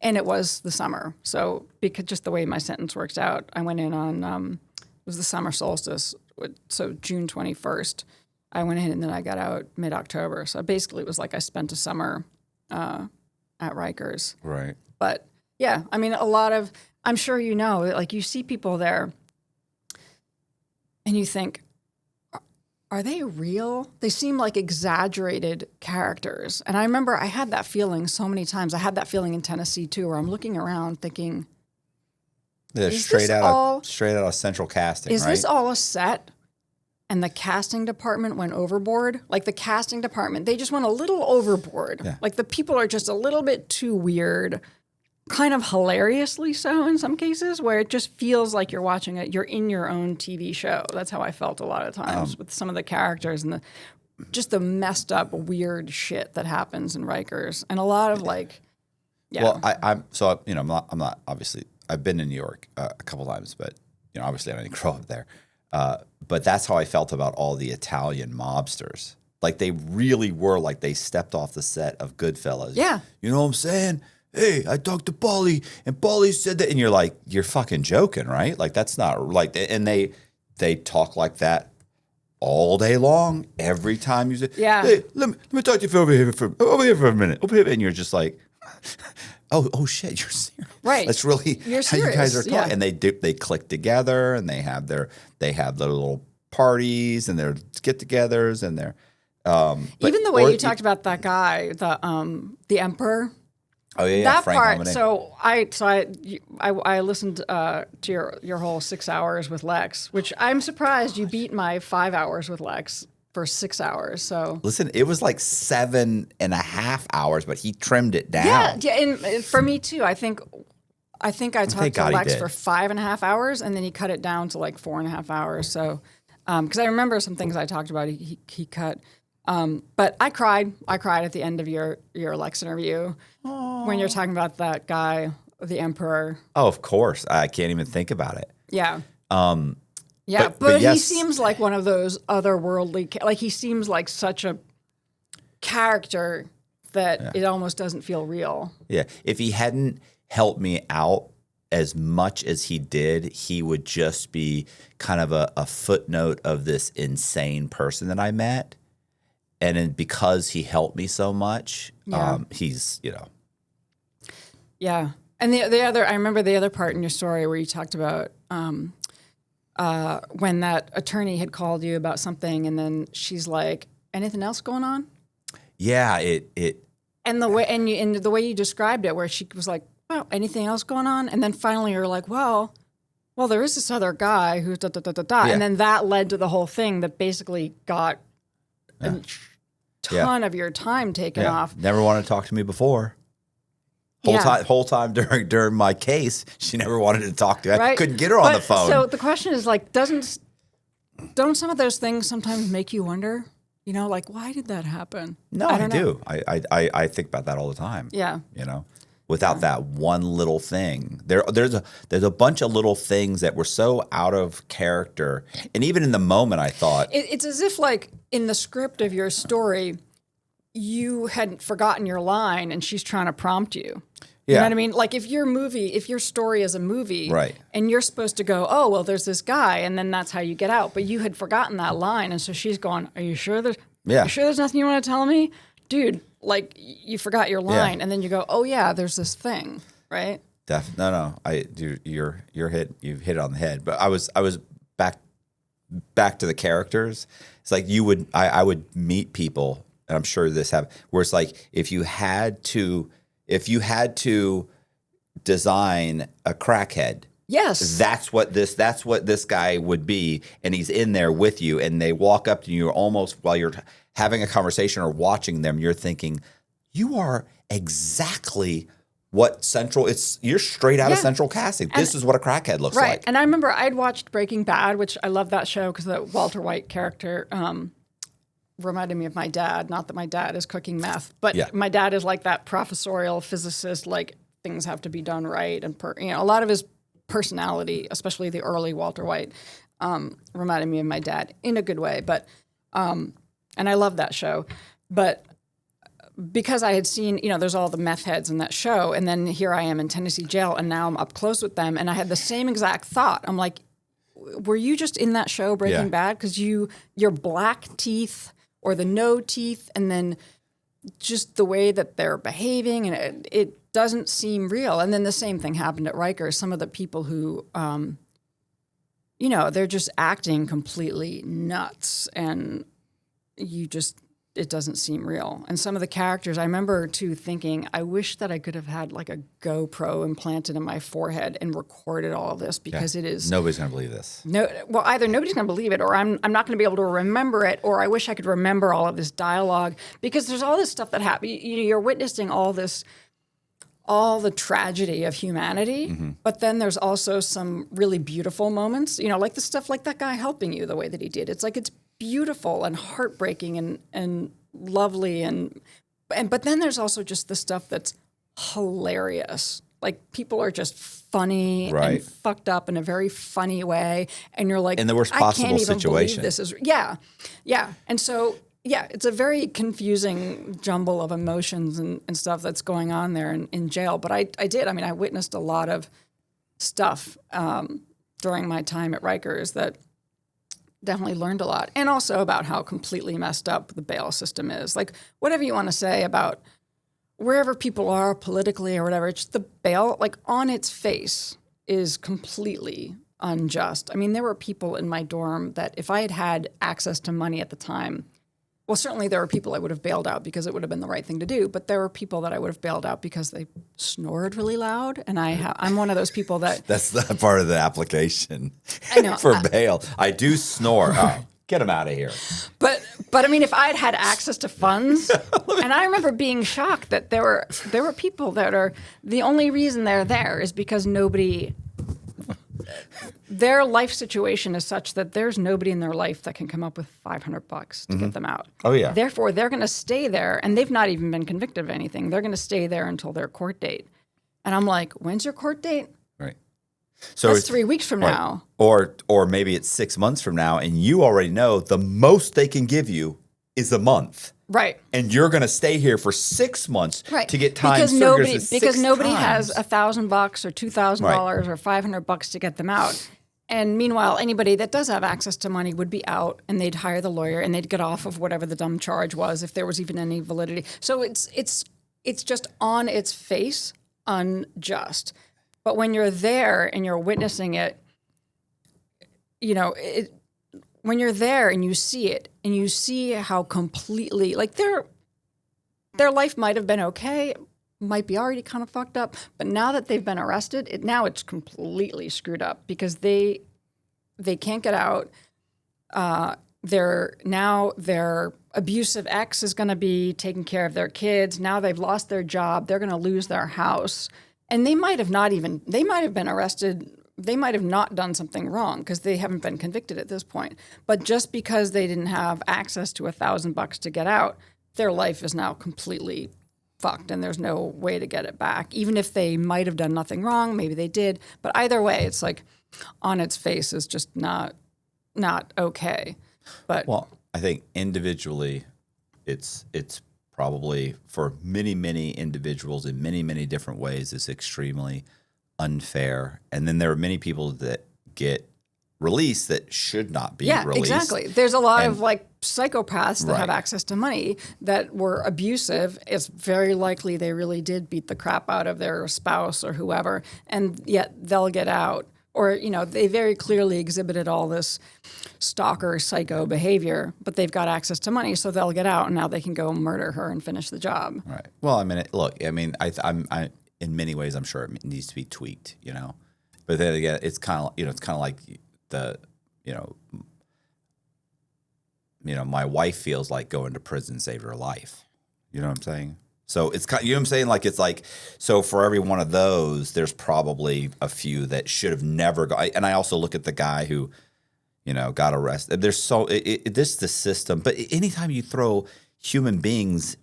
And it was the summer. So because just the way my sentence works out, I went in on, it was the summer solstice. So June 21st, I went in and then I got out mid-October. So basically it was like I spent a summer at Rikers. Right. But yeah, I mean, I'm sure you know, like you see people there and you think, are they real? They seem like exaggerated characters. And I remember I had that feeling so many times. I had that feeling in Tennessee too, where I'm looking around thinking, They're Is straight this out all- of central casting, is right? this all a set? And the casting department went overboard? Like the casting department, they just went a little overboard. Yeah. Like the people are just a little bit too weird, kind of hilariously so in some cases, where it just feels like you're watching it. You're in your own TV show. That's how I felt a lot of times with some of the characters and just the messed up, weird shit that happens in Rikers. And a lot of like, yeah. Well, I'm not obviously. I've been in New York a couple times, but obviously I didn't grow up there. But that's how I felt about all the Italian mobsters. Like they really were like they stepped off the set of Goodfellas. Yeah. You know what I'm saying? Hey, I talked to Paulie, and Paulie said that, and you're like, you're fucking joking, right? Like that's not like, and they talk like that all day long. Every time you say, Yeah. hey, let me talk to you for over here for a minute, over here, and you're just like, oh shit, you're serious, Right. That's really You're how you guys are serious, yeah. talking, and they click together, and they have their little parties and their get-togethers and their Even the way you talked about that guy, the emperor. Oh yeah, That Frank part. Dominic. So I listened to your whole 6 hours with Lex, which I'm surprised you beat my 5 hours with Lex for 6 hours. So Listen, it was like 7.5 hours, but he trimmed it down. yeah, and for me too. I think I talked to God he Lex did. for 5.5 hours, and then he cut it down to like 4.5 hours. So because I remember some things I talked about, he cut. But I cried at the end of your Lex interview when you're talking about that guy, the emperor. Oh, of course. I can't even think about it. Yeah. But But he yes. seems like one of those otherworldly, like he seems like such a character that it almost doesn't feel real. Yeah. If he hadn't helped me out as much as he did, he would just be kind of a footnote of this insane person that I met. And then because he helped me so much, Yeah. he's, Yeah. And the other, I remember the other part in your story where you talked about when that attorney had called you about something, and then she's like, "Anything else going on?" yeah, And the way you described it, where she was like, "Well, anything else going on?" And then finally you're like, "Well, there is this other guy who's da da da da da," Yeah. and then that led to the whole thing that basically got a ton of your time taken off. never wanted to talk to me before. Whole time during my case, she never wanted to talk to me. I Right? couldn't get her on the But- phone. So the question is like, don't some of those things sometimes make you wonder? Like why did that happen? No, I I don't know. do. I think about that all the time. Yeah. Without that one little thing, there's a bunch of little things that were so out of character, and even in the moment, I thought, It's as if like in the script of your story, you hadn't forgotten your line and she's trying to prompt you. You know Yeah. what I mean? Like if your story is a movie, Right. and you're supposed to go, oh, well, there's this guy, and then that's how you get out. But you had forgotten that line, and so she's going, are you sure there's nothing you want to tell me? Dude, like you forgot your line, and then you go, oh yeah, there's this thing, right? no, you've hit it on the head. But I was back to the characters. It's like I would meet people, and I'm sure this happened, where it's like if you had to design a crackhead, Yes. that's what this guy would be, and he's in there with you, and they walk up to you almost while you're having a conversation or watching them, you're thinking, you are exactly what you're straight out of Yeah. Central Casting. This is what a crackhead looks Right. like. And I remember I'd watched Breaking Bad, which I love that show because the Walter White character, reminded me of my dad. Not that my dad is cooking meth, but Yeah. my dad is like that professorial physicist, like things have to be done right. And, a lot of his personality, especially the early Walter White, reminded me of my dad in a good way. But, and I love that show. But because I had seen, there's all the meth heads in that show. And then here I am in Tennessee jail, and now I'm up close with them. And I had the same exact thought. I'm like, were you just in that show Breaking Yeah. Bad? Because your black teeth or the no teeth, and then just the way that they're behaving, and it doesn't seem real. And then the same thing happened at Rikers. Some of the people who, they're just acting completely nuts, and it doesn't seem real. And some of the characters, I remember too thinking, I wish that I could have had like a GoPro implanted in my forehead and recorded all of this, because it is Nobody's going to believe this. either nobody's going to believe it, or I'm not going to be able to remember it, or I wish I could remember all of this dialogue, because there's all this stuff that happened. You're witnessing all the tragedy of humanity, but then there's also some really beautiful moments, like the stuff like that guy helping you the way that he did. It's like, it's beautiful and heartbreaking and lovely, but then there's also just the stuff that's hilarious. Like, people are just funny Right. and fucked up in a very funny way, and you're like, In the worst I possible can't even situation. believe this is yeah. And so it's a very confusing jumble of emotions and stuff that's going on there in jail. But I witnessed a lot of stuff during my time at Rikers that definitely learned a lot. And also about how completely messed up the bail system is. Like, whatever you want to say about wherever people are politically or whatever, it's the bail, like, on its face is completely unjust. I mean, there were people in my dorm that if I had had access to money at the time, well, certainly there were people I would have bailed out because it would have been the right thing to do, but there were people that I would have bailed out because they snored really loud, and I'm one of those people that... That's the part of the application I know. for bail. I do snore. Oh, get him out of here. But I mean, if I had had access to funds, and I remember being shocked that there were people that are, the only reason they're there is because their life situation is such that there's nobody in their life that can come up with $500 to get them out. Oh, yeah. Therefore, they're going to stay there, and they've not even been convicted of anything. They're going to stay there until their court date. And I'm like, when's your court date? Right. So That's it's 3 weeks from right. now. Or maybe it's 6 months from now, and you already know the most they can give you is a month. Right. And you're going to stay here for 6 months Right. to get time because served nobody has $1,000 or $2,000 or $500 to get them out. And meanwhile, anybody that does have access to money would be out, and they'd hire the lawyer, and they'd get off of whatever the dumb charge was, if there was even any validity. So it's just on its face unjust. But when you're there and you're witnessing it, when you're there and you see it, and you see how completely, like, their life might have been okay, might be already kind of fucked up, but now that they've been arrested, it's completely screwed up, because they can't get out. Their abusive ex is going to be taking care of their kids. Now they've lost their job. They're going to lose their house, and they might have been arrested. They might have not done something wrong because they haven't been convicted at this point. But just because they didn't have access to $1,000 to get out, their life is now completely fucked, and there's no way to get it back. Even if they might have done nothing wrong, maybe they did. But either way, it's like, on its face is just not okay. But Well, I think individually, it's probably for many, many individuals in many, many different ways, it's extremely unfair. And then there are many people that get released that should not be yeah, released. exactly. There's a lot of like psychopaths that have Right. access to money that were abusive. It's very likely they really did beat the crap out of their spouse or whoever, and yet they'll get out. Or, they very clearly exhibited all this stalker, psycho behavior, but they've got access to money, so they'll get out, and now they can go murder her and finish the job. Right. Well, I mean, I in many ways, I'm sure it needs to be tweaked, But then again, it's kind of like the, my wife feels like going to prison saved her life. You know what I'm saying? So it's kind, you know what I'm saying? Like, it's like, so for every one of those, there's probably a few that should have never gone. And I also look at the guy who, got arrested. There's this the system, but anytime you throw human beings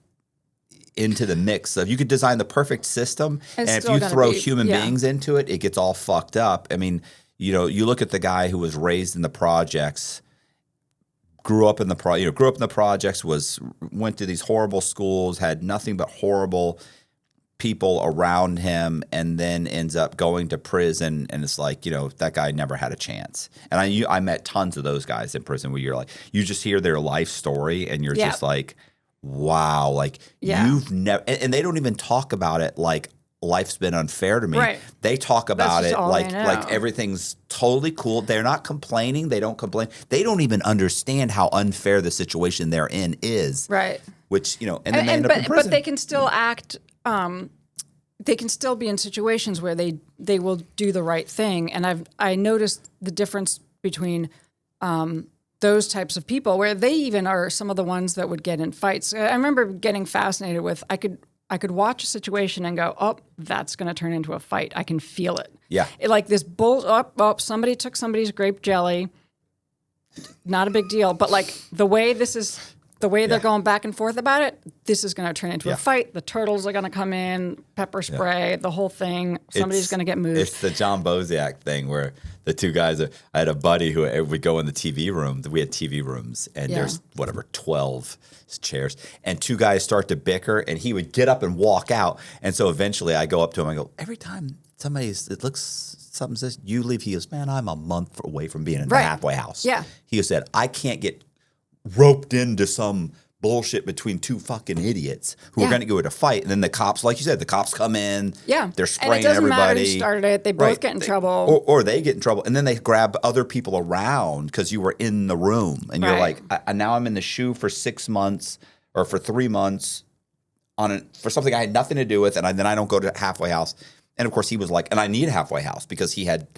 into the mix of, you could design the perfect system, and if you throw human beings into it, it gets all fucked up. I mean, you look at the guy who was raised in the projects, grew up in the projects, went to these horrible schools, had nothing but horrible people around him, and then ends up going to prison, and it's like, that guy never had a chance. And I met tons of those guys in prison where you're like, you just hear their life story and you're just like, wow, like you've never, and they don't even talk about it like life's been unfair to me. Right. They talk about it like everything's totally cool. They're not complaining. They don't complain. They don't even understand how unfair the situation they're in is. Right. Which, and then they end up in prison. But they can still act, they can still be in situations where they will do the right thing. And I noticed the difference between those types of people, where they even are some of the ones that would get in fights. I remember getting fascinated with, I could watch a situation and go, oh, that's going to turn into a fight. I can feel it. Yeah. Like this somebody took somebody's grape jelly. Not a big deal. But like the way they're going back and forth about it, this is going to turn into a fight. The turtles are going to come in, pepper spray, the whole thing. Somebody's going to get moved. It's the John Bosiak thing where the two guys, I had a buddy who would go in the TV room. We had TV rooms, and there's 12 chairs, and two guys start to bicker, and he would get up and walk out. And so eventually I go up to him, I go, every time something says, you leave, he goes, man, I'm a month away from being in the halfway house. Yeah. He said, I can't get roped into some bullshit between two fucking idiots who are going to go to fight. And then the cops, like you said, the cops come in. Yeah. They're spraying and it doesn't everybody. Matter who started it. They both get in trouble. Or they get in trouble. And then they grab other people around because you were in the room. And you're like, now I'm in the shoe for 6 months or for 3 months for something I had nothing to do with. And then I don't go to halfway house. And of course he was like, and I need a halfway house because he had,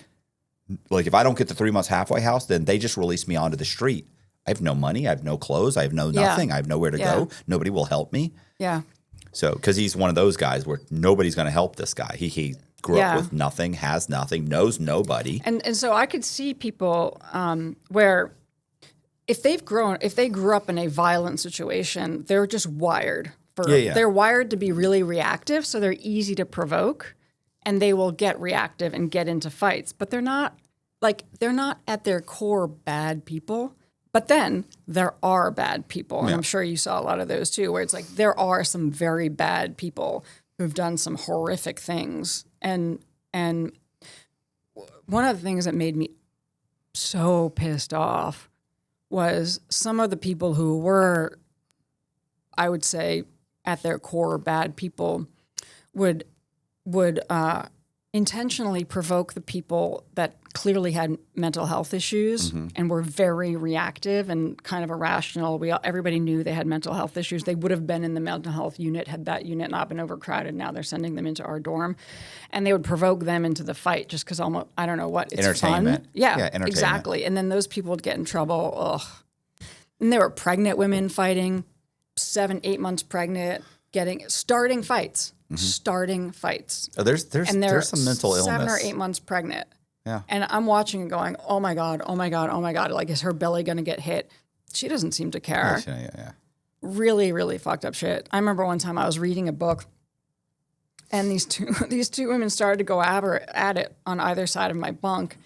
like, if I don't get the 3 months halfway house, then they just release me onto the street. I have no money. I have no clothes. I have nothing. I have nowhere to go. Nobody will help me. Yeah. So, because he's one of those guys where nobody's going to help this guy. He grew up with nothing, has nothing, knows nobody. And so I could see people where if they grew up in a violent situation, they're just wired they're wired to be really reactive. So they're easy to provoke, and they will get reactive and get into fights. But they're not at their core bad people. But then there are bad people, and I'm sure you saw a lot of those too, where it's like there are some very bad people who've done some horrific things. And one of the things that made me so pissed off was some of the people who were, I would say, at their core bad people would intentionally provoke the people that clearly had mental health issues and were very reactive and kind of irrational. Everybody knew they had mental health issues. They would have been in the mental health unit had that unit not been overcrowded. Now they're sending them into our dorm. And they would provoke them into the fight just because almost, I don't know what, it's entertainment. Fun. Yeah, exactly. And then those people would get in trouble. Ugh. And there were pregnant women fighting, 7-8 months pregnant, starting fights. Starting fights. Oh, there's some mental illness. 7 or 8 months pregnant. Yeah. And I'm watching and going, oh my God, oh my God, oh my God. Like, is her belly going to get hit? She doesn't seem to care. Yeah. Really, really fucked up shit. I remember one time I was reading a book, and these two women started to go at it on either side of my bunk.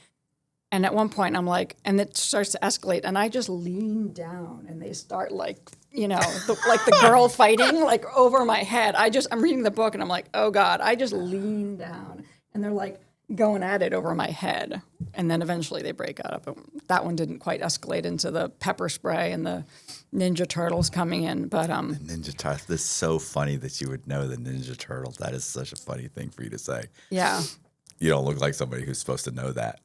And at one point I'm like, and it starts to escalate, and I just lean down, and they start like, like the girl fighting like over my head. I'm reading the book, and I'm like, oh God, I just lean down, and they're like going at it over my head. And then eventually they break up. That one didn't quite escalate into the pepper spray and the Ninja Turtles coming in. But the Ninja Turtles, this is so funny that you would know the Ninja Turtles. That is such a funny thing for you to say. Yeah. You don't look like somebody who's supposed to know that.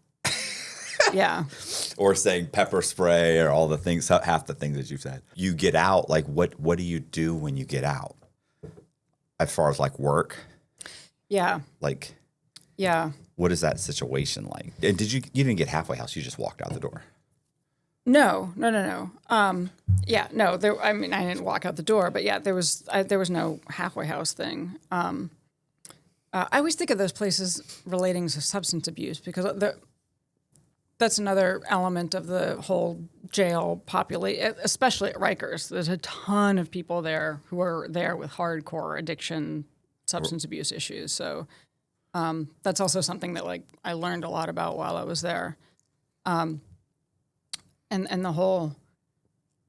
Yeah. Or saying pepper spray or all the things, half the things that you've said. You get out, like what do you do when you get out? As far as like work? Yeah. Like, yeah. What is that situation like? And you didn't get halfway house, you just walked out the door. No. Yeah, no, I didn't walk out the door, but yeah, there was no halfway house thing. I always think of those places relating to substance abuse because that's another element of the whole jail population, especially at Rikers. There's a ton of people there who are there with hardcore addiction, substance abuse issues. So that's also something that like I learned a lot about while I was there. And the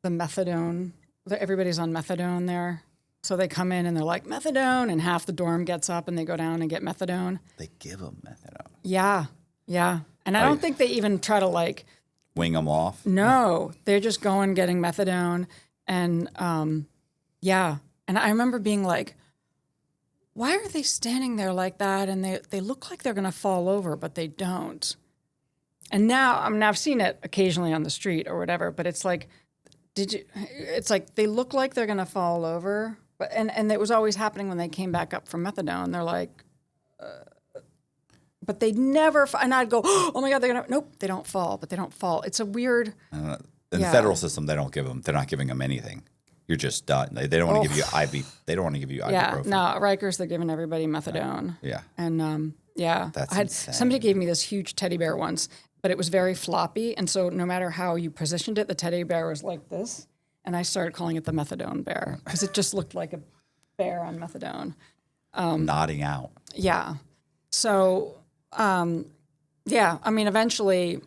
methadone, everybody's on methadone there. So they come in and they're like, methadone, and half the dorm gets up and they go down and get methadone. They give them methadone. Yeah. And I don't think they even try to like wing them off. No, they're just going getting methadone, and And I remember being like, why are they standing there like that? And they look like they're going to fall over, but they don't. And now, I mean, I've seen it occasionally on the street or whatever, but it's like, it's like they look like they're going to fall over, but and it was always happening when they came back up from methadone. They're like. But they never, and I'd go, oh my God, they're gonna, nope, they don't fall, but they don't fall. It's a weird. In the federal system, they don't give them, they're not giving them anything. You're just done. They don't want to give you IV, they don't want to give you ibuprofen. Yeah, no, at Rikers, they're giving everybody methadone. Yeah. And That's insane. somebody gave me this huge teddy bear once, but it was very floppy. And so no matter how you positioned it, the teddy bear was like this. And I started calling it the methadone bear because it just looked like a bear on methadone. Nodding out. Yeah. So, I mean, eventually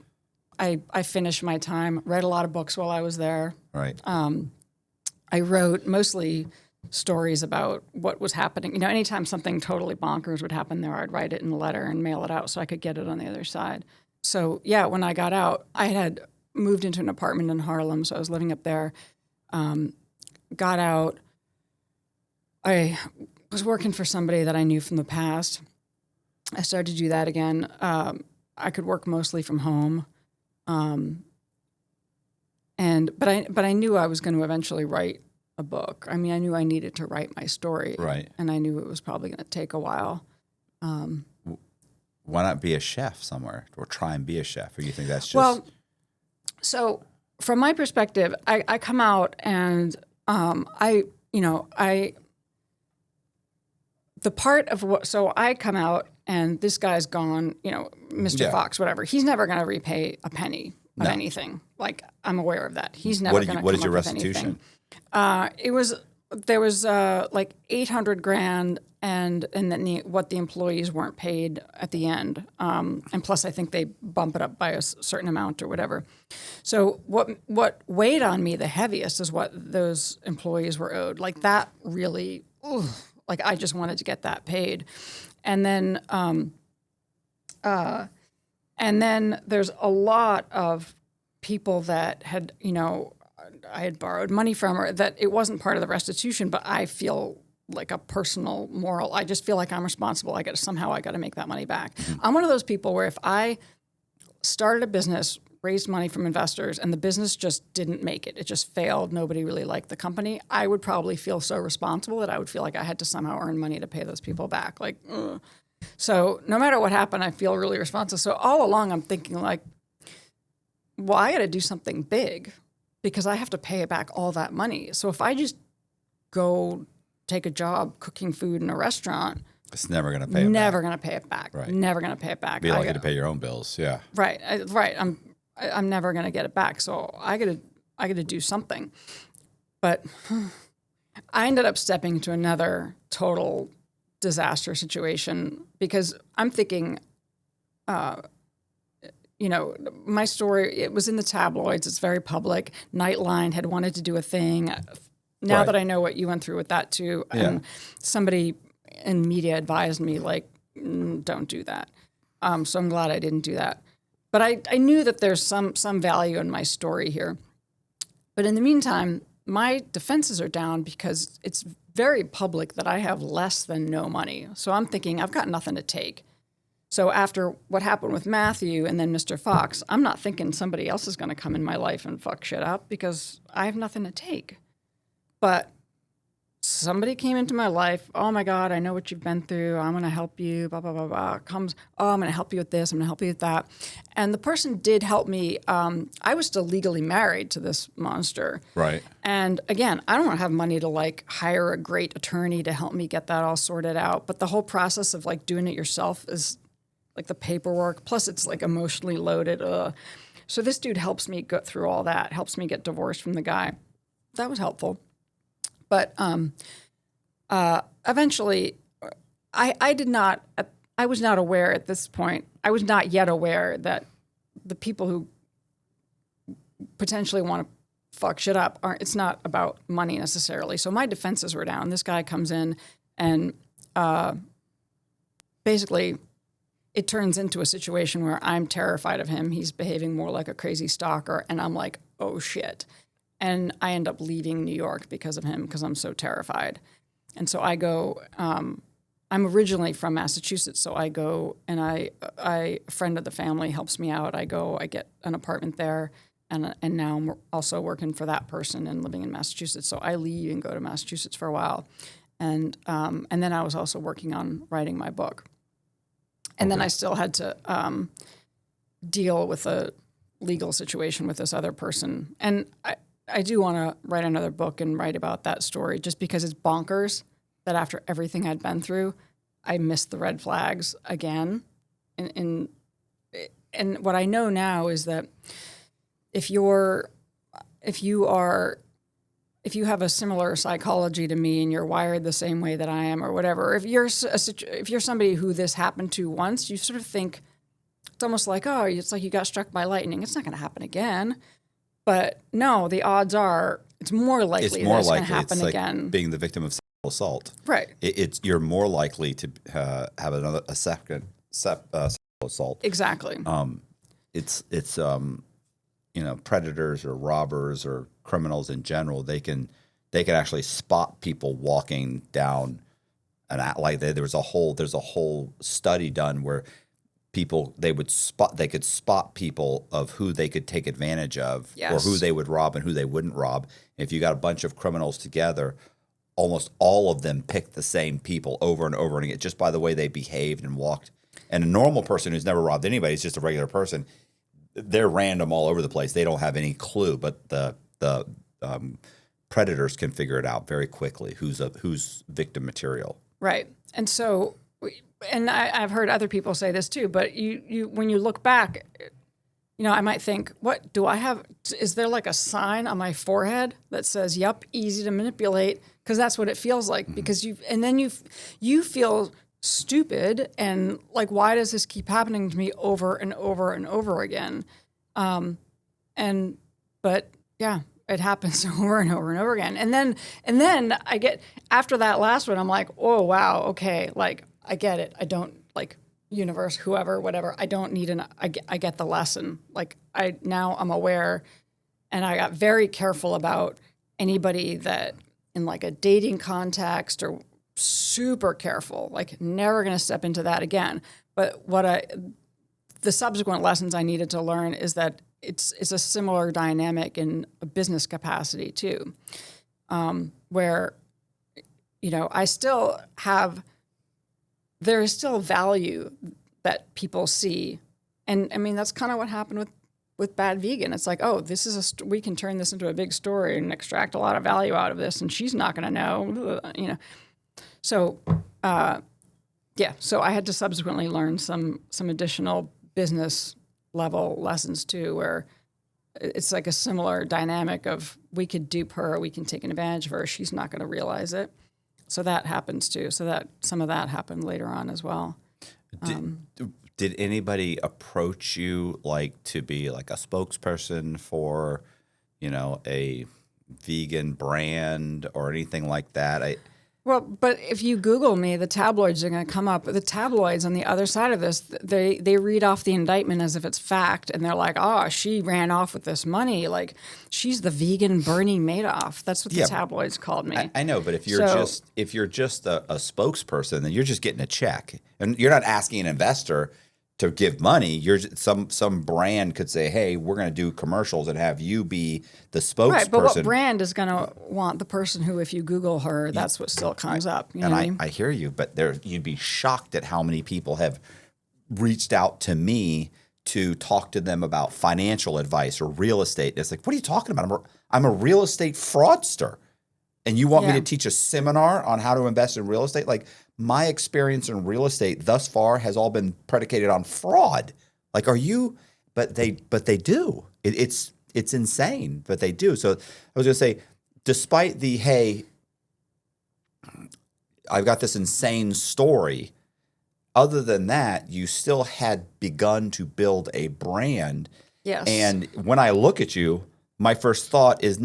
I finished my time, read a lot of books while I was there. Right. I wrote mostly stories about what was happening. You know, anytime something totally bonkers would happen there, I'd write it in a letter and mail it out so I could get it on the other side. So, yeah, when I got out, I had moved into an apartment in Harlem, so I was living up there. Got out. I was working for somebody that I knew from the past. I started to do that again. I could work mostly from home, but I knew I was going to eventually write a book. I mean, I knew I needed to write my story, Right. And I knew it was probably going to take a while. Why not be a chef somewhere, or try and be a chef? Or you think that's just Well, so from my perspective, I come out and the part of what, so I come out and this guy's gone, Mr. Yeah. Fox, whatever. He's never going to repay a penny of anything. Like, I'm aware of that. He's never going to. What is your restitution? There was like $800,000, and then what the employees weren't paid at the end, and plus I think they bump it up by a certain amount or whatever. So what weighed on me the heaviest is what those employees were owed. Like that really, like I just wanted to get that paid, and then there's a lot of people that had I had borrowed money from, or that it wasn't part of the restitution, but I feel like a personal moral. I just feel like I'm responsible. I got to make that money back. Mm-hmm. I'm one of those people where if I started a business, raised money from investors, and the business just didn't make it, it just failed, nobody really liked the company, I would probably feel so responsible that I would feel like I had to somehow earn money to pay those people back. Like, ugh. So no matter what happened, I feel really responsible. So all along I'm thinking like, well, I got to do something big, because I have to pay back all that money. So if I just go take a job cooking food in a restaurant, it's never going to pay it back. Never going to pay it back. Right. Never going to pay it back. Be lucky to pay your own bills. Yeah. Right. Right. I'm never going to get it back. So I got to do something. But I ended up stepping into another total disaster situation, because I'm thinking, my story, it was in the tabloids. It's very public. Nightline had wanted to do a thing. Now Right. that I know what you went through with that too, and somebody in media advised me, like, don't do that. So I'm glad I didn't do that. But I knew that there's some value in my story here. But in the meantime, my defenses are down because it's very public that I have less than no money. So I'm thinking I've got nothing to take. So after what happened with Matthew and then Mr. Fox, I'm not thinking somebody else is going to come in my life and fuck shit up, because I have nothing to take. But somebody came into my life. Oh my God, I know what you've been through. I'm going to help you. Blah, blah, blah, blah. I'm going to help you with this. I'm going to help you with that. And the person did help me. I was still legally married to this monster. Right. And again, I don't have money to like hire a great attorney to help me get that all sorted out. But the whole process of like doing it yourself is like the paperwork. Plus, it's like emotionally loaded. So this dude helps me go through all that. Helps me get divorced from the guy. That was helpful. But eventually, I was not aware at this point. I was not yet aware that the people who potentially want to fuck shit up it's not about money necessarily. So my defenses were down. This guy comes in and basically it turns into a situation where I'm terrified of him. He's behaving more like a crazy stalker, and I'm like, oh shit. And I end up leaving New York because of him, because I'm so terrified. And so I go, I'm originally from Massachusetts, so I go and a friend of the family helps me out. I get an apartment there, and now I'm also working for that person and living in Massachusetts. So I leave and go to Massachusetts for a while. And then I was also working on writing my book. And then I still had to deal with a legal situation with this other person. And I do want to write another book and write about that story, just because it's bonkers that after everything I'd been through, I missed the red flags again. And what I know now is that if you have a similar psychology to me and you're wired the same way that I am or whatever, if you're somebody who this happened to once, you sort of think it's almost like, oh, it's like you got struck by lightning. It's not going to happen again. But no, the odds are it's more likely that it's going to happen like again. Being the victim of sexual assault. Right. You're more likely to have a second sexual assault. Exactly. It's predators or robbers or criminals in general. They can actually spot people walking down there's a whole study done where they could spot people of who they could take advantage of, yes, or who they would rob and who they wouldn't rob. If you got a bunch of criminals together, almost all of them picked the same people over and over again just by the way they behaved and walked. And a normal person who's never robbed anybody is just a regular person. They're random all over the place. They don't have any clue, but the predators can figure it out very quickly who's victim material. Right. And so, and I've heard other people say this too, but you when you look back, I might think, what do I have? Is there like a sign on my forehead that says, yep, easy to manipulate? Because that's what it feels like. Mm-hmm. Because you feel stupid and like, why does this keep happening to me over and over and over again? But yeah, it happens over and over and over again. And then I get, after that last one, I'm like, oh wow, okay, like I get it. I don't like universe, whoever, whatever. I don't need I get the lesson. Like I'm aware, and I got very careful about anybody that in like a dating context, or super careful, like never going to step into that again. But the subsequent lessons I needed to learn is that it's a similar dynamic in a business capacity too, where, there is still value that people see. And I mean, that's kind of what happened with Bad Vegan. It's like, oh, this is we can turn this into a big story and extract a lot of value out of this, and she's not going to know, So, so I had to subsequently learn some additional business level lessons too, where it's like a similar dynamic of we could dupe her, we can take advantage of her, she's not going to realize it. So that happens too. So that some of that happened later on as well. Did anybody approach you like to be like a spokesperson for, a vegan brand or anything like that? Well, but if you Google me, the tabloids are going to come up. The tabloids on the other side of this, they read off the indictment as if it's fact, and they're like, oh, she ran off with this money. Like, she's the vegan Bernie Madoff. That's what the tabloids called me. I know, but if you're just a spokesperson, then you're just getting a check. And you're not asking an investor to give money. Some brand could say, hey, we're going to do commercials and have you be the spokesperson. Right, but what brand is going to want the person who, if you Google her, that's what still comes up? You know what I mean? I hear you, but you'd be shocked at how many people have reached out to me to talk to them about financial advice or real estate. It's like, what are you talking about? I'm a real estate fraudster. And you want me to teach a seminar on how to invest in real estate? Like, my experience in real estate thus far has all been predicated on fraud. Like, are you? But they do. It's insane, but they do. So I was going to say, despite the, hey, I've got this insane story, other than that, you still had begun to build a brand. Yes. And when I look at you, my first thought is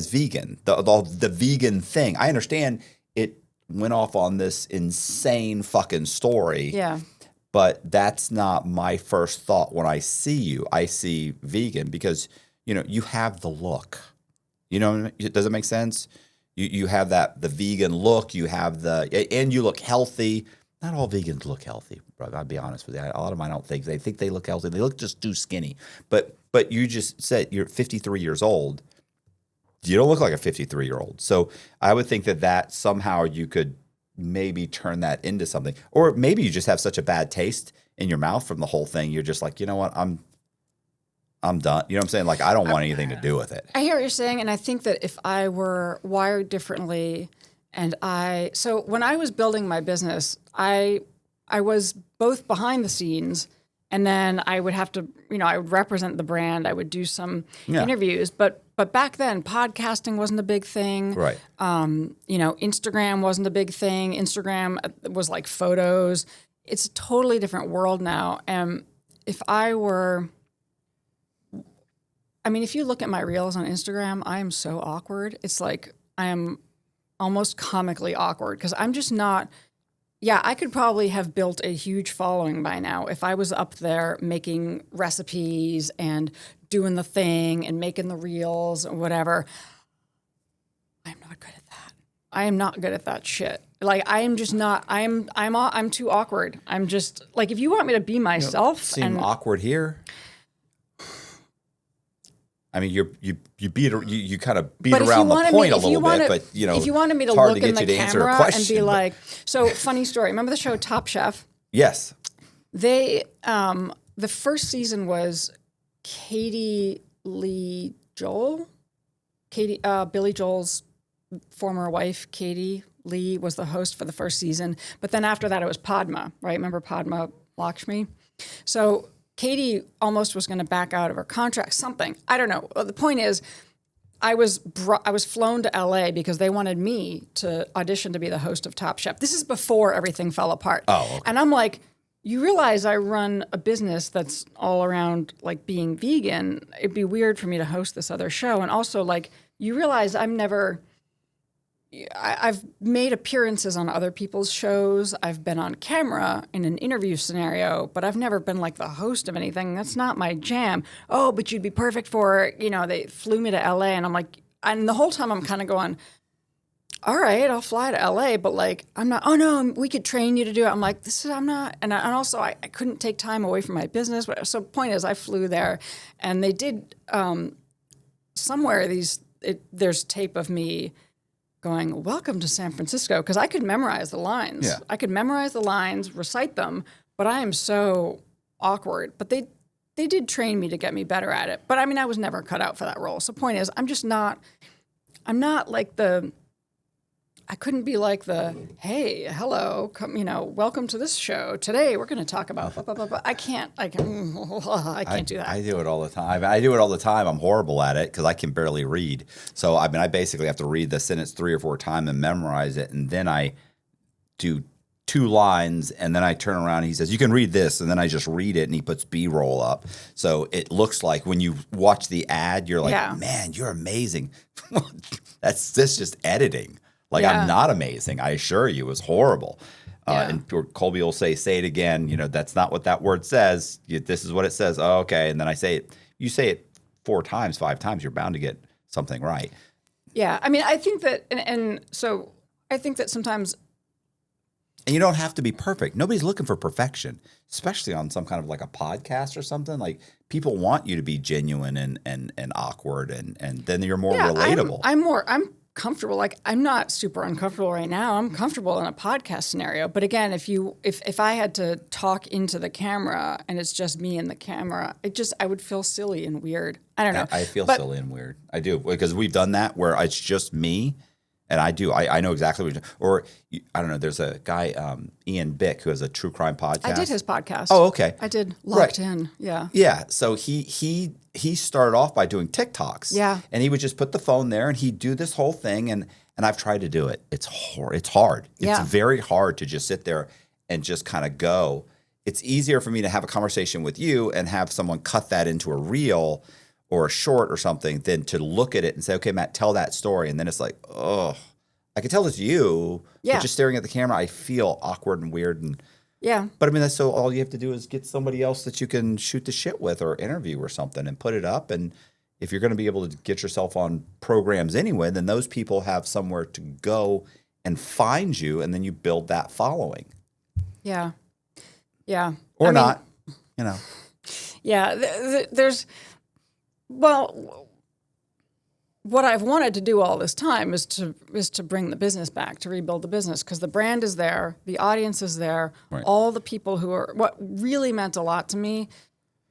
vegan, the vegan thing. I understand it went off on this insane fucking story. Yeah. But that's not my first thought when I see you. I see vegan because, you have the look. Does it make sense? You have the vegan look. You have and you look healthy. Not all vegans look healthy, brother. I'll be honest with you. A lot of them, I don't think they look healthy. They look just too skinny. But you just said you're 53 years old. You don't look like a 53-year-old. So I would think that somehow you could maybe turn that into something. Or maybe you just have such a bad taste in your mouth from the whole thing. You're just like, you know what? I'm done. You know what I'm saying? Like, I don't want anything to do with it. I hear what you're saying, and I think that if I were wired differently, so when I was building my business, I was both behind the scenes, and then I would have to, I would represent the brand. I would do some interviews, but back then, podcasting wasn't a big thing. Right. Instagram wasn't a big thing. Instagram was like photos. It's a totally different world now. And if you look at my reels on Instagram, I am so awkward. It's like I am almost comically awkward because I'm just not. Yeah, I could probably have built a huge following by now if I was up there making recipes and doing the thing and making the reels or whatever. I'm not good at that. I am not good at that shit. Like, I am just not. I'm too awkward. I'm just like, if you want me to be myself, Seem awkward here. I mean, you kind of beat around the point a little bit, but if you wanted me to it's hard look to in get the you to answer a camera question, and be like, so funny story. Remember the show Top Chef? Yes. They the first season was Katie Lee Joel. Billy Joel's former wife, Katie Lee, was the host for the first season. But then after that, it was Padma, right? Remember Padma Lakshmi? So Katie almost was going to back out of her contract, something. I don't know. The point is, I was flown to LA because they wanted me to audition to be the host of Top Chef. This is before everything fell apart. Oh, okay. And I'm like, you realize I run a business that's all around like being vegan. It'd be weird for me to host this other show. And also, like, you realize I've made appearances on other people's shows. I've been on camera in an interview scenario, but I've never been like the host of anything. That's not my jam. Oh, but you'd be perfect for it. They flew me to LA, and I'm like, and the whole time I'm kind of going, all right, I'll fly to LA, but like, I'm not, oh no, we could train you to do it. I'm like, I'm not. And also I couldn't take time away from my business. So point is, I flew there, and they did somewhere there's tape of me going, welcome to San Francisco, because I could memorize the lines. Yeah. I could memorize the lines, recite them, but I am so awkward. But they did train me to get me better at it. But I mean, I was never cut out for that role. So point is, I'm not like I couldn't be like hey, hello, come, welcome to this show. Today we're going to talk about blah, blah, blah, blah. I can't do that. I do it all the time. I'm horrible at it because I can barely read. So, I mean, I basically have to read the sentence 3 or 4 times and memorize it. And then I do 2 lines, and then I turn around and he says, you can read this. And then I just read it, and he puts B-roll up. So it looks like when you watch the ad, you're like, man, you're amazing. That's just editing. Like, I'm not amazing. I assure you, it was horrible. And Colby will say it again. That's not what that word says. This is what it says. Oh, okay. And then I say it. You say it 4 times, 5 times, you're bound to get something right. Yeah. I mean, I think that, and so I think that sometimes. And you don't have to be perfect. Nobody's looking for perfection, especially on some kind of like a podcast or something. Like, people want you to be genuine and awkward, and then you're more relatable. I'm comfortable. Like, I'm not super uncomfortable right now. I'm comfortable in a podcast scenario. But again, if I had to talk into the camera and it's just me and the camera, I would feel silly and weird. I don't know. I feel silly and weird. I do, because we've done that where it's just me And I do. I know exactly what you're or I don't know. There's a guy, Ian Bick, who has a true crime podcast. I did his podcast. Oh, okay. I did Locked In. Yeah. Yeah. So he started off by doing TikToks. Yeah. And he would just put the phone there and he'd do this whole thing. And I've tried to do it. It's hard. Yeah. It's very hard to just sit there and just kind of go. It's easier for me to have a conversation with you and have someone cut that into a reel or a short or something than to look at it and say, okay, Matt, tell that story. And then it's like, oh, I can tell it's you, Yeah. but just staring at the camera, I feel awkward and weird. And Yeah. but I mean, that's so all you have to do is get somebody else that you can shoot the shit with or interview or something and put it up. And if you're going to be able to get yourself on programs anyway, then those people have somewhere to go and find you, and then you build that following. Yeah. Yeah. Or I mean, not, you know. Yeah. There's, well, what I've wanted to do all this time is to bring the business back, to rebuild the business, because the brand is there, the audience is there, Right. all the people who are. What really meant a lot to me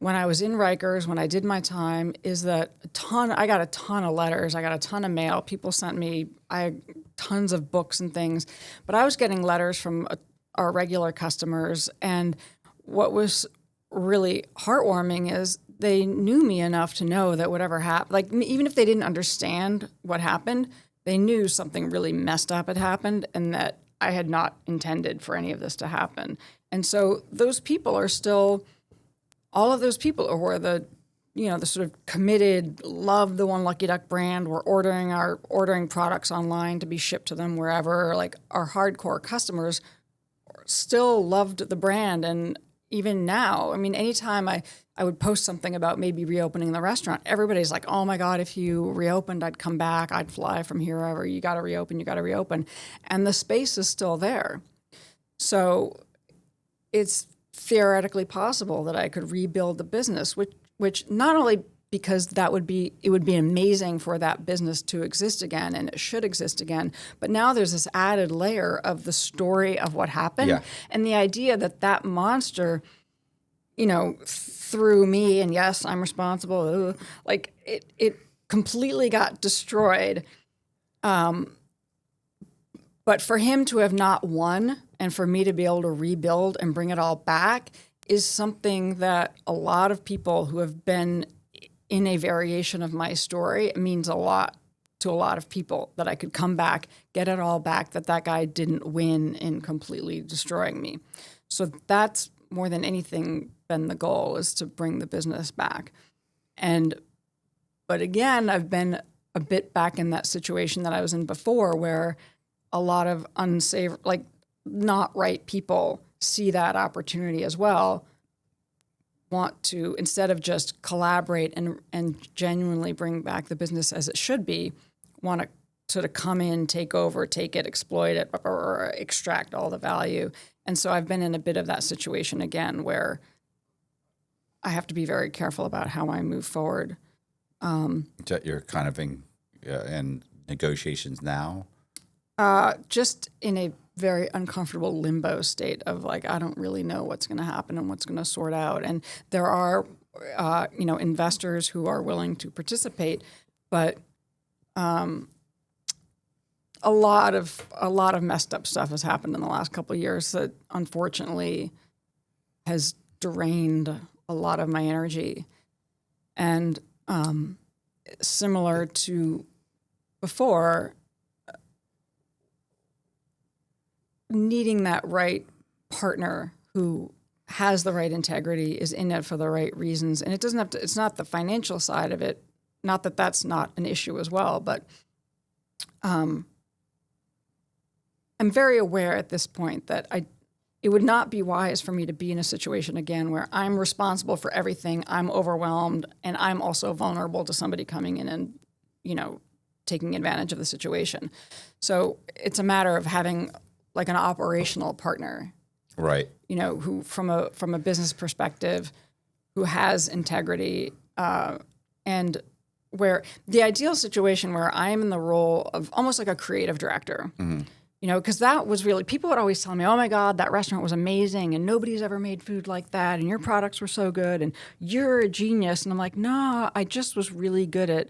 when I was in Rikers, when I did my time, is that I got a ton of letters, I got a ton of mail. People sent me tons of books and things, but I was getting letters from our regular customers, and what was really heartwarming is they knew me enough to know that whatever happened, like even if they didn't understand what happened, they knew something really messed up had happened and that I had not intended for any of this to happen. And so those people are still, all of those people were the sort of committed, love the One Lucky Duck brand. We're ordering products online to be shipped to them wherever. Like our hardcore customers still loved the brand. And even now, I mean, anytime I would post something about maybe reopening the restaurant, everybody's like, oh my God, if you reopened, I'd come back. I'd fly from here over. You got to reopen. And the space is still there. So it's theoretically possible that I could rebuild the business, which not only because it would be amazing for that business to exist again, and it should exist again. But now there's this added layer of the story of what happened, Yeah. and the idea that monster, through me, and yes, I'm responsible. Like it completely got destroyed. But for him to have not won, and for me to be able to rebuild and bring it all back, is something that a lot of people who have been in a variation of my story, it means a lot to a lot of people that I could come back, get it all back, that guy didn't win in completely destroying me. So that's more than anything been the goal, is to bring the business back. But again, I've been a bit back in that situation that I was in before, where a lot of not right people see that opportunity as well, want to, instead of just collaborate and genuinely bring back the business as it should be, want to sort of come in, take over, take it, exploit it, or extract all the value. And so I've been in a bit of that situation again, where I have to be very careful about how I move forward. You're kind of in negotiations now? Just in a very uncomfortable limbo state of I don't really know what's going to happen and what's going to sort out. And there are, investors who are willing to participate, but a lot of messed up stuff has happened in the last couple of years that unfortunately has drained a lot of my energy. And similar to before, needing that right partner who has the right integrity, is in it for the right reasons. And it doesn't have to, it's not the financial side of it, not that that's not an issue as well, but I'm very aware at this point that it would not be wise for me to be in a situation again where I'm responsible for everything, I'm overwhelmed, and I'm also vulnerable to somebody coming in and, taking advantage of the situation. So it's a matter of having an operational partner, Right. Who from a business perspective, who has integrity, and where the ideal situation where I'm in the role of almost like a creative director, because that was really, people would always tell me, oh my God, that restaurant was amazing and nobody's ever made food like that and your products were so good and you're a genius. And I'm like, no, I just was really good at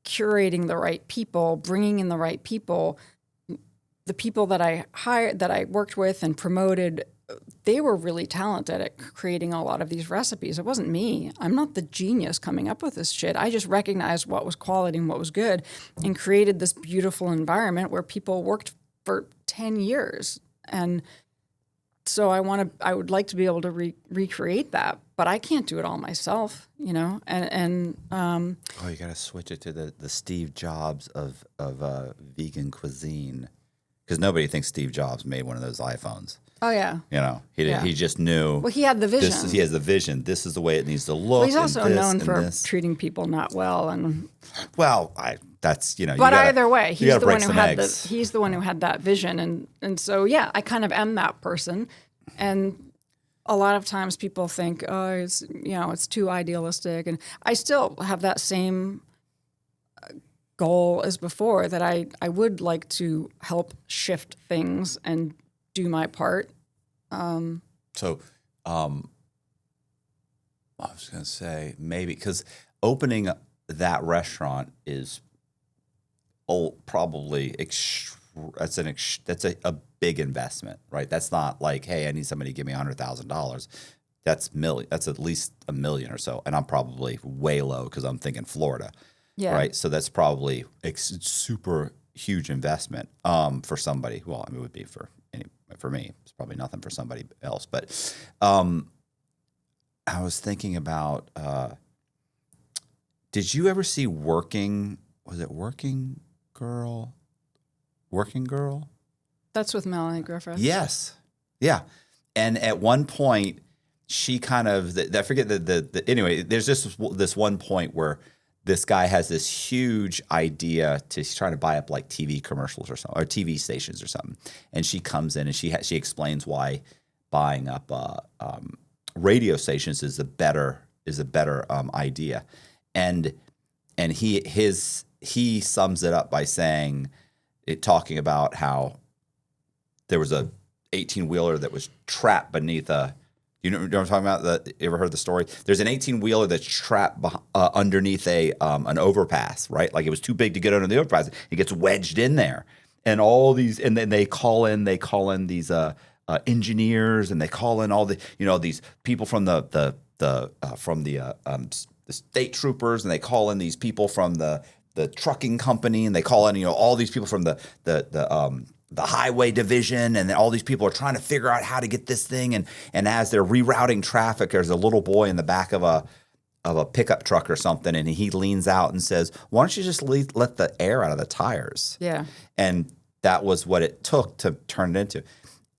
curating the right people, bringing in the right people. The people that I hired, that I worked with and promoted, they were really talented at creating a lot of these recipes. It wasn't me. I'm not the genius coming up with this shit. I just recognized what was quality and what was good and created this beautiful environment where people worked for 10 years. And so I would like to be able to recreate that, but I can't do it all myself, you know? You got to switch it to the Steve Jobs of vegan cuisine. Because nobody thinks Steve Jobs made one of those iPhones. Oh, yeah. You know, he just knew. Well, he had the vision. He has the vision. This is the way it needs to look. Well, he's also known for treating people not well. Well, that's, you know. But either way, he's the one who had that vision. And so, yeah, I kind of am that person. And a lot of times people think, oh, it's too idealistic. And I still have that same goal as before, that I would like to help shift things and do my part. I was going to say maybe because opening that restaurant is probably that's a big investment, right? That's not like, hey, I need somebody to give me $100,000. That's at least $1 million or so, and I'm probably way low because I'm thinking Florida. Yeah. Right. So that's probably a super huge investment for somebody. Well, I mean, it would be for me. It's probably nothing for somebody else. But I was thinking about, did you ever see Working Girl? Working Girl? That's with Melanie Griffith. Yes. Yeah. And at one point, she kind of, I forget anyway, there's just this one point where this guy has this huge idea he's trying to buy up like TV commercials or something, or TV stations or something. And she comes in and she explains why buying up radio stations is a better idea. And he sums it up by talking about how there was a 18-wheeler that was trapped beneath you know what I'm talking about? You ever heard the story? There's an 18-wheeler that's trapped underneath an overpass, right? Like it was too big to get under the overpass. It gets wedged in there, and and then they call in these engineers, and they call in all these people from the state troopers, and they call in these people from the trucking company, and they call in all these people from the highway division, and all these people are trying to figure out how to get this thing. And as they're rerouting traffic, there's a little boy in the back of a pickup truck or something, and he leans out and says, "Why don't you just let the air out of the tires?" Yeah. And that was what it took to turn it into.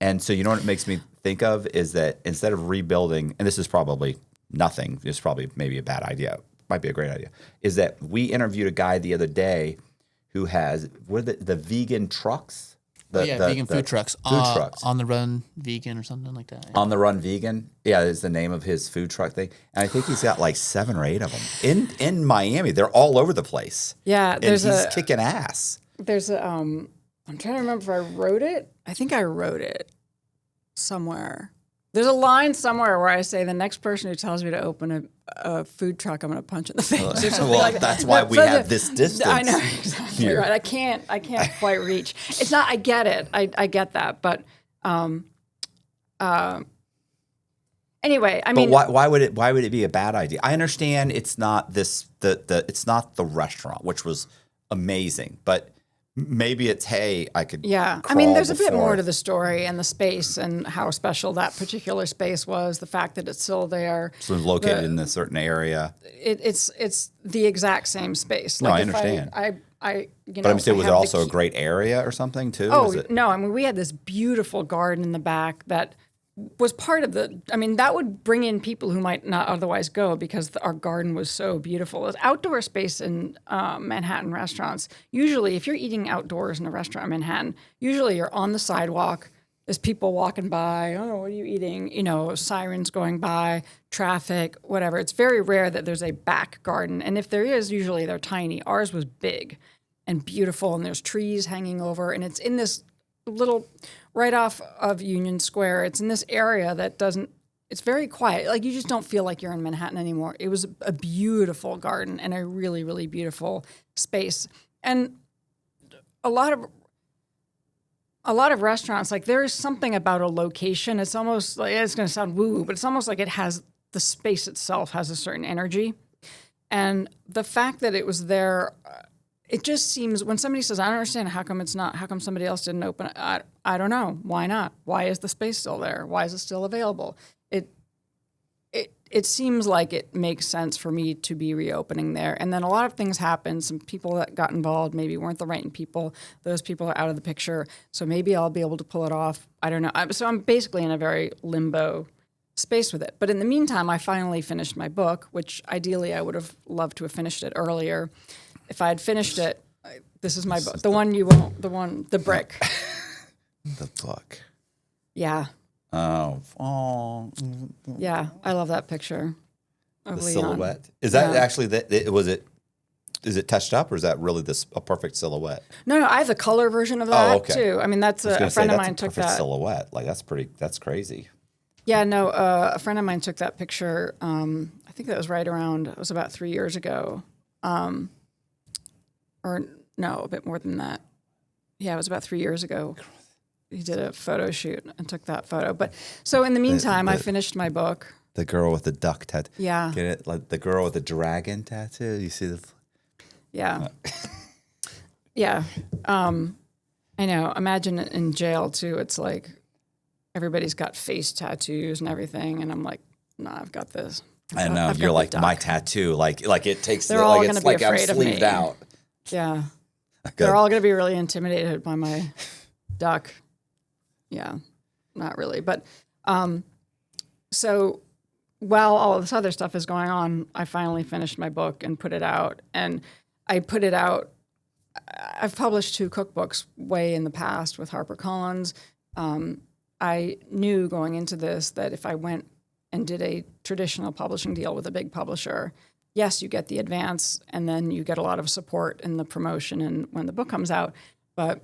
And so, you know what it makes me think of is that instead of rebuilding, and this is probably nothing, it's probably maybe a bad idea, might be a great idea, is that we interviewed a guy the other day who has the vegan trucks. Vegan food trucks. On the Run Vegan or something like that. Yeah. On the Run Vegan, yeah, is the name of his food truck thing. And I think he's got like 7 or 8 of them in Miami. They're all over the place. Yeah, he's kicking ass. There's I'm trying to remember if I wrote it. I think I wrote it somewhere. There's a line somewhere where I say the next person who tells me to open a food truck, I'm going to punch in the face. Well, like that's why we have this distance. I know exactly right. I can't quite reach. It's not. I get it. I get that. But anyway, I mean, but why would it be a bad idea? I understand it's not it's not the restaurant, which was amazing, but. Maybe it's, hey, I could. Yeah. I mean, there's a bit more to the story and the space and how special that particular space was, the fact that it's still there. So it's located in a certain area. It's the exact same space. No, I understand. But I'm saying, was it also a great area or something too? Oh, no. I mean, we had this beautiful garden in the back that was part of that would bring in people who might not otherwise go because our garden was so beautiful. It's outdoor space in Manhattan restaurants. Usually, if you're eating outdoors in a restaurant in Manhattan, usually you're on the sidewalk. There's people walking by. Oh, what are you eating? Sirens going by, traffic, whatever. It's very rare that there's a back garden. And if there is, usually they're tiny. Ours was big and beautiful, and there's trees hanging over. And it's in this little... right off of Union Square. It's in this area that doesn't it's very quiet. Like you just don't feel like you're in Manhattan anymore. It was a beautiful garden and a really, really beautiful space. And a lot of restaurants, like there is something about a location. It's almost like, it's going to sound woo-woo, but it's almost like the space itself has a certain energy. And the fact that it was there, it just seems, when somebody says, I don't understand, how come somebody else didn't open it? I don't know. Why not? Why is the space still there? Why is it still available? It seems like it makes sense for me to be reopening there. And then a lot of things happened. Some people that got involved maybe weren't the right people. Those people are out of the picture. So maybe I'll be able to pull it off. I don't know. So I'm basically in a very limbo space with it. But in the meantime, I finally finished my book, which ideally I would have loved to have finished it earlier. If I had finished it, this is my book. The brick. The book. Yeah. Oh. Yeah, I love that picture of The Leon. silhouette. Is that actually is it touched up or is that really a perfect silhouette? No, I have the color version of that okay. too. I mean, that's a friend of mine took perfect that. silhouette. Like that's crazy. Yeah, no, a friend of mine took that picture. I think that was it was about 3 years ago. Or no, a bit more than that. Yeah, it was about 3 years ago. He did a photo shoot and took that photo. But so in the meantime, I finished my book. The girl with the duck tattoo. Yeah. Get it? Like the girl with the dragon tattoo. You see the. Yeah. Yeah. I know. Imagine in jail too. It's like everybody's got face tattoos and everything, and I'm like, no, I've got this. I know. You're like my tattoo. Like it takes. They're all like going it's to be like I'm afraid of sleeved me. out. Yeah. Good. They're all going to be really intimidated by my duck. Yeah, not really. But so while all of this other stuff is going on, I finally finished my book and put it out. And I put it out. I've published 2 cookbooks way in the past with HarperCollins. I knew going into this that if I went and did a traditional publishing deal with a big publisher, yes, you get the advance and then you get a lot of support in the promotion and when the book comes out. But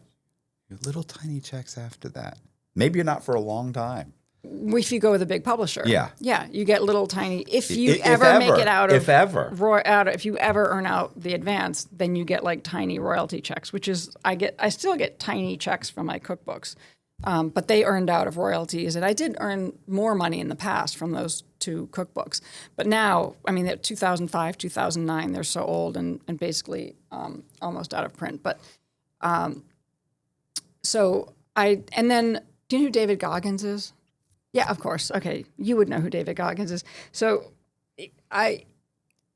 little tiny checks after that. Maybe you're not for a long time. if you go with a big publisher, Yeah, you get little tiny. If you If ever make it out of, if you ever earn out the advance, then you get like tiny royalty checks, which is I still get tiny checks from my cookbooks, but they earned out of royalties, and I did earn more money in the past from those 2 cookbooks. But now, I mean, they're 2005, 2009, they're so old and basically almost out of print. But and then, do you know who David Goggins is? Yeah, of course. Okay, you would know who David Goggins is. So I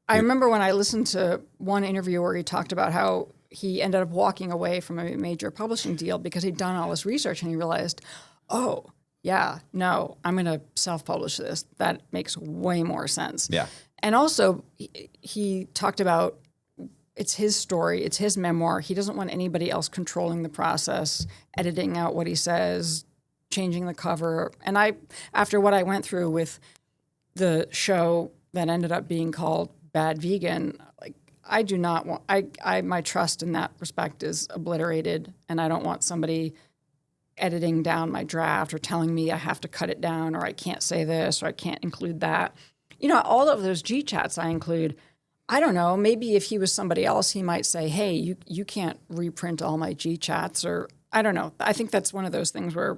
remember when I listened to one interview where he talked about how he ended up walking away from a major publishing deal because he'd done all this research and he realized, oh, yeah, no, I'm going to self-publish this. That makes way more sense. Yeah. And also, he talked about it's his story, it's his memoir. He doesn't want anybody else controlling the process, editing out what he says, changing the cover. And after what I went through with the show that ended up being called Bad Vegan, like I do not want, my trust in that respect is obliterated, and I don't want somebody editing down my draft or telling me I have to cut it down or I can't say this or I can't include that. You know, all of those G chats I include, I don't know, maybe if he was somebody else, he might say, hey, you can't reprint all my G chats, or I don't know. I think that's one of those things where,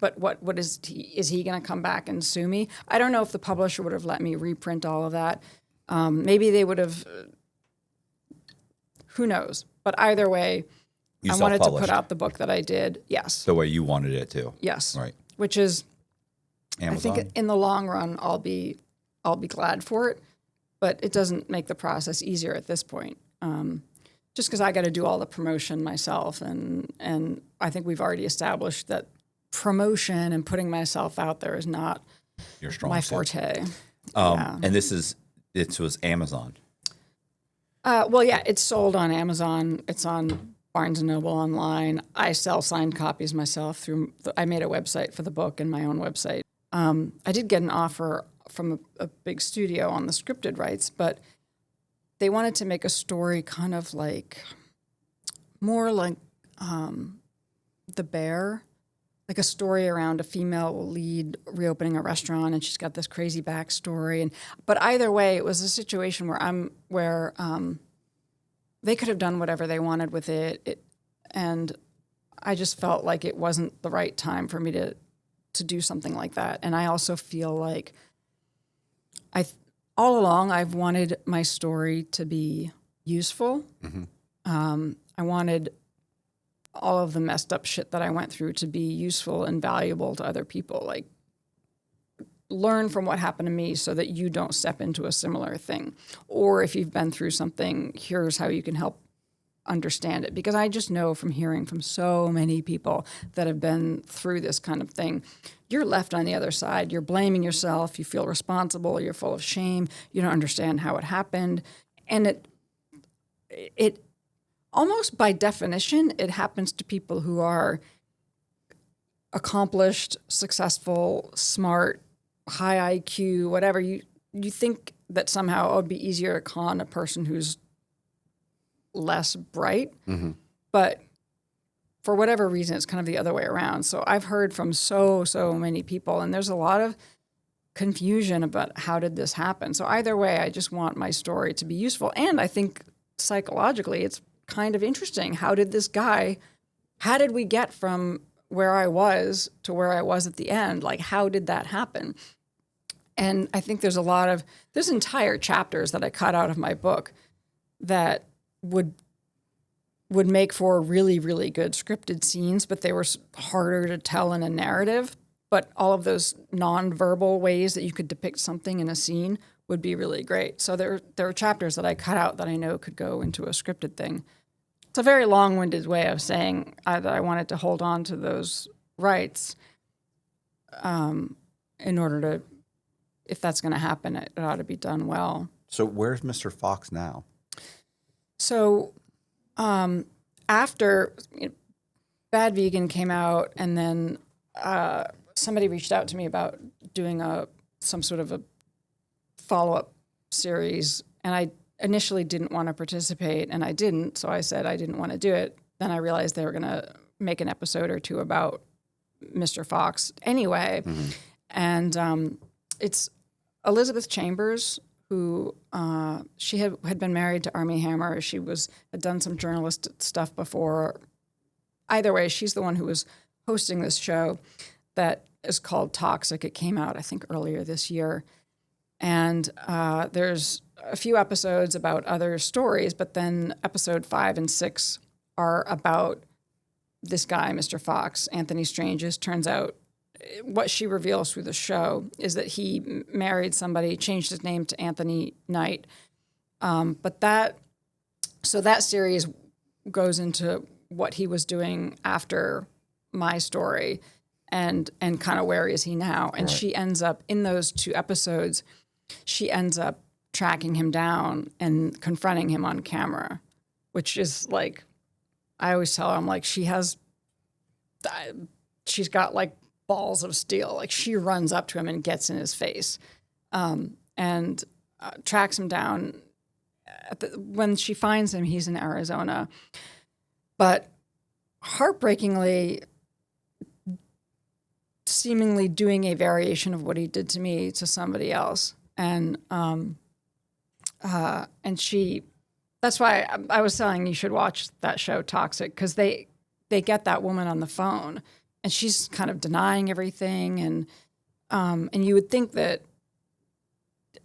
but what is he going to come back and sue me? I don't know if the publisher would have let me reprint all of that. Maybe they would have, who knows? But either way, I wanted to put out the book that I did. Yes. The way you wanted it to. Yes. Right. Which is, Amazon. I think in the long run, I'll be glad for it, but it doesn't make the process easier at this point. Just because I got to do all the promotion myself, and I think we've already established that promotion and putting myself out there is not Your strong my suit. forte. And it was Amazon. Well, yeah, it's sold on Amazon. It's on Barnes & Noble online. I sell signed copies myself I made a website for the book and my own website. I did get an offer from a big studio on the scripted rights, but they wanted to make a story kind of like, more like The Bear. like a story around a female lead reopening a restaurant, and she's got this crazy backstory. But either way, it was a situation where they could have done whatever they wanted with it, and I just felt like it wasn't the right time for me to do something like that. And I also feel like all along I've wanted my story to be useful. I wanted all of the messed up shit that I went through to be useful and valuable to other people. Like, learn from what happened to me so that you don't step into a similar thing. Or if you've been through something, here's how you can help understand it. Because I just know from hearing from so many people that have been through this kind of thing, you're left on the other side. You're blaming yourself. You feel responsible. You're full of shame. You don't understand how it happened. And it almost by definition, it happens to people who are accomplished, successful, smart, high IQ, whatever. You think that somehow it would be easier to con a person who's less bright. But for whatever reason, it's kind of the other way around. So I've heard from so many people, and there's a lot of confusion about how did this happen. So either way, I just want my story to be useful. And I think psychologically, it's kind of interesting. How did we get from where I was to where I was at the end? Like, how did that happen? And I think there's entire chapters that I cut out of my book that would make for really, really good scripted scenes, but they were harder to tell in a narrative. But all of those nonverbal ways that you could depict something in a scene would be really great. So there are chapters that I cut out that I know could go into a scripted thing. It's a very long-winded way of saying that I wanted to hold on to those rights in order to, if that's going to happen, it ought to be done well. So where's Mr. Fox now? So after Bad Vegan came out, and then somebody reached out to me about doing some sort of a follow-up series, and I initially didn't want to participate, and I didn't, so I said I didn't want to do it. Then I realized they were going to make an episode or two about Mr. Fox anyway. And it's Elizabeth Chambers, who she had been married to Armie Hammer. She had done some journalist stuff before. Either way, she's the one who was hosting this show that is called Toxic. It came out, I think, earlier this year. And there's a few episodes about other stories, but then episode 5 and 6 are about this guy, Mr. Fox, Anthony Stranges. Turns out what she reveals through the show is that he married somebody, changed his name to Anthony Knight. But that series goes into what he was doing after my story and kind of where is he now. And she ends up, in those 2 episodes, she ends up tracking him down and confronting him on camera, which is like, I always tell her, I'm like, she's got like balls of steel. Like, she runs up to him and gets in his face and tracks him down. When she finds him, he's in Arizona. But heartbreakingly, seemingly doing a variation of what he did to me to somebody else. And that's why I was saying you should watch that show Toxic, because they get that woman on the phone and she's kind of denying everything. And you would think that,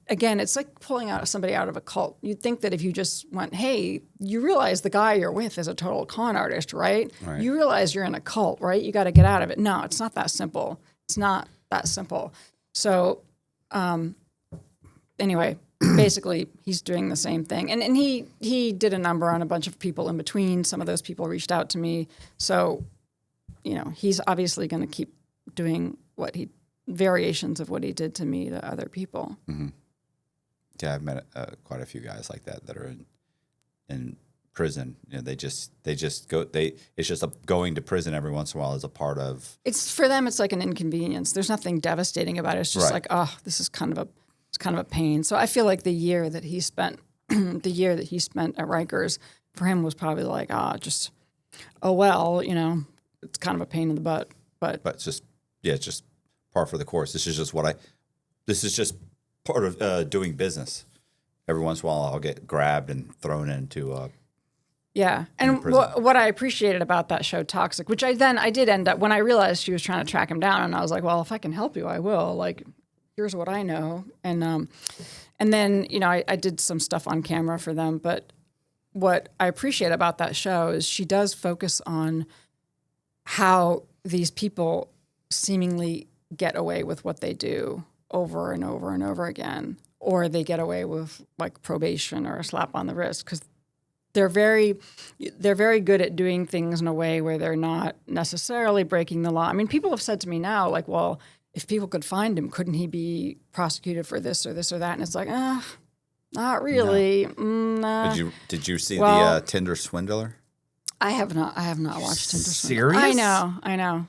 again, it's like pulling out somebody out of a cult. You'd think that if you just went, hey, you realize the guy you're with is a total con artist, right? You realize you're in a cult, right? You got to get out of it. No, it's not that simple. It's not that simple. So anyway, basically, he's doing the same thing. And he did a number on a bunch of people in between. Some of those people reached out to me. So, he's obviously going to keep doing variations of what he did to me to other people. Yeah, I've met quite a few guys like that are in prison. They just go. It's just going to prison every once in a while as a part of. It's for them. It's like an inconvenience. There's nothing devastating about it. It's just like, oh, this is kind of a pain. So I feel like the year that he spent at Rikers, for him was probably like, well, it's kind of a pain in the butt, But it's just it's just par for the course. This is just part of doing business. Every once in a while, I'll get grabbed and thrown into. Yeah, and what I appreciated about that show, Toxic, which I did end up when I realized she was trying to track him down, and I was like, well, if I can help you, I will. Like, here's what I know, and then I did some stuff on camera for them. But what I appreciate about that show is she does focus on how these people seemingly get away with what they do over and over and over again, or they get away with like probation or a slap on the wrist because they're very good at doing things in a way where they're not necessarily breaking the law. I mean, people have said to me now, like, well, if people could find him, couldn't he be prosecuted for this or that? And it's like, not really. No. Did you see the Tinder swindler? I have not watched Tinder swindler. Serious? I know.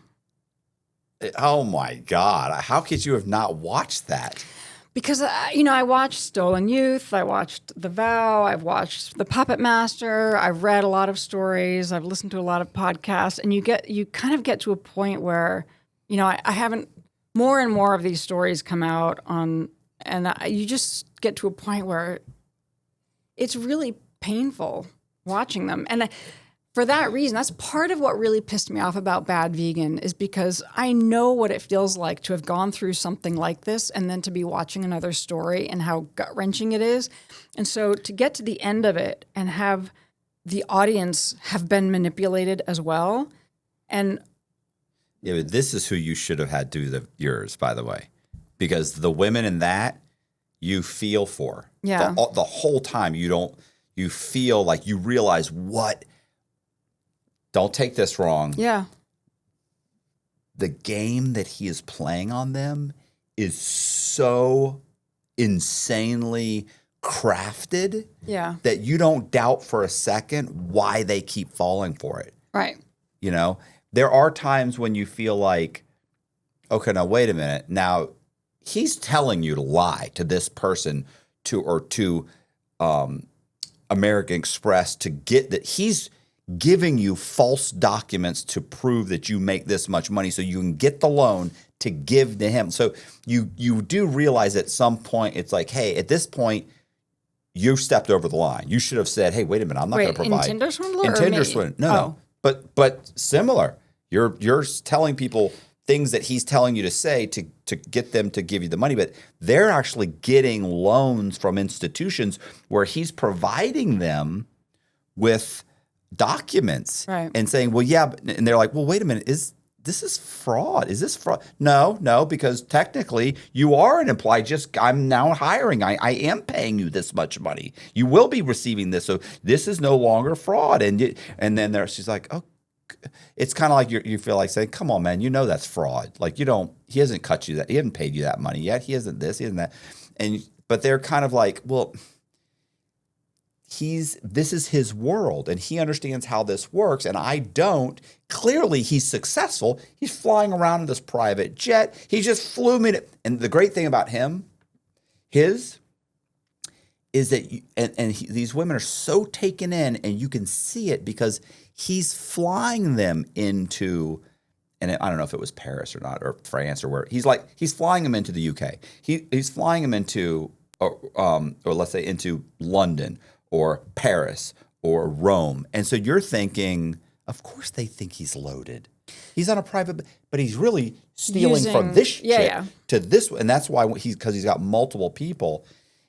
Oh my God! How could you have not watched that? Because, I watched Stolen Youth, I watched The Vow, I've watched The Puppet Master, I've read a lot of stories, I've listened to a lot of podcasts, and you kind of get to a point where, I haven't, more and more of these stories come out you just get to a point where it's really painful watching them. And for that reason, that's part of what really pissed me off about Bad Vegan is because I know what it feels like to have gone through something like this and then to be watching another story and how gut-wrenching it is. And so to get to the end of it and have the audience have been manipulated as well. And yeah, but this is who you should have had do yours, by the way, because the women in that you feel for. Yeah. The whole time you feel like you realize what. Don't take this wrong. Yeah. The game that he is playing on them is so insanely crafted that you don't doubt for a second why they keep falling for it. Right. There are times when you feel like, okay, now wait a minute. Now he's telling you to lie to this person to American Express to get that he's giving you false documents to prove that you make this much money so you can get the loan to give to him. So you do realize at some point it's like, hey, at this point, you stepped over the line. You should have said, hey, wait a minute, I'm not going to provide. In Tinder Swindler? In Tinder Swindler. No. But similar. You're telling people things that he's telling you to say to get them to give you the money, but they're actually getting loans from institutions where he's providing them with documents and saying, well, yeah, and they're like, well, wait a minute, this is fraud. Is this fraud? No, because technically you are an employee. I'm now hiring. I am paying you this much money. You will be receiving this. So this is no longer fraud. And then she's like, oh, it's kind of like you feel like saying, come on, man, that's fraud. Like he hasn't cut you that. He hasn't paid you that money yet. He hasn't this, he hasn't that. But they're kind of like, well, this is his world and he understands how this works and I don't. Clearly he's successful. He's flying around in this private jet. He just flew me and the great thing about is that these women are so taken in and you can see it because he's flying them into, and I don't know if it was Paris or not, or France or where he's flying them into the UK. He's flying them into, or let's say into London or Paris or Rome. And so you're thinking, of course they think he's loaded. He's on a private, but he's really stealing from this shit to this. And that's why because he's got multiple people,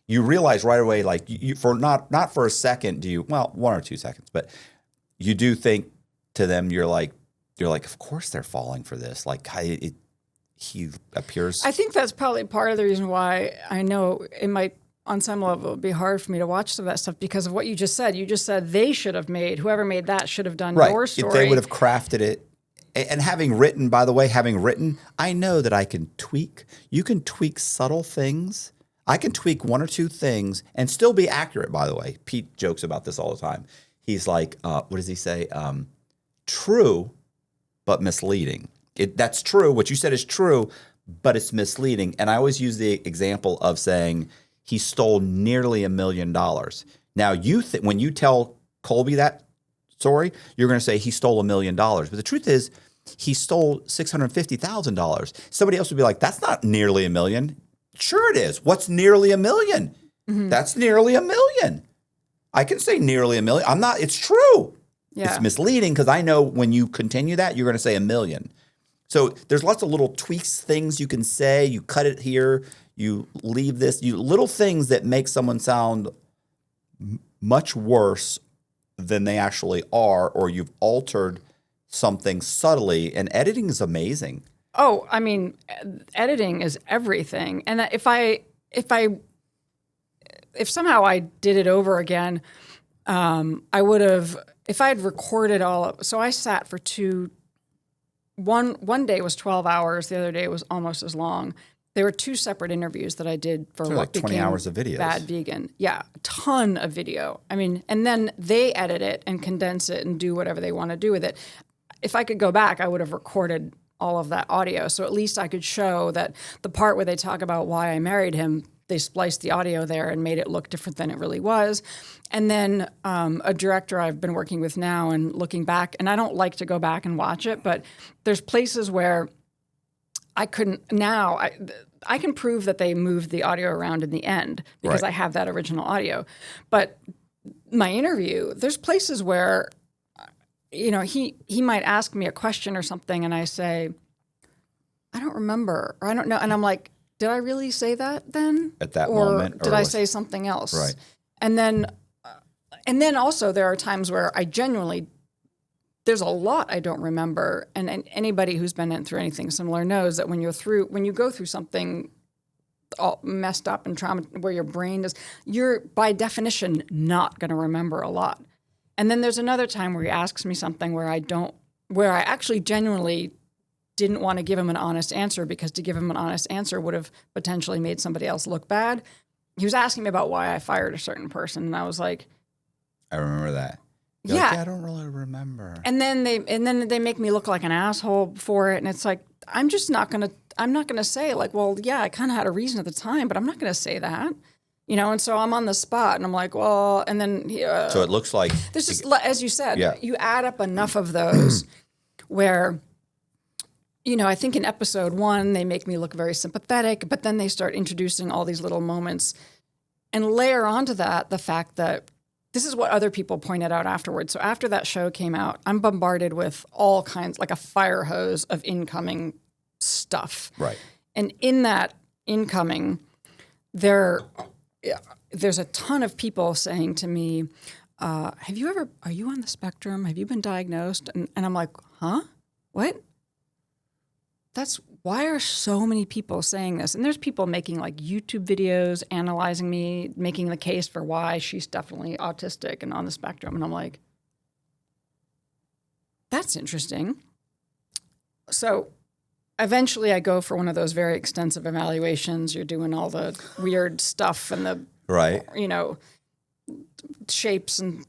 you realize right away, like you for not for a second do you, well, 1 or 2 seconds, but you do think to them, you're like, of course they're falling for this. Like he appears. I think that's probably part of the reason why I know it might, on some level, it'd be hard for me to watch some of that stuff because of what you just said. You just said whoever made that should have done your story. If they would have crafted it. And having written, I know that I can tweak. You can tweak subtle things. I can tweak 1 or 2 things and still be accurate, by the way. Pete jokes about this all the time. He's like, what does he say? True, but misleading. That's true. What you said is true, but it's misleading. And I always use the example of saying, he stole nearly $1 million. Now, when you tell Colby that story, you're going to say he stole $1 million. But the truth is, he stole $650,000. Somebody else would be like, that's not nearly $1 million. Sure it is. What's nearly $1 million? That's nearly $1 million. I can say nearly $1 million. I'm not, it's true. Yeah. It's misleading because I know when you continue that, you're going to say $1 million. So there's lots of little tweaks, things you can say. You cut it here, you leave this, little things that make someone sound much worse than they actually are, or you've altered something subtly. And editing is amazing. Oh, I mean, editing is everything. And if somehow I did it over again, I would have, if I had recorded so I sat for one day was 12 hours, the other day was almost as long. There were 2 separate interviews that I did for So what like 20 became hours of videos. Bad Vegan. Yeah, a ton of video. I mean, and then they edit it and condense it and do whatever they want to do with it. If I could go back, I would have recorded all of that audio. So at least I could show that the part where they talk about why I married him, they spliced the audio there and made it look different than it really was. And then a director I've been working with now and looking back, and I don't like to go back and watch it, but there's places where I couldn't, now I can prove that they moved the audio around in the end because I have that original audio. But my interview, there's places where, you know, he might ask me a question or something and I say, I don't remember, or I don't know. And I'm like, did I really say that then? At that or moment? Did I say something else? Right. And then also there are times where I genuinely, there's a lot I don't remember. And anybody who's been through anything similar knows that when you go through something all messed up and trauma where your brain is, you're by definition not going to remember a lot. And then there's another time where he asks me something where I actually genuinely didn't want to give him an honest answer, because to give him an honest answer would have potentially made somebody else look bad. He was asking me about why I fired a certain person, and I was like, I remember that. You're yeah. like, I don't really remember. And then they make me look like an asshole for it, and it's like, I'm not gonna say like, well, yeah, I kind of had a reason at the time, but I'm not gonna say that. You know, and so I'm on the spot, and I'm like, well, and then So it looks like there's just, as you said, Yeah. you add up enough of those where, you know, I think in episode 1 they make me look very sympathetic, but then they start introducing all these little moments and layer onto that the fact that this is what other people pointed out afterwards. So after that show came out, I'm bombarded with all kinds, like a fire hose of incoming stuff. right. And in that incoming, there's a ton of people saying to me, are you on the spectrum? Have you been diagnosed? And I'm like, huh? What? Why are so many people saying this? And there's people making like YouTube videos, analyzing me, making the case for why she's definitely autistic and on the spectrum. And I'm like, that's interesting. So eventually I go for one of those very extensive evaluations. You're doing all the weird stuff and the, Right. you know, shapes and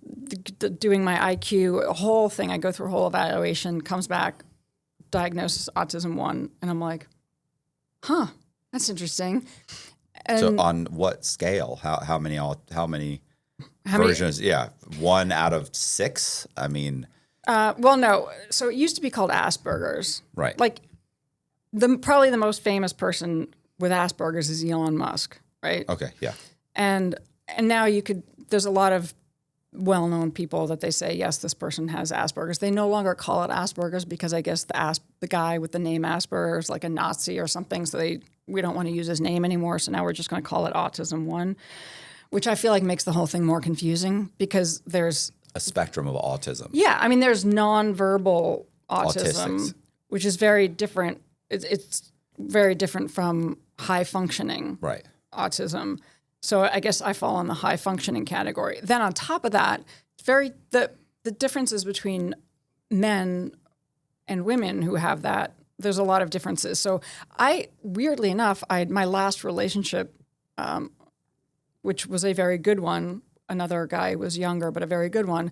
doing my IQ, a whole thing. I go through a whole evaluation, comes back, diagnosis autism 1, and I'm like, huh, that's interesting. And So on what scale? How many versions? Yeah, 1 out of 6. I mean, well, no. So it used to be called Asperger's. right. Like probably the most famous person with Asperger's is Elon Musk, right? Okay, yeah. And now there's a lot of well-known people that they say, yes, this person has Asperger's. They no longer call it Asperger's because I guess the guy with the name Asperger is like a Nazi or something, so we don't want to use his name anymore, so now we're just going to call it Autism 1, which I feel like makes the whole thing more confusing because there's A spectrum of autism. yeah, I mean, there's nonverbal autism, Autistics. which is very different. It's very different from high-functioning Right. autism. So I guess I fall in the high-functioning category. Then on top of that, the differences between men and women who have that, there's a lot of differences. So weirdly enough, my last relationship, which was a very good one, another guy was younger, but a very good one.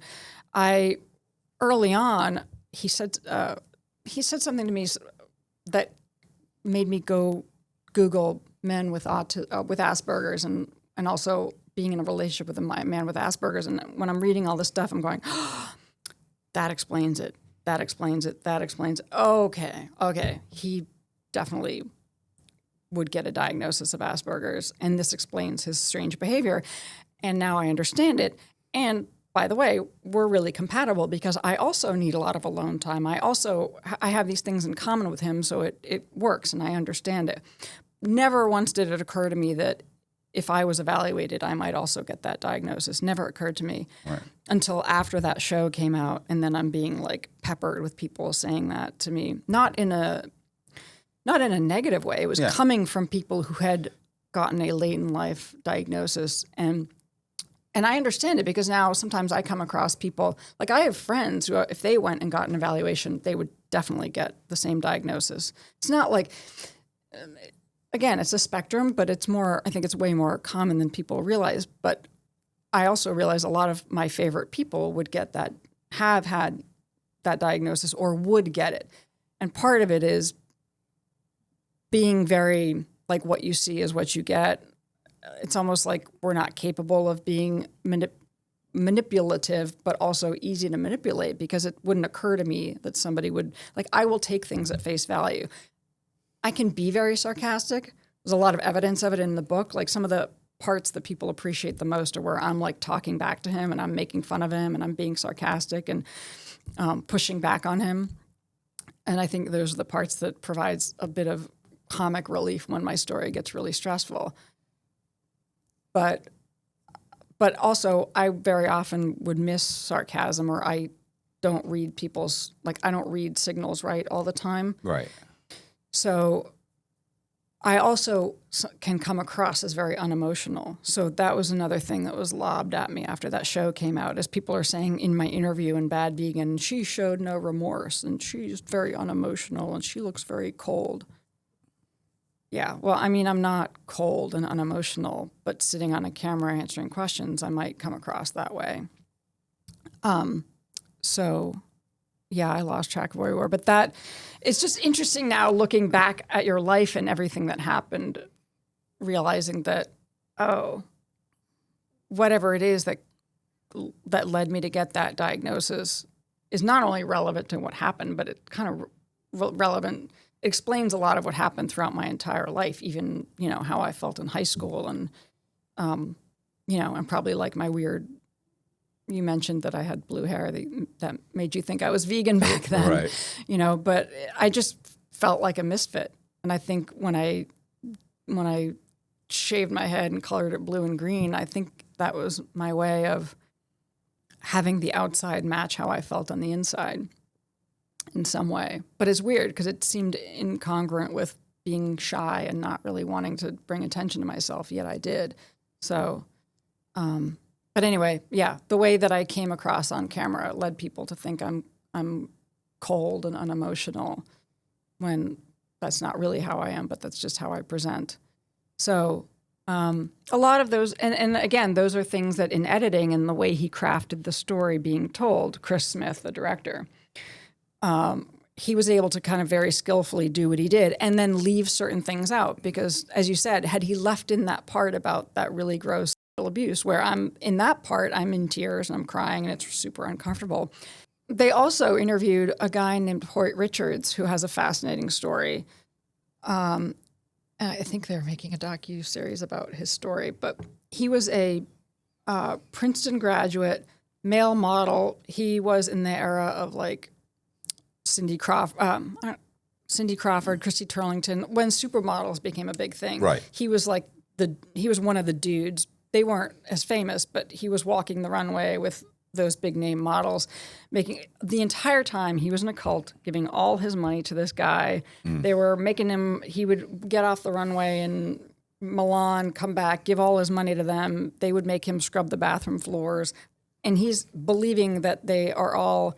Early on, he said something to me that made me go Google men with Asperger's and also being in a relationship with a man with Asperger's. And when I'm reading all this stuff, I'm going, oh, that explains it. that explains it. That explains it. Okay. He definitely would get a diagnosis of Asperger's, and this explains his strange behavior. And now I understand it. And by the way, we're really compatible because I also need a lot of alone time. I have these things in common with him, so it works and I understand it. Never once did it occur to me that if I was evaluated, I might also get that diagnosis. Never occurred to me until after that show came out, and then I'm being like peppered with people saying that to me, not in a negative way. It was coming from people who had gotten a late in life diagnosis, and I understand it because now sometimes I come across people, like I have friends who, if they went and got an evaluation, they would definitely get the same diagnosis. It's not like, again, it's a spectrum, but I think it's way more common than people realize. But I also realize a lot of my favorite people would get that, have had that diagnosis or would get it. And part of it is being very, like, what you see is what you get. It's almost like we're not capable of being manipulative, but also easy to manipulate, because it wouldn't occur to me that somebody would, like, I will take things at face value. I can be very sarcastic. There's a lot of evidence of it in the book. Like, some of the parts that people appreciate the most are where I'm like talking back to him and I'm making fun of him and I'm being sarcastic and pushing back on him. And I think those are the parts that provides a bit of comic relief when my story gets really stressful. But also, I very often would miss sarcasm, or I don't read I don't read signals right all the time. Right. So I also can come across as very unemotional. So that was another thing that was lobbed at me after that show came out, as people are saying in my interview in Bad Vegan, she showed no remorse and she's very unemotional and she looks very cold. Yeah, well, I mean, I'm not cold and unemotional, but sitting on a camera answering questions, I might come across that way. So, yeah, I lost track of where we were. But it's just interesting now looking back at your life and everything that happened, realizing that, whatever it is that led me to get that diagnosis is not only relevant to what happened, but it kind of relevant. It explains a lot of what happened throughout my entire life, even, how I felt in high school and, and probably like my weird, you mentioned that I had blue hair that made you think I was vegan back then, Right. But I just felt like a misfit. And I think when I shaved my head and colored it blue and green, I think that was my way of having the outside match how I felt on the inside in some way. But it's weird because it seemed incongruent with being shy and not really wanting to bring attention to myself, yet I did. So, but anyway, yeah, the way that I came across on camera led people to think I'm cold and unemotional, when that's not really how I am, but that's just how I present. So a lot of those, and again, those are things that in editing and the way he crafted the story being told, Chris Smith, the director, he was able to kind of very skillfully do what he did and then leave certain things out. Because, as you said, had he left in that part about that really gross abuse, where I'm in that part, I'm in tears and I'm crying and it's super uncomfortable. They also interviewed a guy named Hoyt Richards, who has a fascinating story. I think they're making a docu-series about his story, but he was a Princeton graduate, male model. He was in the era of like Cindy Crawford, Christy Turlington, when supermodels became a big thing. Right. He was like he was one of the dudes. They weren't as famous, but he was walking the runway with those big name models, making the entire time he was in a cult, giving all his money to this guy. They were making him, he would get off the runway in Milan, come back, give all his money to them. They would make him scrub the bathroom floors. And he's believing that they are all,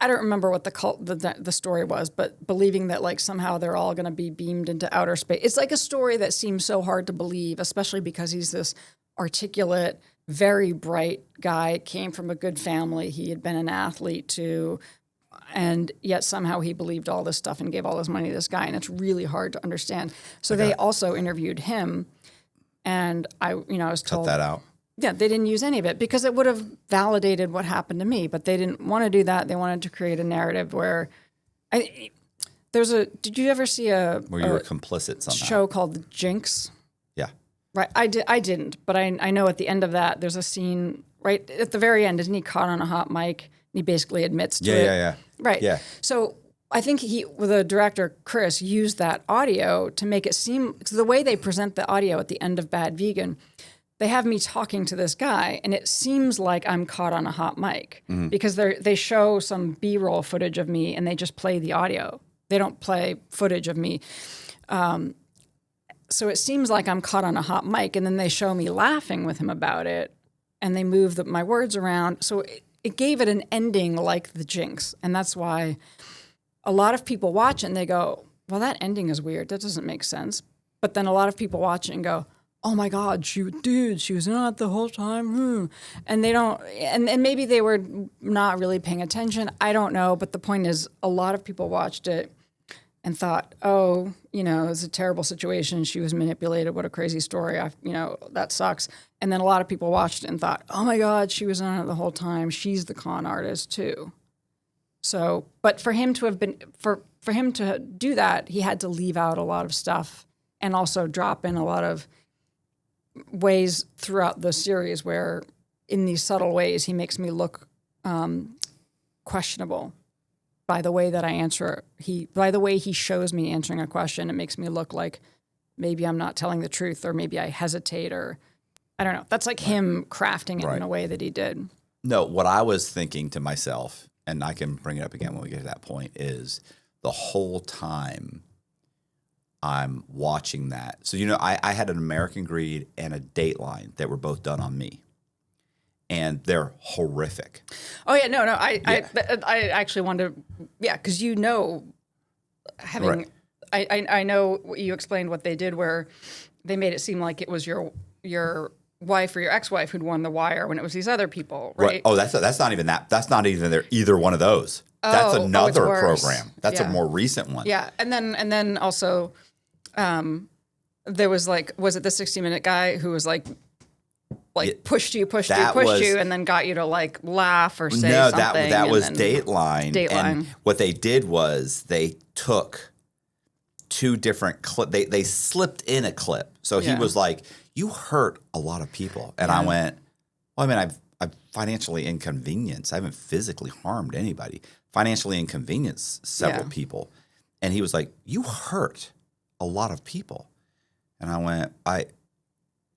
I don't remember what the story was, but believing that like somehow they're all going to be beamed into outer space. It's like a story that seems so hard to believe, especially because he's this articulate, very bright guy, came from a good family. He had been an athlete too. And yet somehow he believed all this stuff and gave all his money to this guy. And it's really hard to understand. So they also interviewed him. And I was told. Cut that out. Yeah, they didn't use any of it because it would have validated what happened to me, but they didn't want to do that. They wanted to create a narrative where did you ever see Where you were complicit somehow. show called The Jinx? Yeah. Right. I didn't, but I know at the end of that, there's a scene right at the very end. Isn't he caught on a hot mic? And he basically admits to it. Yeah. Right. Yeah. So I think the director, Chris, used that audio to make it seem, because the way they present the audio at the end of Bad Vegan, they have me talking to this guy, and it seems like I'm caught on a hot mic because they show some B-roll footage of me, and they just play the audio. They don't play footage of me. So it seems like I'm caught on a hot mic, and then they show me laughing with him about it, and they move my words around. So it gave it an ending like The Jinx, and that's why a lot of people watch it, and they go, well, that ending is weird. That doesn't make sense. But then a lot of people watch it and go, oh my God, she was not the whole time. And they don't, and maybe they were not really paying attention. I don't know. But the point is, a lot of people watched it and thought, oh, it was a terrible situation. She was manipulated. What a crazy story. That sucks. And then a lot of people watched it and thought, oh my God, she was on it the whole time. She's the con artist too. So, but for him to have been, for him to do that, he had to leave out a lot of stuff and also drop in a lot of ways throughout the series where in these subtle ways he makes me look questionable by the way that I answer. By the way he shows me answering a question, it makes me look like maybe I'm not telling the truth, or maybe I hesitate, or I don't know. That's like him crafting it in a way that he did. No, what I was thinking to myself, and I can bring it up again when we get to that point, is the whole time I'm watching that. So, I had an American Greed and a Dateline that were both done on me. And they're horrific. Oh, yeah. No. I actually wanted to, because having, Right. I know you explained what they did where they made it seem like it was your wife or your ex-wife who'd won The Wire when it was these other people, right? Oh, that's not even that. That's not even either one of those. That's another it's worse. program. That's a more recent one. Yeah. And then also, there was was it the 60-minute guy who was pushed you, and then got you to laugh or say something? No, that was Dateline. And what they did was they took two different clips. They slipped in a clip. So he was like, you hurt a lot of people. And I went, well, I mean, I've financially inconvenienced. I haven't physically harmed anybody. Financially inconvenienced several people. And he was like, you hurt a lot of people. And I went, I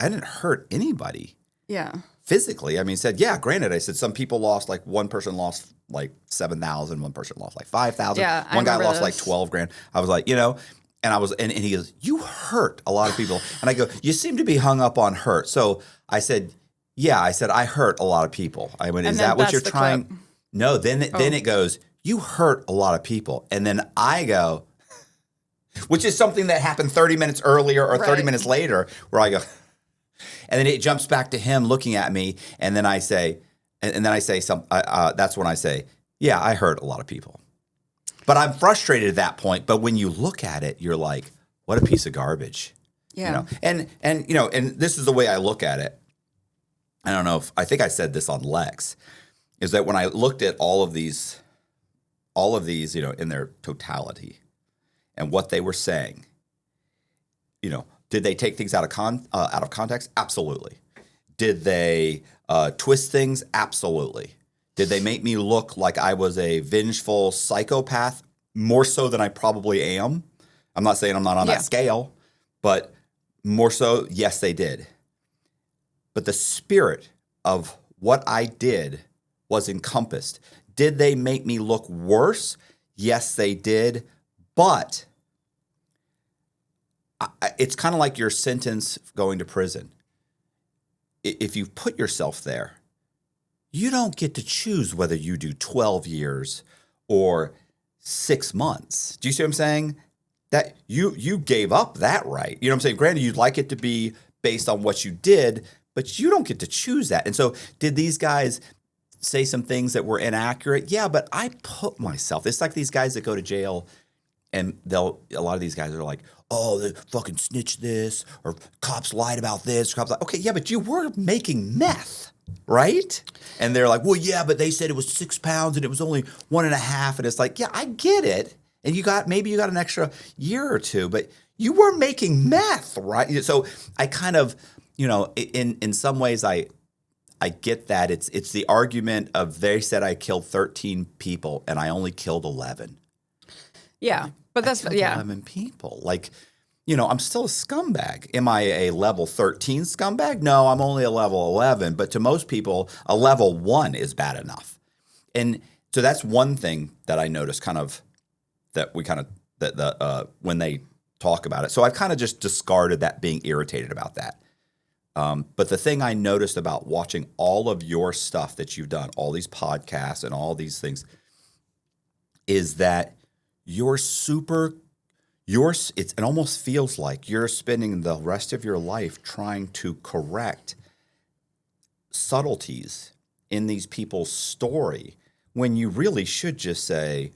didn't hurt anybody. Yeah. Physically. I mean, he said, granted, I said some people lost, one person lost $7,000, one person lost $5,000. Yeah, one guy lost this. $12,000. I was like, and I was, and he goes, you hurt a lot of people. And I go, you seem to be hung up on hurt. So I said, I hurt a lot of people. I went, is that what you're trying? Clip. No, then it goes, you hurt a lot of people. And then I go, which is something that happened 30 minutes earlier or 30 minutes later, where I go, and then it jumps back to him looking at me, and then I say, that's when I say, I hurt a lot of people. But I'm frustrated at that point. But when you look at it, you're like, what a piece of garbage. Yeah. And this is the way I look at it. I don't know I think I said this on Lex, is that when I looked at all of these, in their totality and what they were saying, did they take things out of context? Absolutely. Did they twist things? Absolutely. Did they make me look like I was a vengeful psychopath? More so than I probably am. I'm not saying I'm not on that scale, but more so, yes, they did. But the spirit of what I did was encompassed. Did they make me look worse? Yes, they did. But it's kind of like your sentence going to prison. If you put yourself there, you don't get to choose whether you do 12 years or 6 months. Do you see what I'm saying? That you gave up that right. You know what I'm saying? Granted, you'd like it to be based on what you did, but you don't get to choose that. And so did these guys say some things that were inaccurate? Yeah, but I put myself. It's like these guys that go to jail And a lot of these guys are like, oh, they fucking snitched this, or cops lied about this. Cops like, okay, yeah, but you were making meth, right? And they're like, well, yeah, but they said it was 6 pounds and it was only 1.5. And it's like, yeah, I get it. And maybe you got an extra year or two, but you were making meth, right? So I kind of, in some ways I get that. It's the argument of they said I killed 13 people and I only killed 11. Yeah, but that's 11 people. Like, I'm still a scumbag. Am I a level 13 scumbag? No, I'm only a level 11. But to most people, a level 1 is bad enough. And so that's one thing that I noticed when they talk about it. So I've kind of just discarded that, being irritated about that. But the thing I noticed about watching all of your stuff that you've done, all these podcasts and all these things, is that it almost feels like you're spending the rest of your life trying to correct subtleties in these people's story, when you really should just say,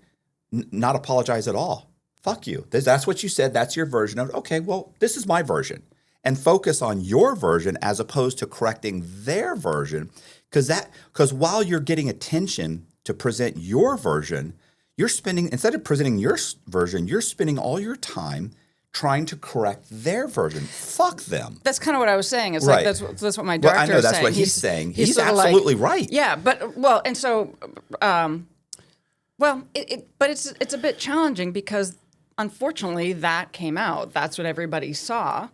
not apologize at all. Fuck you. That's what you said. That's your version of it. Okay, well, this is my version. And focus on your version as opposed to correcting their version. Because while you're getting attention to present your version, instead of presenting your version, you're spending all your time trying to correct their version. Fuck them. That's kind of what I was saying. It's right. like that's what my director I know is that's saying. What he's saying. He's sort of absolutely right. Yeah, but and so, but it's a bit challenging because unfortunately that came out. That's what everybody saw,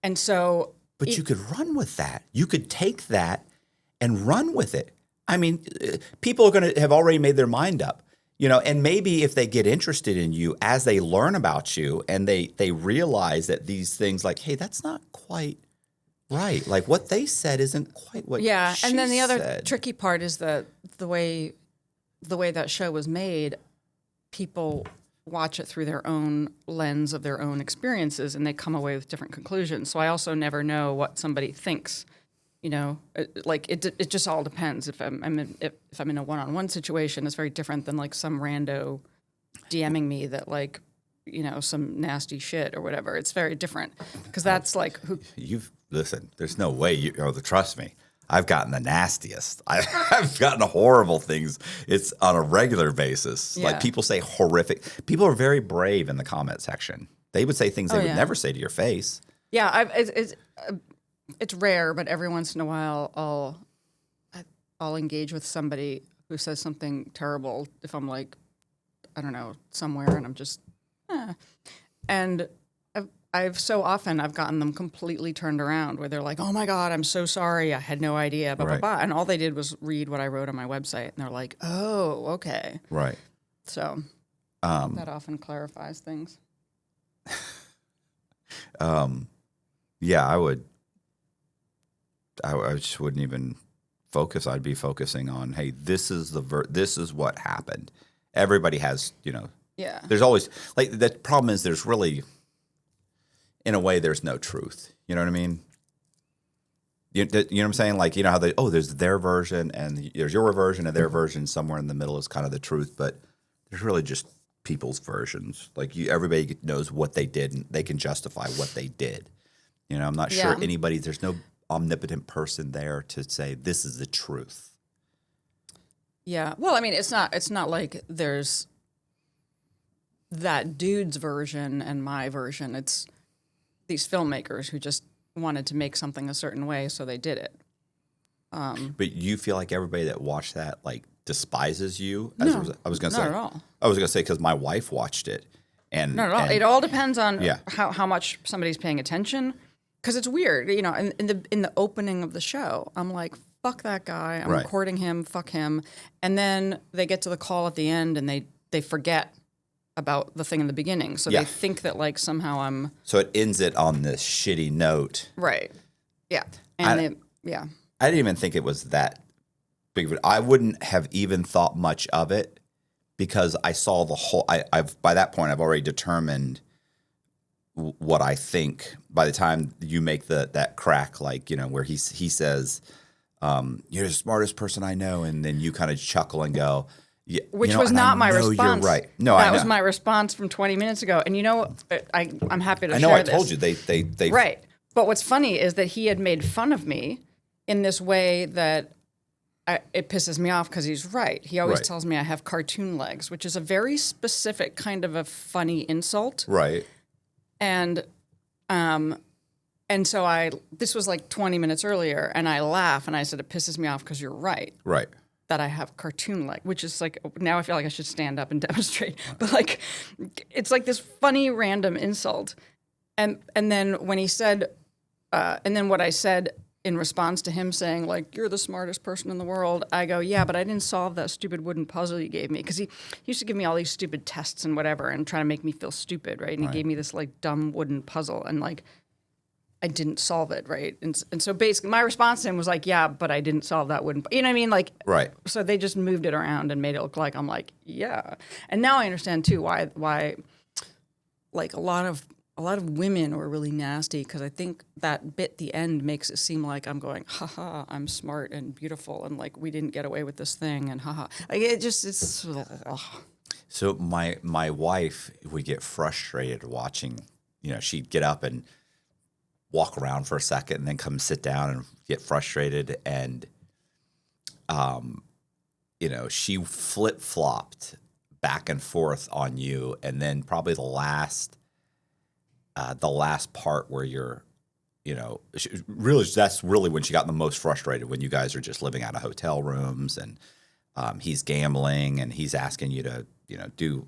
and so. But you could run with that. You could take that and run with it. I mean, people are going to have already made their mind up. And maybe if they get interested in you as they learn about you and they realize that these things like, hey, that's not quite right. Like what they said isn't quite what she and then the other said. tricky part is that the way that show was made, people watch it through their own lens of their own experiences and they come away with different conclusions. So I also never know what somebody thinks. It just all depends. If I'm in a one-on-one situation, it's very different than like some rando DMing me that like, some nasty shit or whatever. It's very different because that's like Listen. There's no way trust me. I've gotten the nastiest. I've gotten horrible things. It's on a regular basis. Yeah. Like people say horrific. People are very brave in the comment section. They would say things they would never say to your face. Yeah, it's rare, but every once in a while I'll engage with somebody who says something terrible if I'm like, I don't know, somewhere and I'm just, and I've so often I've gotten them completely turned around where they're like, oh my God, I'm so sorry. I had no idea. Blah, blah, blah. And all they did was read what I wrote on my website and they're like, oh, okay. Right. So that often clarifies things. Yeah, I just wouldn't even focus. I'd be focusing on, hey, this is what happened. Everybody has, Yeah. There's always like the problem is there's really, in a way, there's no truth. You know what I mean? You know what I'm saying? Like how there's their version and there's your version and their version. Somewhere in the middle is kind of the truth, but there's really just people's versions. Like everybody knows what they did and they can justify what they did. I'm not sure there's no omnipotent person there to say this is the truth. Yeah. Well, I mean, it's not like there's that dude's version and my version. It's these filmmakers who just wanted to make something a certain way, so they did it. But you feel like everybody that watched that like despises you? No, I was going to say. not at all. I was going to say because my wife watched it. And not at all. It all depends on how much somebody's paying attention. Because it's weird, in the opening of the show, I'm like, fuck that guy. I'm recording him. Fuck him. And then they get to the call at the end and they forget about the thing in the beginning. So they think that like somehow I'm. So it ends it on this shitty note. Right. Yeah. And I didn't even think it was that big of it. I wouldn't have even thought much of it because I saw the whole. I've by that point I've already determined what I think. By the time you make that crack, like where he says, "You're the smartest person I know," and then you kind of chuckle and go, Yeah, which you know, was and I not my know response. You're right. No, I that know. was my response from 20 minutes ago. And I'm happy to I know. share I told this. you they Right. But what's funny is that he had made fun of me in this way that it pisses me off because he's right. He always Right. tells me I have cartoon legs, which is a very specific kind of a funny insult. right. And so this was like 20 minutes earlier, and I laugh and I said, it pisses me off because you're right Right. that I have cartoon leg, which is like, now I feel like I should stand up and demonstrate. But like, it's like this funny random insult. And then when he said, and then what I said in response to him saying like, you're the smartest person in the world, I go, yeah, but I didn't solve that stupid wooden puzzle you gave me. Because he used to give me all these stupid tests and whatever and try to make me feel stupid, right? And he gave me this like dumb wooden puzzle and like, I didn't solve it, right? And so basically my response to him was like, yeah, but I didn't solve that wooden, you know what I mean? Like, Right. so they just moved it around and made it look like I'm like, yeah. And now I understand too why like a lot of women were really nasty because I think that bit, the end, makes it seem like I'm going, haha, I'm smart and beautiful and like we didn't get away with this thing and haha. Like it's ugh. So my wife would get frustrated watching. You know, she'd get up and walk around for a second and then come sit down and get frustrated. And, you know, she flip-flopped back and forth on you. And then probably the last part where you're, you know, that's really when she got the most frustrated, when you guys are just living out of hotel rooms and he's gambling and he's asking you to, you know, do,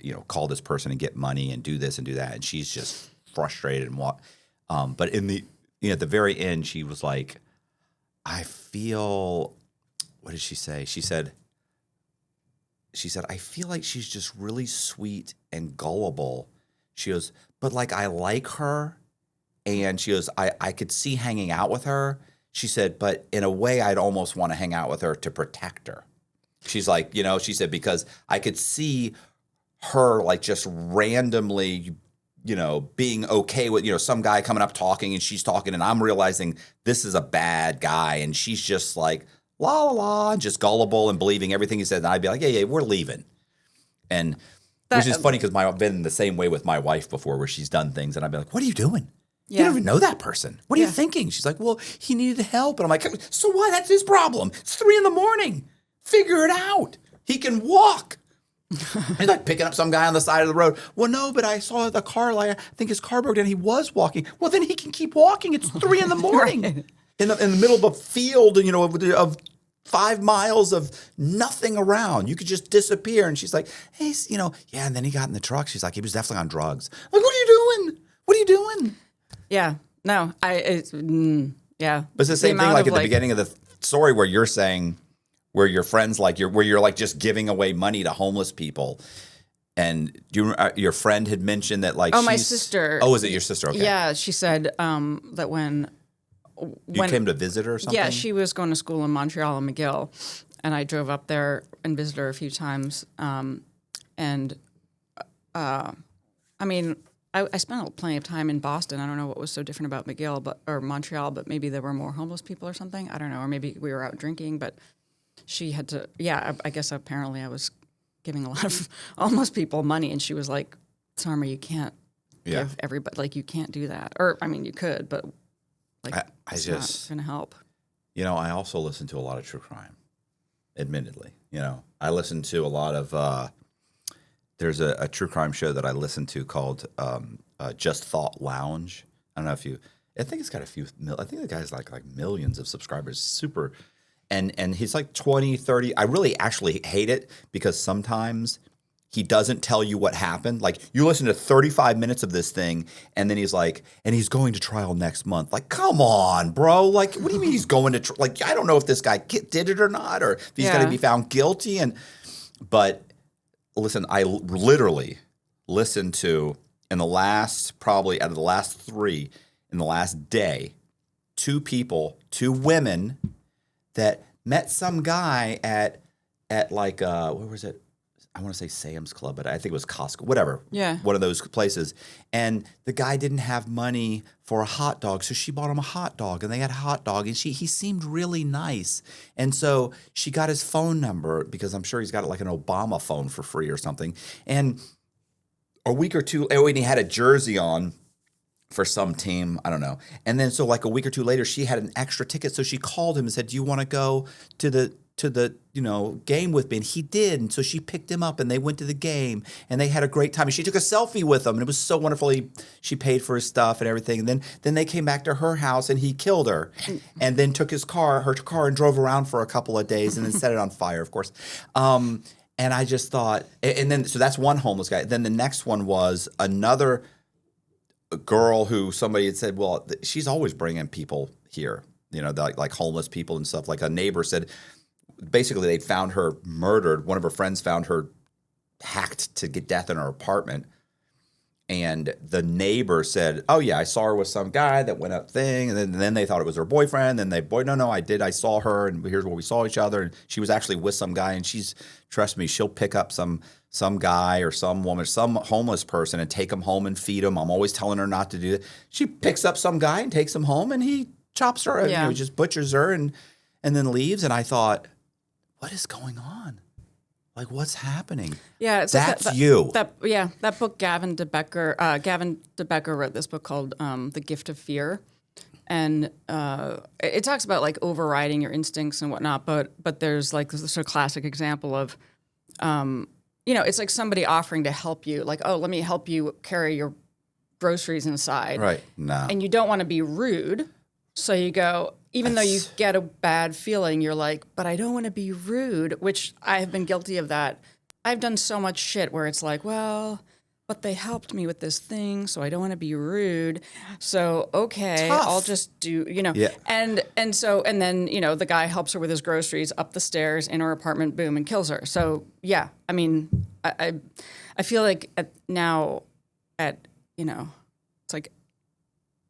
you know, call this person and get money and do this and do that. And she's just frustrated and but in the, you know, at the very end, she was like, I feel, what did she say? She said, I feel like she's just really sweet and gullible. She goes, but like, I like her. And she goes, I could see hanging out with her. She said, but in a way, I'd almost want to hang out with her to protect her. She's like, you know, she said, because I could see her like just randomly, you know, being okay with, you know, some guy coming up talking and she's talking and I'm realizing this is a bad guy. And she's just like, la, la, la, just gullible and believing everything he said. And I'd be like, yeah, we're leaving. And which is funny because I've been the same way with my wife before where she's done things and I'd be like, what are you doing? You don't even know that person. What are you thinking? She's like, well, he needed help. And I'm like, so what? That's his problem. It's 3 a.m. Figure it out. He can walk. He's like picking up some guy on the side of the road. Well, no, but I saw the car. Like, I think his car broke down. He was walking. Well, then he can keep walking. It's 3 a.m. Right. in the middle of a field, you know, of 5 miles of nothing around. You could just disappear. And she's like, hey, you know, yeah. And then he got in the truck. She's like, he was definitely on drugs. I'm like, what are you doing? What are you doing? Yeah. No, yeah. But it's the same thing amount like of, at the beginning of the story where you're saying, where your friends like where you're like just giving away money to homeless people, and your friend had mentioned that like my sister. Oh, is it your sister? Okay. Yeah, she said that when you came to visit her or something. Yeah, she was going to school in Montreal and McGill, and I drove up there and visited her a few times. I mean, I spent plenty of time in Boston. I don't know what was so different about McGill or Montreal, but maybe there were more homeless people or something. I don't know, or maybe we were out drinking, but she had to, I guess apparently I was giving a lot of homeless people money, and she was like, Sarma, you can't give everybody, like, you can't do that. Or, I mean, you could, but, like, it's not going to help. You know, I also listen to a lot of true crime, admittedly. You know, I listen to a lot of, there's a true crime show that I listen to called Just Thought Lounge. I don't know if I think it's got I think the guy's like millions of subscribers, super. And he's like 20, 30. I really actually hate it because sometimes he doesn't tell you what happened. Like, you listen to 35 minutes of this thing, and then he's like, and he's going to trial next month. Like, come on, bro. Like, what do you mean he's going to like, I don't know if this guy did it or not, or if he's going to be found guilty. But listen, I literally listened to, probably out of the last 3, in the last day, 2 women that met some guy at like where was it? I want to say Sam's Club, but I think it was Costco, whatever. Yeah. One of those places. And the guy didn't have money for a hot dog, so she bought him a hot dog, and they had a hot dog, and he seemed really nice. And so she got his phone number because I'm sure he's got like an Obama phone for free or something. And a week or two, and he had a jersey on for some team, I don't know. And then so like a week or two later, she had an extra ticket, so she called him and said, "Do you want to go to the game with me?" And he did. And so she picked him up, and they went to the game, and they had a great time. And she took a selfie with him, and it was so wonderful. She paid for his stuff and everything. And then they came back to her house, and he killed her, and then took her car, and drove around for a couple of days, and then set it on fire, of course. And I just thought, and then so that's one homeless guy. Then the next one was another girl who somebody had said, well, she's always bringing people here, like homeless people and stuff. Like a neighbor said, basically they found her murdered. One of her friends found her hacked to get death in her apartment. And the neighbor said, "Oh yeah, I saw her with some guy that went up thing." And then they thought it was her boyfriend. And no, I saw her, and here's where we saw each other. And she was actually with some guy, and trust me, she'll pick up some guy or some woman, some homeless person, and take him home and feed him. I'm always telling her not to do that. She picks up some guy and takes him home, and he chops her, just butchers her, and then leaves. And I thought, what is going on? Like, what's happening? Yeah, it's that's like you. That book, Gavin DeBecker wrote this book called "The Gift of Fear," and it talks about like overriding your instincts and whatnot. But there's like this sort of classic example of, it's like somebody offering to help you, like, "Oh, let me help you carry your groceries inside," Right? No, and you don't want to be rude, so you go. Even though you get a bad feeling, you're like, but I don't want to be rude, which I have been guilty of that. I've done so much shit where it's like, well, but they helped me with this thing, so I don't want to be rude. So, okay, Tough. I'll just do, Yeah. And then, the guy helps her with his groceries up the stairs in her apartment, boom, and kills her. So, yeah, I mean, I feel like it's like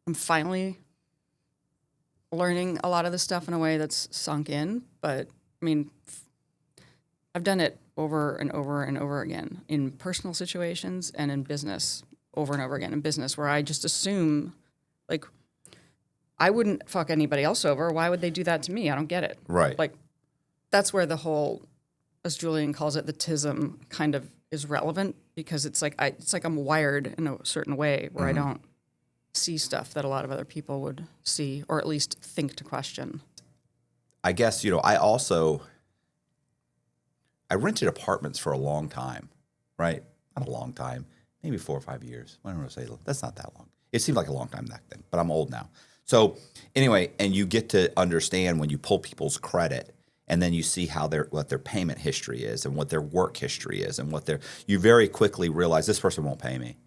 I'm finally learning a lot of this stuff in a way that's sunk in, but I mean, I've done it over and over and over again in personal situations and in business, over and over again in business, where I just assume, like, I wouldn't fuck anybody else over. Why would they do that to me? I don't get it. Right. Like, that's where the whole, as Julian calls it, the tism kind of is relevant, because it's like I'm wired in a certain way where I don't see stuff that a lot of other people would see, or at least think to question. I guess, I rented apartments for a long time, right? Not a long time, maybe 4 or 5 years. I don't want to say that's not that long. It seemed like a long time back then, but I'm old now. So anyway, and you get to understand when you pull people's credit, and then you see what their payment history is, and what their work history is, and you very quickly realize this person won't pay me.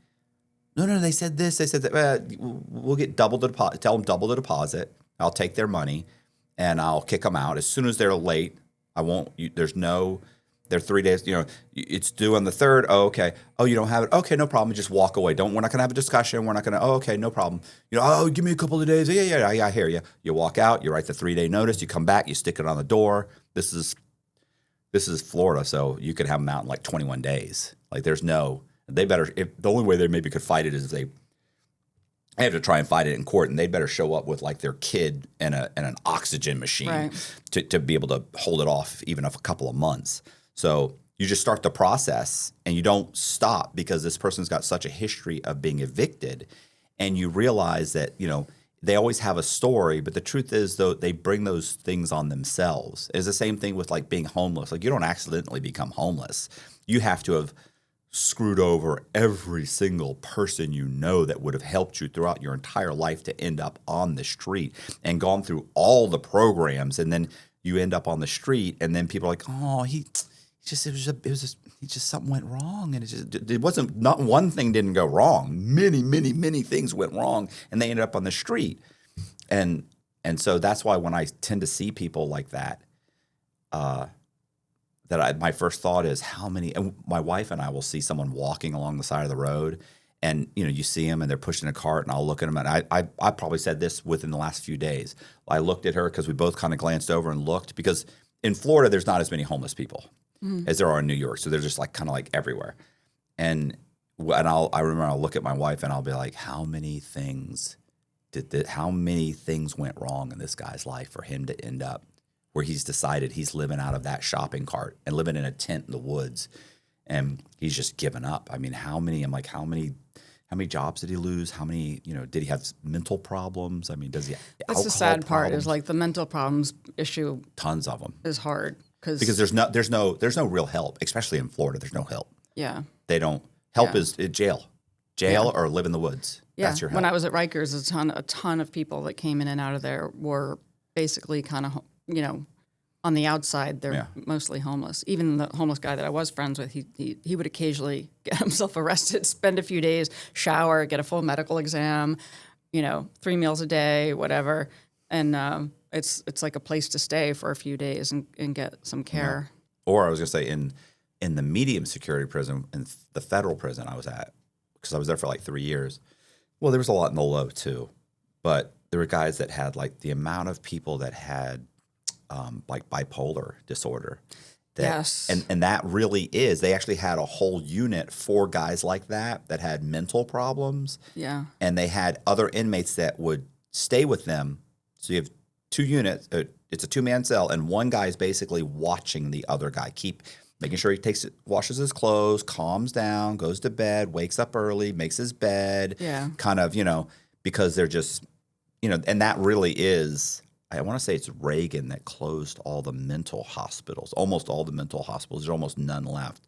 No, they said this, they said that. We'll get double the deposit. Tell them double the deposit. I'll take their money, and I'll kick them out as soon as they're late. I won't. They're 3 days. It's due on the 3rd. Oh, okay. Oh, you don't have it. Okay, no problem. Just walk away. We're not gonna have a discussion. We're not gonna. Oh, okay, no problem. Oh, give me a couple of days. Yeah, I hear you. You walk out. You write the 3-day notice. You come back. You stick it on the door. This is Florida, so you could have them out in like 21 days. Like there's no. They better. The only way they maybe could fight it is if they have to try and fight it in court, and they'd better show up with like their kid and an oxygen machine, right, to be able to hold it off even a couple of months. So you just start the process, and you don't stop because this person's got such a history of being evicted, and you realize that they always have a story, but the truth is though they bring those things on themselves. It's the same thing with like being homeless. Like you don't accidentally become homeless. You have to have screwed over every single person that would have helped you throughout your entire life to end up on the street, and gone through all the programs, and then you end up on the street, and then people are like, "Oh, something went wrong," and it wasn't, not one thing didn't go wrong. Many things went wrong, and they ended up on the street, and so that's why when I tend to see people like that, my first thought is how many. And my wife and I will see someone walking along the side of the road, and you see them and they're pushing a cart, and I'll look at them, and I probably said this within the last few days. I looked at her because we both kind of glanced over and looked, because in Florida there's not as many homeless people, as there are in New York. So they're just like kind of like everywhere. And I remember I'll look at my wife and I'll be like, how many things went wrong in this guy's life for him to end up where he's decided he's living out of that shopping cart and living in a tent in the woods, and he's just given up. I mean, how many jobs did he lose? How many, did he have mental problems? I mean, does he? That's the sad part is like the mental problems issue. Tons of them is hard because there's no real help, especially in Florida. There's no help. Yeah, they don't. Help is jail or live in the woods. Yeah. That's your help. When I was at Rikers, a ton of people that came in and out of there were basically kind of, on the outside. They're mostly homeless. Even the homeless guy that I was friends with, he would occasionally get himself arrested, spend a few days, shower, get a full medical exam, 3 meals a day, whatever. And it's like a place to stay for a few days and get some care. Yeah. Or I was going to say in the medium security prison, in the federal prison I was at, because I was there for like 3 years. Well, there was a lot in the low too, but there were guys that had like the amount of people that had like bipolar disorder. Yes. And that really is, they actually had a whole unit for guys like that had mental problems. Yeah. And they had other inmates that would stay with them. So you have 2 units, it's a 2-man cell, and one guy is basically watching the other guy, making sure he washes his clothes, calms down, goes to bed, wakes up early, makes his bed. Yeah. Kind of, because they're just, and that really is, I want to say it's Reagan that closed all the mental hospitals, almost all the mental hospitals. There's almost none left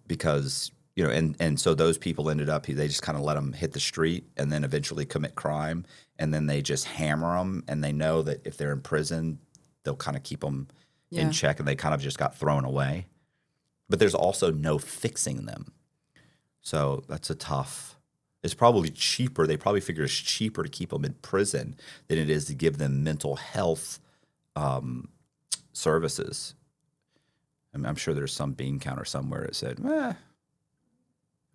because, and so those people ended up, they just kind of let them hit the street and then eventually commit crime. And then they just hammer them. And they know that if they're in prison, they'll kind of keep them in check, and they kind of just got thrown away. But there's also no fixing them. So that's it's probably cheaper. They probably figure it's cheaper to keep them in prison than it is to give them mental health services. I'm sure there's some bean counter somewhere that said, they're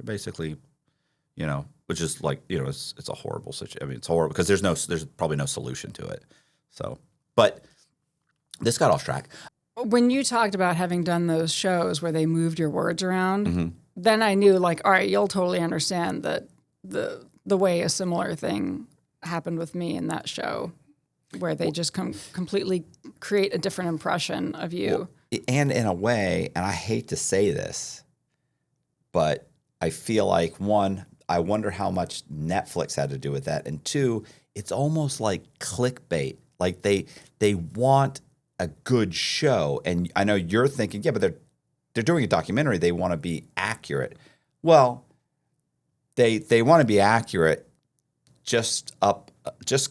basically, which is like, it's a horrible situation. I mean, it's horrible because there's probably no solution to it. So, but this got off track. When you talked about having done those shows where they moved your words around, then I knew, like, all right, you'll totally understand that the way a similar thing happened with me in that show, where they just completely create a different impression of you. Well, and in a way, and I hate to say this, but I feel like, one, I wonder how much Netflix had to do with that, and 2, it's almost like clickbait. Like they want a good show. And I know you're thinking, but they're doing a documentary. They want to be accurate. Well, they want to be accurate just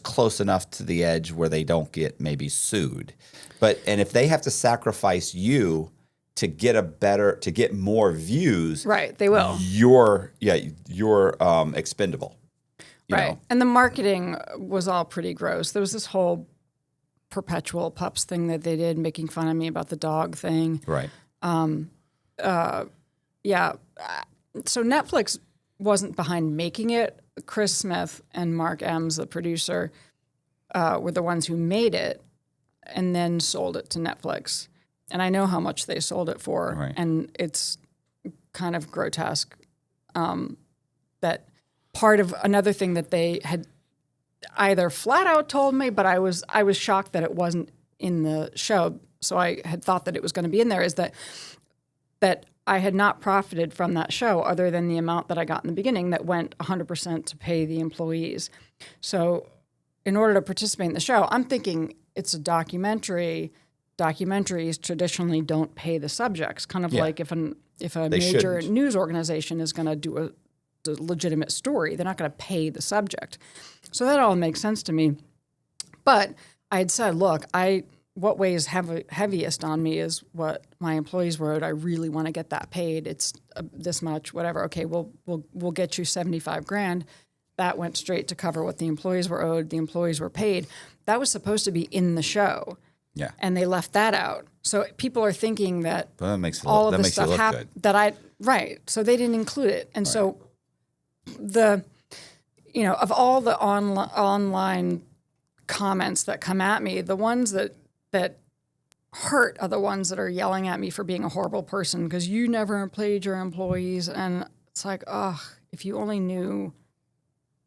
close enough to the edge where they don't get maybe sued. And if they have to sacrifice you to get more views, right, they will. You're expendable. Right. And the marketing was all pretty gross. There was this whole perpetual pups thing that they did, making fun of me about the dog thing. Right. Yeah. So Netflix wasn't behind making it. Chris Smith and Mark Ems, the producer, were the ones who made it and then sold it to Netflix. And I know how much they sold it for. Right. And it's kind of grotesque that part of another thing that they had either flat out told me, but I was shocked that it wasn't in the show. So I had thought that it was going to be in there, is that I had not profited from that show other than the amount that I got in the beginning that went 100% to pay the employees. So in order to participate in the show, I'm thinking it's a documentary. Documentaries traditionally don't pay the subjects, kind of like if a major news organization is going to do a legitimate story, they're not going to pay the subject. So that all makes sense to me. But I had said, look, what weighs heaviest on me is what my employees were owed. I really want to get that paid. It's this much, whatever. Okay, we'll get you $75,000. That went straight to cover what the employees were owed. The employees were paid. That was supposed to be in the show. Yeah. And they left that out. So people are thinking that that makes all of that this makes stuff happened. Right. So they didn't include it. And so of all the online comments that come at me, the ones that hurt are the ones that are yelling at me for being a horrible person because you never played your employees. And it's like, oh, if you only knew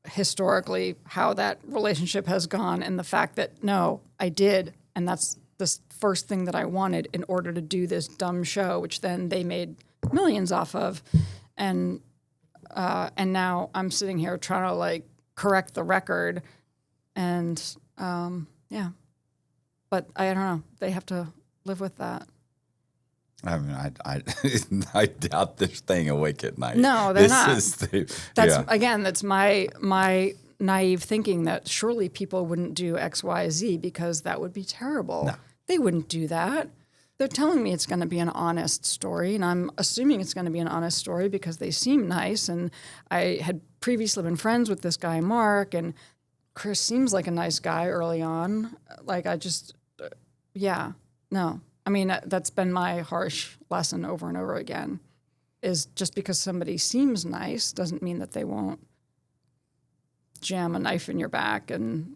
historically how that relationship has gone and the fact that, no, I did. And that's the first thing that I wanted in order to do this dumb show, which then they made millions off of. And now I'm sitting here trying to like correct the record. And yeah, but I don't know. They have to live with that. I mean, I doubt they're staying awake at night. No, they're not. Yeah. Again, that's my naive thinking that surely people wouldn't do X, Y, Z because that would be terrible. No. They wouldn't do that. They're telling me it's going to be an honest story, and I'm assuming it's going to be an honest story because they seem nice. And I had previously been friends with this guy, Mark, and Chris seems like a nice guy early on. Like, no. I mean, that's been my harsh lesson over and over again, is just because somebody seems nice doesn't mean that they won't jam a knife in your back and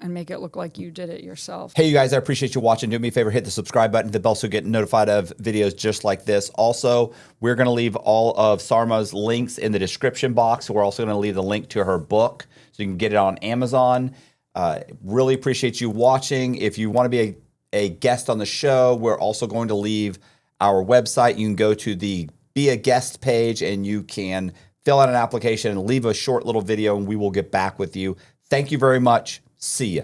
make it look like you did it yourself. Hey, you guys, I appreciate you watching. Do me a favor, hit the subscribe button, the bell so you get notified of videos just like this. Also, we're going to leave all of Sarma's links in the description box. We're also going to leave the link to her book so you can get it on Amazon. Really appreciate you watching. If you want to be a guest on the show, we're also going to leave our website. You can go to the Be a Guest page and you can fill out an application and leave a short little video and we will get back with you. Thank you very much. See ya.